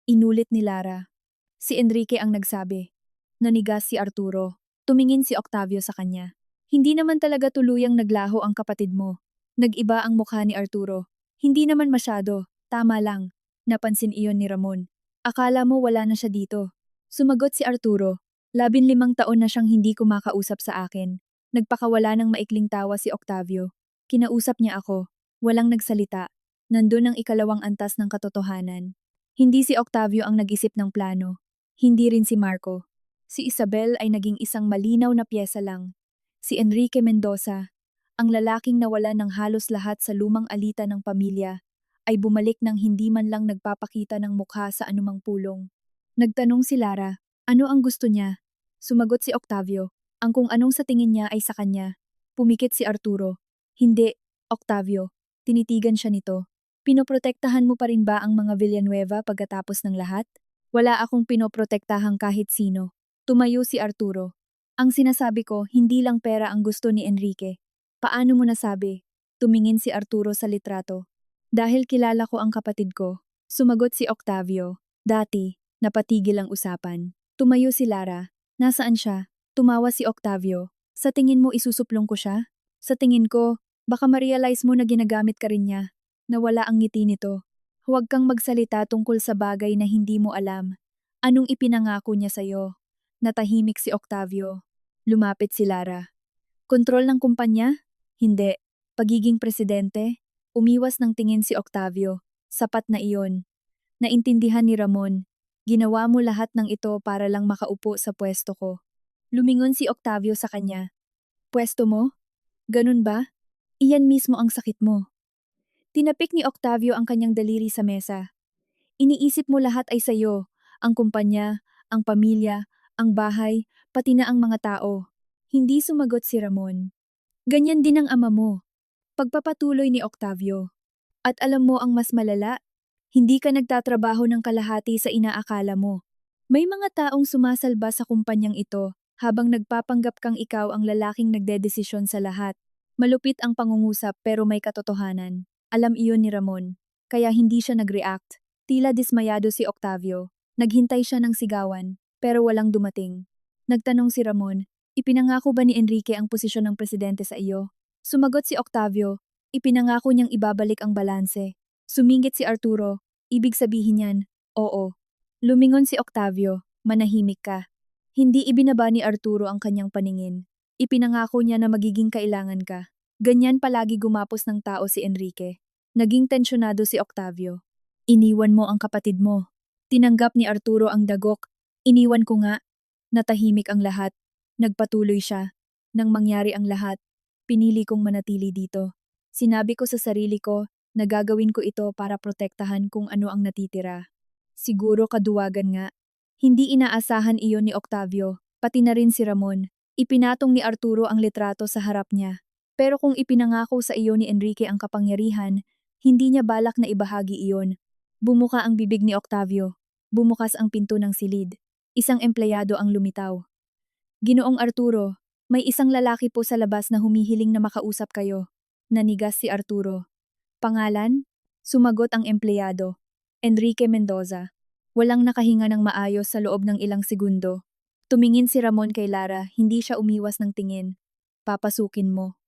Inulit ni Lara. Si Enrique ang nagsabi. Nanigas si Arturo. Tumingin si Octavio sa kanya. Hindi naman talaga tuluyang naglaho ang kapatid mo. Nag-iba ang mukha ni Arturo. Hindi naman masyado. Tama lang. Napansin iyon ni Ramon. Akala mo wala na siya dito. Sumagot si Arturo. 15 taon na siyang hindi kumakausap sa akin. Nagpakawala ng maikling tawa si Octavio. Kinausap niya ako. Walang nagsalita. Nandun ang ikalawang antas ng katotohanan. Hindi si Octavio ang nag-isip ng plano. Hindi rin si Marco. Si Isabel ay naging isang malinaw na piyesa lang. Si Enrique Mendoza, ang lalaking nawala ng halos lahat sa lumang alita ng pamilya, ay bumalik nang hindi man lang nagpapakita ng mukha sa anumang pulong. Nagtanong si Lara, ano ang gusto niya? Sumagot si Octavio, ang kung anong sa tingin niya ay sa kanya. Pumikit si Arturo, hindi, Octavio, tinitigan siya nito. Pinoprotektahan mo pa rin ba ang mga Villanueva pagkatapos ng lahat? Wala akong pinoprotektahang kahit sino. Tumayo si Arturo. Ang sinasabi ko, hindi lang pera ang gusto ni Enrique. Paano mo nasabi? Tumingin si Arturo sa litrato. Dahil kilala ko ang kapatid ko. Sumagot si Octavio. Dati, napatigil ang usapan. Tumayo si Lara. Nasaan siya? Tumawa si Octavio. Sa tingin mo isusuplong ko siya? Sa tingin ko, baka ma-realize mo na ginagamit ka rin niya. Nawala ang ngiti nito. Huwag kang magsalita tungkol sa bagay na hindi mo alam. Anong ipinangako niya sa'yo? Natahimik si Octavio. Lumapit si Lara. Kontrol ng kumpanya? Hindi. Pagiging presidente? Umiwas ng tingin si Octavio. Sapat na iyon. Naintindihan ni Ramon. Ginawa mo lahat ng ito para lang makaupo sa pwesto ko. Lumingon si Octavio sa kanya. Pwesto mo? Ganun ba? Iyan mismo ang sakit mo. Tinapik ni Octavio ang kanyang daliri sa mesa. Iniisip mo lahat ay sayo, ang kumpanya, ang pamilya, ang bahay, pati na ang mga tao. Hindi sumagot si Ramon. Ganyan din ang ama mo. Pagpapatuloy ni Octavio. At alam mo ang mas malala? Hindi ka nagtatrabaho ng kalahati sa inaakala mo. May mga taong sumasalba sa kumpanyang ito habang nagpapanggap kang ikaw ang lalaking nagdedesisyon sa lahat. Malupit ang pangungusap pero may katotohanan. Alam iyon ni Ramon. Kaya hindi siya nag-react. Tila dismayado si Octavio. Naghintay siya ng sigawan, pero walang dumating. Nagtanong si Ramon, ipinangako ba ni Enrique ang posisyon ng presidente sa iyo? Sumagot si Octavio, ipinangako niyang ibabalik ang balanse. Sumingit si Arturo, ibig sabihin niyan, oo. Lumingon si Octavio, manahimik ka. Hindi ibinaba ni Arturo ang kanyang paningin. Ipinangako niya na magiging kailangan ka. Ganyan palagi gumapos ng tao si Enrique. Naging tensyonado si Octavio. Iniwan mo ang kapatid mo. Tinanggap ni Arturo ang dagok. Iniwan ko nga. Natahimik ang lahat. Nagpatuloy siya. Nang mangyari ang lahat, pinili kong manatili dito. Sinabi ko sa sarili ko na gagawin ko ito para protektahan kung ano ang natitira. Siguro kaduwagan nga. Hindi inaasahan iyon ni Octavio, pati na rin si Ramon. Ipinatong ni Arturo ang litrato sa harap niya. Pero kung ipinangako sa iyo ni Enrique ang kapangyarihan, hindi niya balak na ibahagi iyon. Bumuka ang bibig ni Octavio. Bumukas ang pinto ng silid. Isang empleyado ang lumitaw. Ginoong Arturo, may isang lalaki po sa labas na humihiling na makausap kayo. Nanigas si Arturo. Pangalan? Sumagot ang empleyado. Enrique Mendoza. Walang nakahinga ng maayos sa loob ng ilang segundo. Tumingin si Ramon kay Lara, hindi siya umiwas ng tingin. Papasukin mo.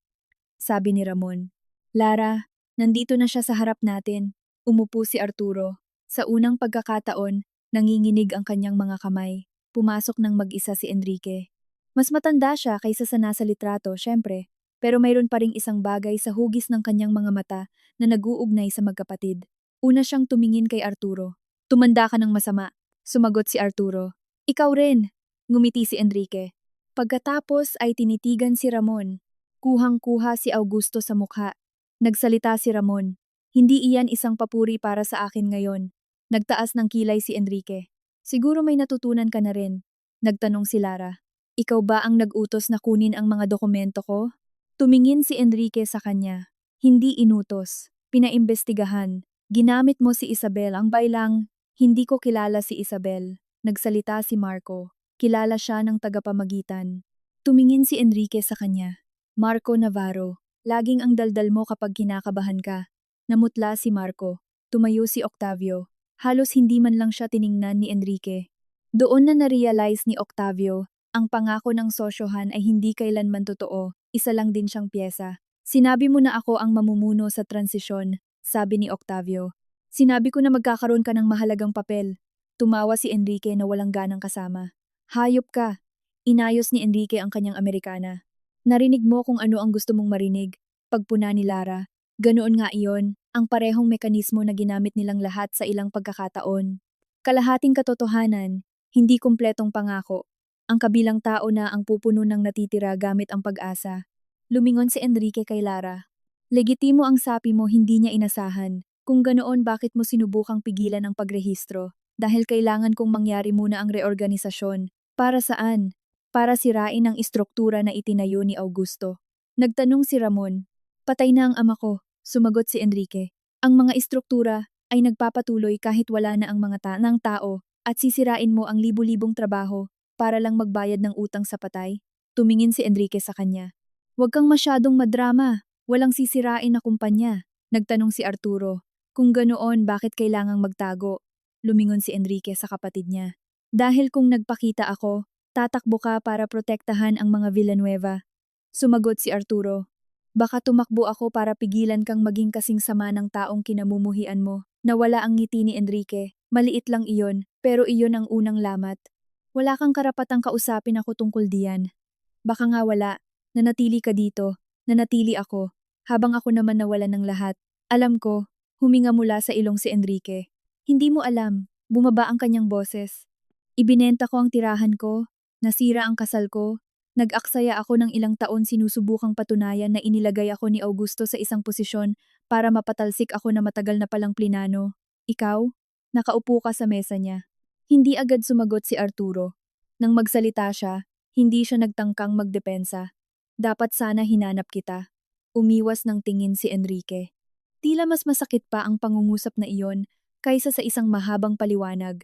Sabi ni Ramon. Lara, nandito na siya sa harap natin. Umupo si Arturo. Sa unang pagkakataon, nanginginig ang kanyang mga kamay. Pumasok ng mag-isa si Enrique. Mas matanda siya kaysa sa nasa litrato, syempre. Pero mayroon pa ring isang bagay sa hugis ng kanyang mga mata na nag-uugnay sa magkapatid. Una siyang tumingin kay Arturo. Tumanda ka ng masama. Sumagot si Arturo. Ikaw rin. Ngumiti si Enrique. Pagkatapos ay tinitigan si Ramon. Kuhang-kuha si Augusto sa mukha. Nagsalita si Ramon. Hindi iyan isang papuri para sa akin ngayon. Nagtaas ng kilay si Enrique. Siguro may natutunan ka na rin. Nagtanong si Lara. Ikaw ba ang nag-utos na kunin ang mga dokumento ko? Tumingin si Enrique sa kanya. Hindi inutos. Pinaimbestigahan. Ginamit mo si Isabel ang bailang. Hindi ko kilala si Isabel. Nagsalita si Marco. Kilala siya ng tagapamagitan. Tumingin si Enrique sa kanya. Marco Navarro, laging ang daldal mo kapag kinakabahan ka. Namutla si Marco. Tumayo si Octavio. Halos hindi man lang siya tiningnan ni Enrique. Doon na na-realize ni Octavio, ang pangako ng sosyohan ay hindi kailanman totoo, isa lang din siyang pyesa. Sinabi mo na ako ang mamumuno sa transisyon, sabi ni Octavio. Sinabi ko na magkakaroon ka ng mahalagang papel. Tumawa si Enrique na walang ganang kasama. Hayop ka. Inayos ni Enrique ang kanyang Amerikana. Narinig mo kung ano ang gusto mong marinig. Pagpuna ni Lara. Ganoon nga iyon, ang parehong mekanismo na ginamit nilang lahat sa ilang pagkakataon. Kalahating katotohanan, hindi kumpletong pangako. Ang kabilang tao na ang pupuno ng natitira gamit ang pag-asa. Lumingon si Enrique kay Lara. Legitimo ang sapi mo, hindi niya inasahan. Kung ganoon, bakit mo sinubukang pigilan ang pagrehistro? Dahil kailangan kong mangyari muna ang reorganisasyon. Para saan? Para sirain ang istruktura na itinayo ni Augusto. Nagtanong si Ramon. Patay na ang ama ko, sumagot si Enrique. Ang mga istruktura ay nagpapatuloy kahit wala na ang mga ng tao at sisirain mo ang libu-libong trabaho para lang magbayad ng utang sa patay. Tumingin si Enrique sa kanya. Huwag kang masyadong madrama, walang sisirain na kumpanya. Nagtanong si Arturo. Kung ganoon, bakit kailangang magtago? Lumingon si Enrique sa kapatid niya. Dahil kung nagpakita ako, tatakbo ka para protektahan ang mga Villanueva. Sumagot si Arturo. Baka tumakbo ako para pigilan kang maging kasing sama ng taong kinamumuhian mo. Nawala ang ngiti ni Enrique. Maliit lang iyon, pero iyon ang unang lamat. Wala kang karapatang kausapin ako tungkol diyan. Baka nga wala. Nanatili ka dito. Nanatili ako. Habang ako naman nawala ng lahat. Alam ko, huminga mula sa ilong si Enrique. Hindi mo alam, bumaba ang kanyang boses. Ibinenta ko ang tirahan ko, nasira ang kasal ko, nag-aksaya ako ng ilang taon sinusubukang patunayan na inilagay ako ni Augusto sa isang posisyon para mapatalsik ako na matagal na palang plinano. Ikaw? Nakaupo ka sa mesa niya. Hindi agad sumagot si Arturo. Nang magsalita siya, hindi siya nagtangkang magdepensa. Dapat sana hinanap kita. Umiwas ng tingin si Enrique. Tila mas masakit pa ang pangungusap na iyon kaysa sa isang mahabang paliwanag.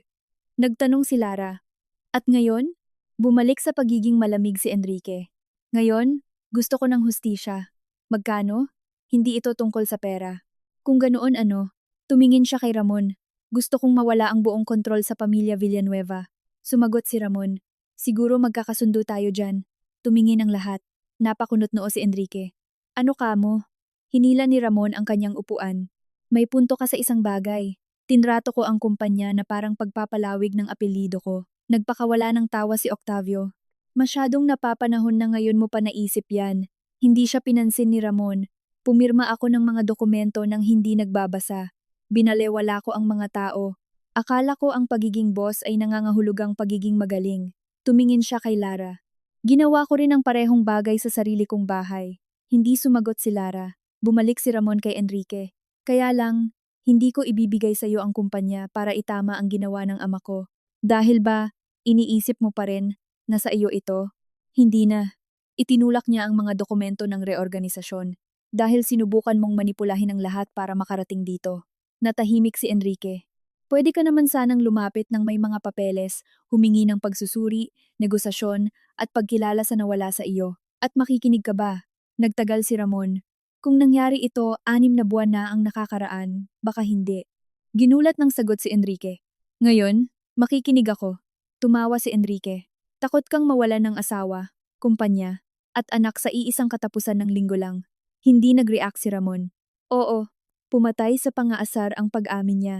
Nagtanong si Lara. At ngayon? Bumalik sa pagiging malamig si Enrique. Ngayon, gusto ko ng hustisya. Magkano? Hindi ito tungkol sa pera. Kung ganoon ano, tumingin siya kay Ramon. Gusto kong mawala ang buong kontrol sa pamilya Villanueva. Sumagot si Ramon. Siguro magkakasundo tayo dyan. Tumingin ang lahat. Napakunot noo si Enrique. Ano ka mo? Hinila ni Ramon ang kanyang upuan. May punto ka sa isang bagay. Tinrato ko ang kumpanya na parang pagpapalawig ng apelyido ko. Nagpakawala ng tawa si Octavio. Masyadong napapanahon na ngayon mo pa naisip yan. Hindi siya pinansin ni Ramon. Pumirma ako ng mga dokumento nang hindi nagbabasa. Binalewala ko ang mga tao. Akala ko ang pagiging boss ay nangangahulugang pagiging magaling. Tumingin siya kay Lara. Ginawa ko rin ang parehong bagay sa sarili kong bahay. Hindi sumagot si Lara. Bumalik si Ramon kay Enrique. Kaya lang, hindi ko ibibigay sa iyo ang kumpanya para itama ang ginawa ng ama ko. Dahil ba, iniisip mo pa rin na sa iyo ito? Hindi na. Itinulak niya ang mga dokumento ng reorganisasyon dahil sinubukan mong manipulahin ang lahat para makarating dito. Natahimik si Enrique. Pwede ka naman sanang lumapit ng may mga papeles, humingi ng pagsusuri, negosasyon, at pagkilala sa nawala sa iyo. At makikinig ka ba? Nagtagal si Ramon. Kung nangyari ito, 6 na buwan na ang nakakaraan, baka hindi. Ginulat ng sagot si Enrique. Ngayon, makikinig ako. Tumawa si Enrique. Takot kang mawalan ng asawa, kumpanya, at anak sa iisang katapusan ng linggo lang. Hindi nag-react si Ramon. Oo, pumatay sa pangaasar ang pag-amin niya.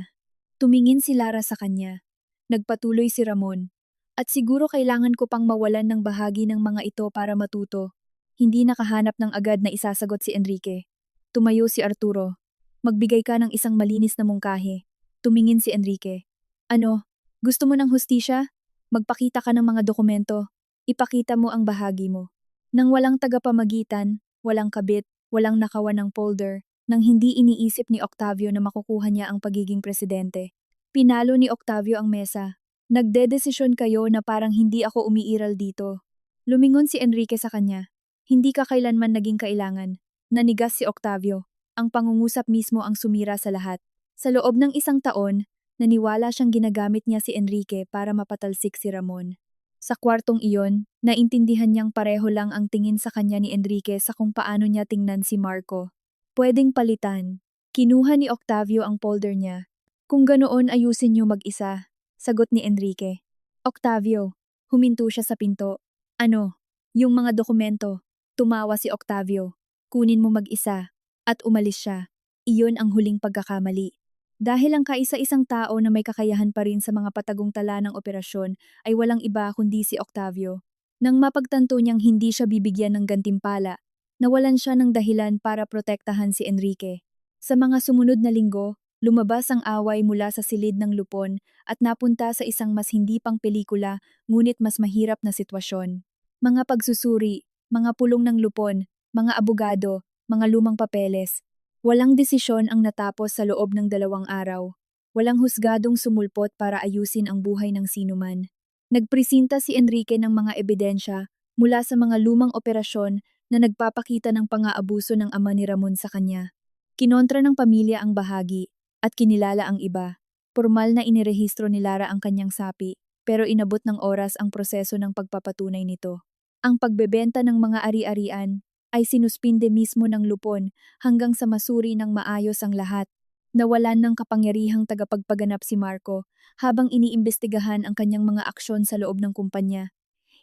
Tumingin si Lara sa kanya. Nagpatuloy si Ramon. At siguro kailangan ko pang mawalan ng bahagi ng mga ito para matuto. Hindi nakahanap ng agad na isasagot si Enrique. Tumayo si Arturo. Magbigay ka ng isang malinis na mungkahi. Tumingin si Enrique. Ano? Gusto mo ng hustisya? Magpakita ka ng mga dokumento. Ipakita mo ang bahagi mo. Nang walang tagapamagitan, walang kabit, walang nakawan ng folder, nang hindi iniisip ni Octavio na makukuha niya ang pagiging presidente. Pinalo ni Octavio ang mesa. Nagdedesisyon kayo na parang hindi ako umiiral dito. Lumingon si Enrique sa kanya. Hindi ka kailanman naging kailangan. Nanigas si Octavio. Ang pangungusap mismo ang sumira sa lahat. Sa loob ng 1 taon, naniwala siyang ginagamit niya si Enrique para mapatalsik si Ramon. Sa kwartong iyon, naintindihan niyang pareho lang ang tingin sa kanya ni Enrique sa kung paano niya tingnan si Marco. Pwedeng palitan. Kinuha ni Octavio ang folder niya. Kung ganoon ayusin niyo mag-isa, sagot ni Enrique. Octavio, huminto siya sa pinto. Ano? Yung mga dokumento. Tumawa si Octavio. Kunin mo mag-isa. At umalis siya. Iyon ang huling pagkakamali. Dahil ang kaisa-isang tao na may kakayahan pa rin sa mga patagong tala ng operasyon ay walang iba kundi si Octavio. Nang mapagtanto niyang hindi siya bibigyan ng gantimpala, nawalan siya ng dahilan para protektahan si Enrique. Sa mga sumunod na linggo, lumabas ang away mula sa silid ng lupon at napunta sa isang mas hindi pang pelikula ngunit mas mahirap na sitwasyon. Mga pagsusuri, mga pulong ng lupon, mga abogado, mga lumang papeles. Walang desisyon ang natapos sa loob ng 2 araw. Walang husgadong sumulpot para ayusin ang buhay ng sinuman. Nagpresinta si Enrique ng mga ebidensya mula sa mga lumang operasyon na nagpapakita ng pang-aabuso ng ama ni Ramon sa kanya. Kinontra ng pamilya ang bahagi at kinilala ang iba. Formal na inirehistro ni Lara ang kanyang sapi, pero inabot ng oras ang proseso ng pagpapatunay nito. Ang pagbebenta ng mga ari-arian ay sinuspinde mismo ng lupon hanggang sa masuri ng maayos ang lahat. Nawalan ng kapangyarihang tagapagpaganap si Marco habang iniimbestigahan ang kanyang mga aksyon sa loob ng kumpanya.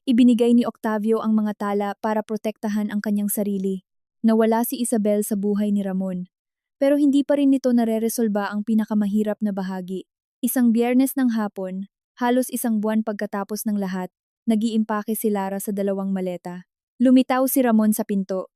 Ibinigay ni Octavio ang mga tala para protektahan ang kanyang sarili. Nawala si Isabel sa buhay ni Ramon. Pero hindi pa rin nito nareresolba ang pinakamahirap na bahagi. Isang Biyernes ng hapon, halos 1 buwan pagkatapos ng lahat, nag-iimpake si Lara sa 2 maleta. Lumitaw si Ramon sa pinto.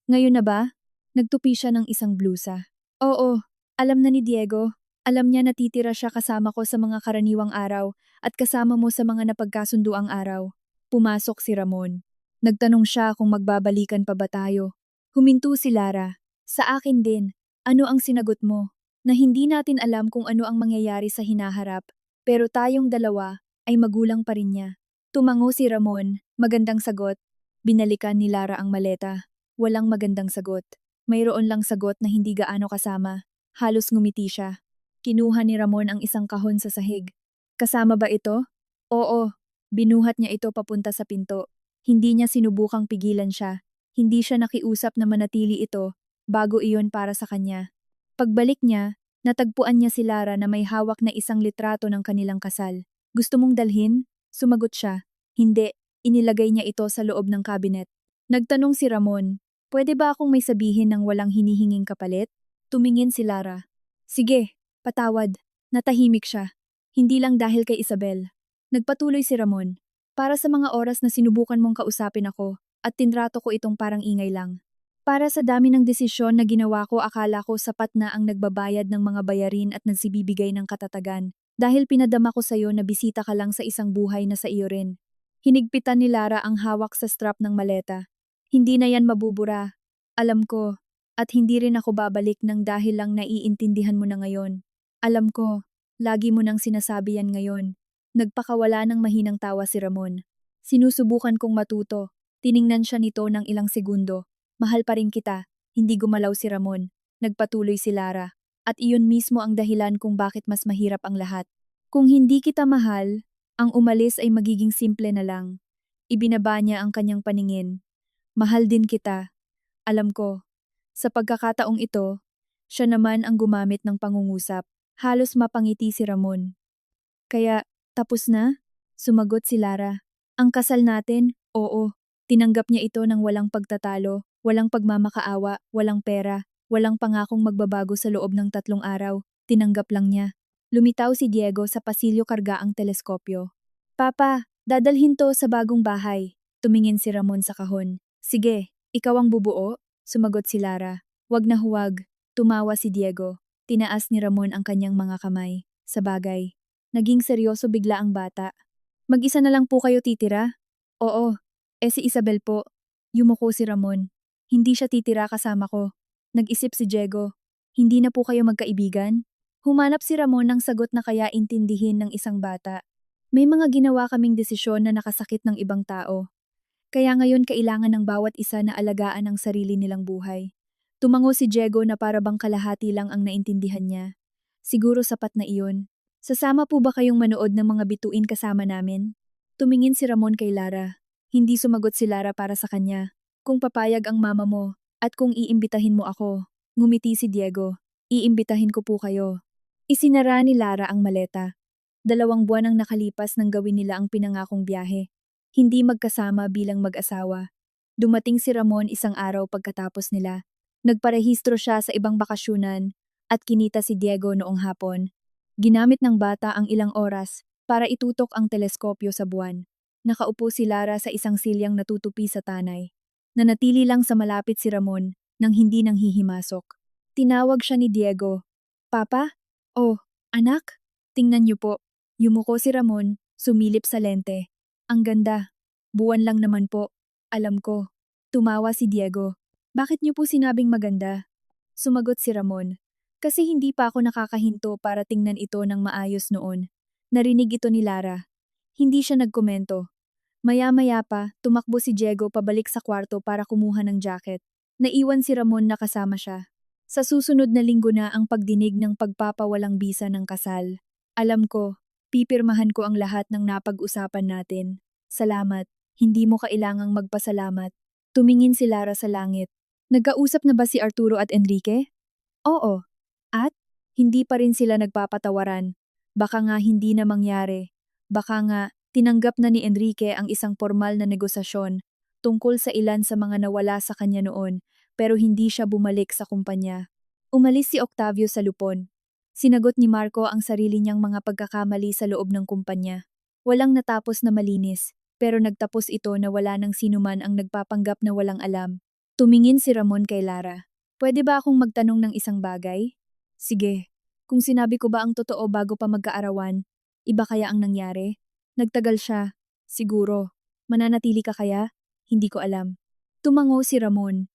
Ngayon na ba? Nagtupi siya ng isang blusa. Oo, alam na ni Diego. Alam niya natitira siya kasama ko sa mga karaniwang araw at kasama mo sa mga napagkasunduang araw. Pumasok si Ramon. Nagtanong siya kung magbabalikan pa ba tayo. Huminto si Lara. Sa akin din. Ano ang sinagot mo? Na hindi natin alam kung ano ang mangyayari sa hinaharap, pero tayong dalawa ay magulang pa rin niya. Tumango si Ramon. Magandang sagot. Binalikan ni Lara ang maleta. Walang magandang sagot. Mayroon lang sagot na hindi gaano kasama. Halos ngumiti siya. Kinuha ni Ramon ang isang kahon sa sahig. Kasama ba ito? Oo. Binuhat niya ito papunta sa pinto. Hindi niya sinubukang pigilan siya. Hindi siya nakiusap na manatili ito bago iyon para sa kanya. Pagbalik niya, natagpuan niya si Lara na may hawak na isang litrato ng kanilang kasal. Gusto mong dalhin? Sumagot siya. Hindi. Inilagay niya ito sa loob ng kabinet. Nagtanong si Ramon, pwede ba akong may sabihin ng walang hinihinging kapalit? Tumingin si Lara. Sige, patawad. Natahimik siya. Hindi lang dahil kay Isabel. Nagpatuloy si Ramon. Para sa mga oras na sinubukan mong kausapin ako at tinrato ko itong parang ingay lang. Para sa dami ng desisyon na ginawa ko akala ko sapat na ang nagbabayad ng mga bayarin at nagsibibigay ng katatagan. Dahil pinadama ko sa'yo na bisita ka lang sa isang buhay na sa iyo rin. Hinigpitan ni Lara ang hawak sa strap ng maleta. Hindi na yan mabubura. Alam ko. At hindi rin ako babalik nang dahil lang naiintindihan mo na ngayon. Alam ko. Lagi mo nang sinasabi yan ngayon. Nagpakawala ng mahinang tawa si Ramon. Sinusubukan kong matuto. Tiningnan siya nito ng ilang segundo. Mahal pa rin kita. Hindi gumalaw si Ramon. Nagpatuloy si Lara. At iyon mismo ang dahilan kung bakit mas mahirap ang lahat. Kung hindi kita mahal, ang umalis ay magiging simple na lang. Ibinaba niya ang kanyang paningin. Mahal din kita. Alam ko. Sa pagkakataong ito, siya naman ang gumamit ng pangungusap. Halos mapangiti si Ramon. Kaya, tapos na? Sumagot si Lara. Ang kasal natin? Oo. Tinanggap niya ito ng walang pagtatalo, walang pagmamakaawa, walang pera, walang pangakong magbabago sa loob ng 3 araw. Tinanggap lang niya. Lumitaw si Diego sa pasilyo karga ang teleskopyo. Papa, dadalhin to sa bagong bahay. Tumingin si Ramon sa kahon. Sige, ikaw ang bubuo? Sumagot si Lara. Wag na huwag. Tumawa si Diego. Tinaas ni Ramon ang kanyang mga kamay. Sa bagay. Naging seryoso bigla ang bata. Mag-isa na lang po kayo titira? Oo. Si Isabel po. Yumuko si Ramon. Hindi siya titira kasama ko. Nag-isip si Diego. Hindi na po kayo magkaibigan? Humanap si Ramon ng sagot na kaya intindihin ng isang bata. May mga ginawa kaming desisyon na nakasakit ng ibang tao. Kaya ngayon kailangan ng bawat isa na alagaan ang sarili nilang buhay. Tumango si Diego na para bang kalahati lang ang naintindihan niya. Siguro sapat na iyon. Sasama po ba kayong manood ng mga bituin kasama namin? Tumingin si Ramon kay Lara. Hindi sumagot si Lara para sa kanya. Kung papayag ang mama mo, at kung iimbitahin mo ako. Ngumiti si Diego. Iimbitahin ko po kayo. Isinara ni Lara ang maleta. 2 buwan ang nakalipas nang gawin nila ang pinangakong biyahe. Hindi magkasama bilang mag-asawa. Dumating si Ramon isang araw pagkatapos nila. Nagparehistro siya sa ibang bakasyunan at kinita si Diego noong hapon. Ginamit ng bata ang ilang oras para itutok ang teleskopyo sa buwan. Nakaupo si Lara sa isang silyang natutupi sa tanay. Nanatili lang sa malapit si Ramon nang hindi nang hihimasok. Tinawag siya ni Diego. Papa? Oh, anak? Tingnan niyo po. Yumuko si Ramon, sumilip sa lente. Ang ganda. Buwan lang naman po. Alam ko. Tumawa si Diego. Bakit niyo po sinabing maganda? Sumagot si Ramon. Kasi hindi pa ako nakakahinto para tingnan ito ng maayos noon. Narinig ito ni Lara. Hindi siya nagkomento. Maya-maya pa, tumakbo si Diego pabalik sa kwarto para kumuha ng jacket. Naiwan si Ramon na kasama siya. Sa susunod na linggo na ang pagdinig ng pagpapawalang bisa ng kasal. Alam ko, pipirmahan ko ang lahat ng napag-usapan natin. Salamat, hindi mo kailangang magpasalamat. Tumingin si Lara sa langit. Nagkausap na ba si Arturo at Enrique? Oo. At? Hindi pa rin sila nagpapatawaran. Baka nga hindi na mangyari. Baka nga, tinanggap na ni Enrique ang isang formal na negosasyon tungkol sa ilan sa mga nawala sa kanya noon pero hindi siya bumalik sa kumpanya. Umalis si Octavio sa Lupon. Sinagot ni Marco ang sarili niyang mga pagkakamali sa loob ng kumpanya. Walang natapos na malinis, pero nagtapos ito na wala nang sinuman ang nagpapanggap na walang alam. Tumingin si Ramon kay Lara. Pwede ba akong magtanong ng isang bagay? Sige. Kung sinabi ko ba ang totoo bago pa magkaarawan, iba kaya ang nangyari? Nagtagal siya. Siguro. Mananatili ka kaya? Hindi ko alam. Tumango si Ramon.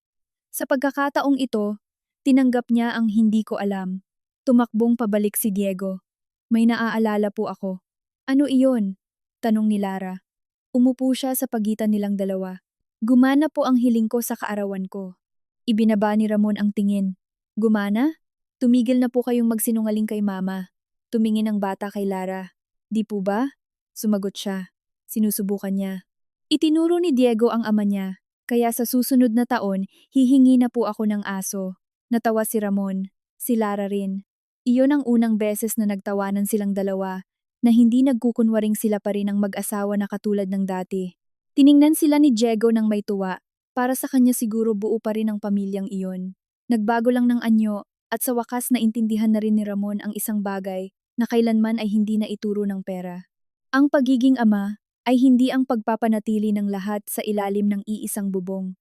Sa pagkakataong ito, tinanggap niya ang hindi ko alam. Tumakbong pabalik si Diego. May naaalala po ako. Ano iyon? Tanong ni Lara. Umupo siya sa pagitan nilang dalawa. Gumana po ang hiling ko sa kaarawan ko. Ibinaba ni Ramon ang tingin. Gumana? Tumigil na po kayong magsinungaling kay mama. Tumingin ang bata kay Lara. Di po ba? Sumagot siya. Sinusubukan niya. Itinuro ni Diego ang ama niya. Kaya sa susunod na taon, hihingi na po ako ng aso. Natawa si Ramon. Si Lara rin. Iyon ang unang beses na nagtawanan silang dalawa, na hindi nagkukunwaring sila pa rin ang mag-asawa na katulad ng dati. Tiningnan sila ni Diego ng may tuwa. Para sa kanya siguro buo pa rin ang pamilyang iyon. Nagbago lang ng anyo, at sa wakas naintindihan na rin ni Ramon ang isang bagay na kailanman ay hindi na ituro ng pera. Ang pagiging ama ay hindi ang pagpapanatili ng lahat sa ilalim ng iisang bubong,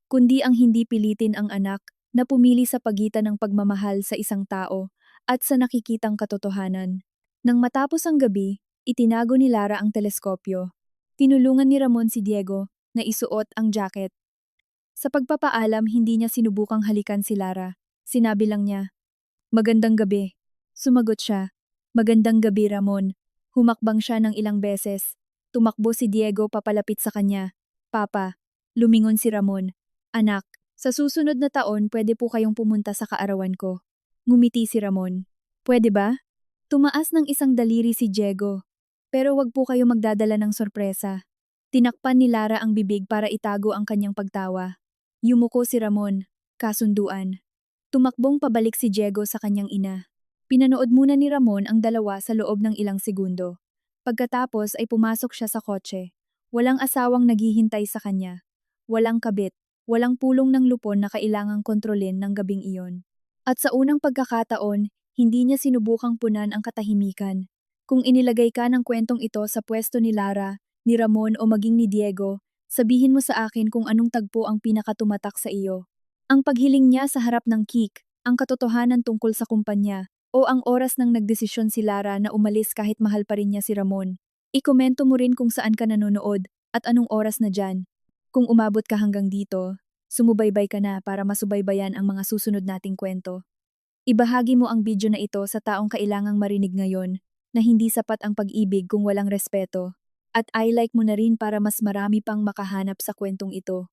kundi ang hindi pilitin ang anak na pumili sa pagitan ng pagmamahal sa isang tao at sa nakikitang katotohanan. Nang matapos ang gabi, itinago ni Lara ang teleskopyo. Tinulungan ni Ramon si Diego na isuot ang jacket. Sa pagpapaalam, hindi niya sinubukang halikan si Lara. Sinabi lang niya, "Magandang gabi." Sumagot siya, "Magandang gabi, Ramon." Humakbang siya ng ilang beses. Tumakbo si Diego papalapit sa kanya. "Papa." Lumingon si Ramon. "Anak, sa susunod na taon pwede po kayong pumunta sa kaarawan ko." Ngumiti si Ramon. "Pwede ba?" Tumaas ng isang daliri si Diego. "Pero wag po kayo magdadala ng sorpresa." Tinakpan ni Lara ang bibig para itago ang kanyang pagtawa. Yumuko si Ramon. Kasunduan. Tumakbong pabalik si Diego sa kanyang ina. Pinanood muna ni Ramon ang dalawa sa loob ng ilang segundo. Pagkatapos ay pumasok siya sa kotse. Walang asawang naghihintay sa kanya. Walang kabit. Walang pulong ng lupon na kailangang kontrolin ng gabing iyon. At sa unang pagkakataon, hindi niya sinubukang punan ang katahimikan. Kung inilagay ka ng kwentong ito sa pwesto ni Lara, ni Ramon o maging ni Diego, sabihin mo sa akin kung anong tagpo ang pinakatumatak sa iyo. Ang paghiling niya sa harap ng Kik, ang katotohanan tungkol sa kumpanya, o ang oras nang nagdesisyon si Lara na umalis kahit mahal pa rin niya si Ramon. Ikomento mo rin kung saan ka nanonood at anong oras na dyan. Kung umabot ka hanggang dito, sumubaybay ka na para masubaybayan ang mga susunod nating kwento. Ibahagi mo ang video na ito sa taong kailangang marinig ngayon na hindi sapat ang pag-ibig kung walang respeto. At i-like mo na rin para mas marami pang makahanap sa kwentong ito.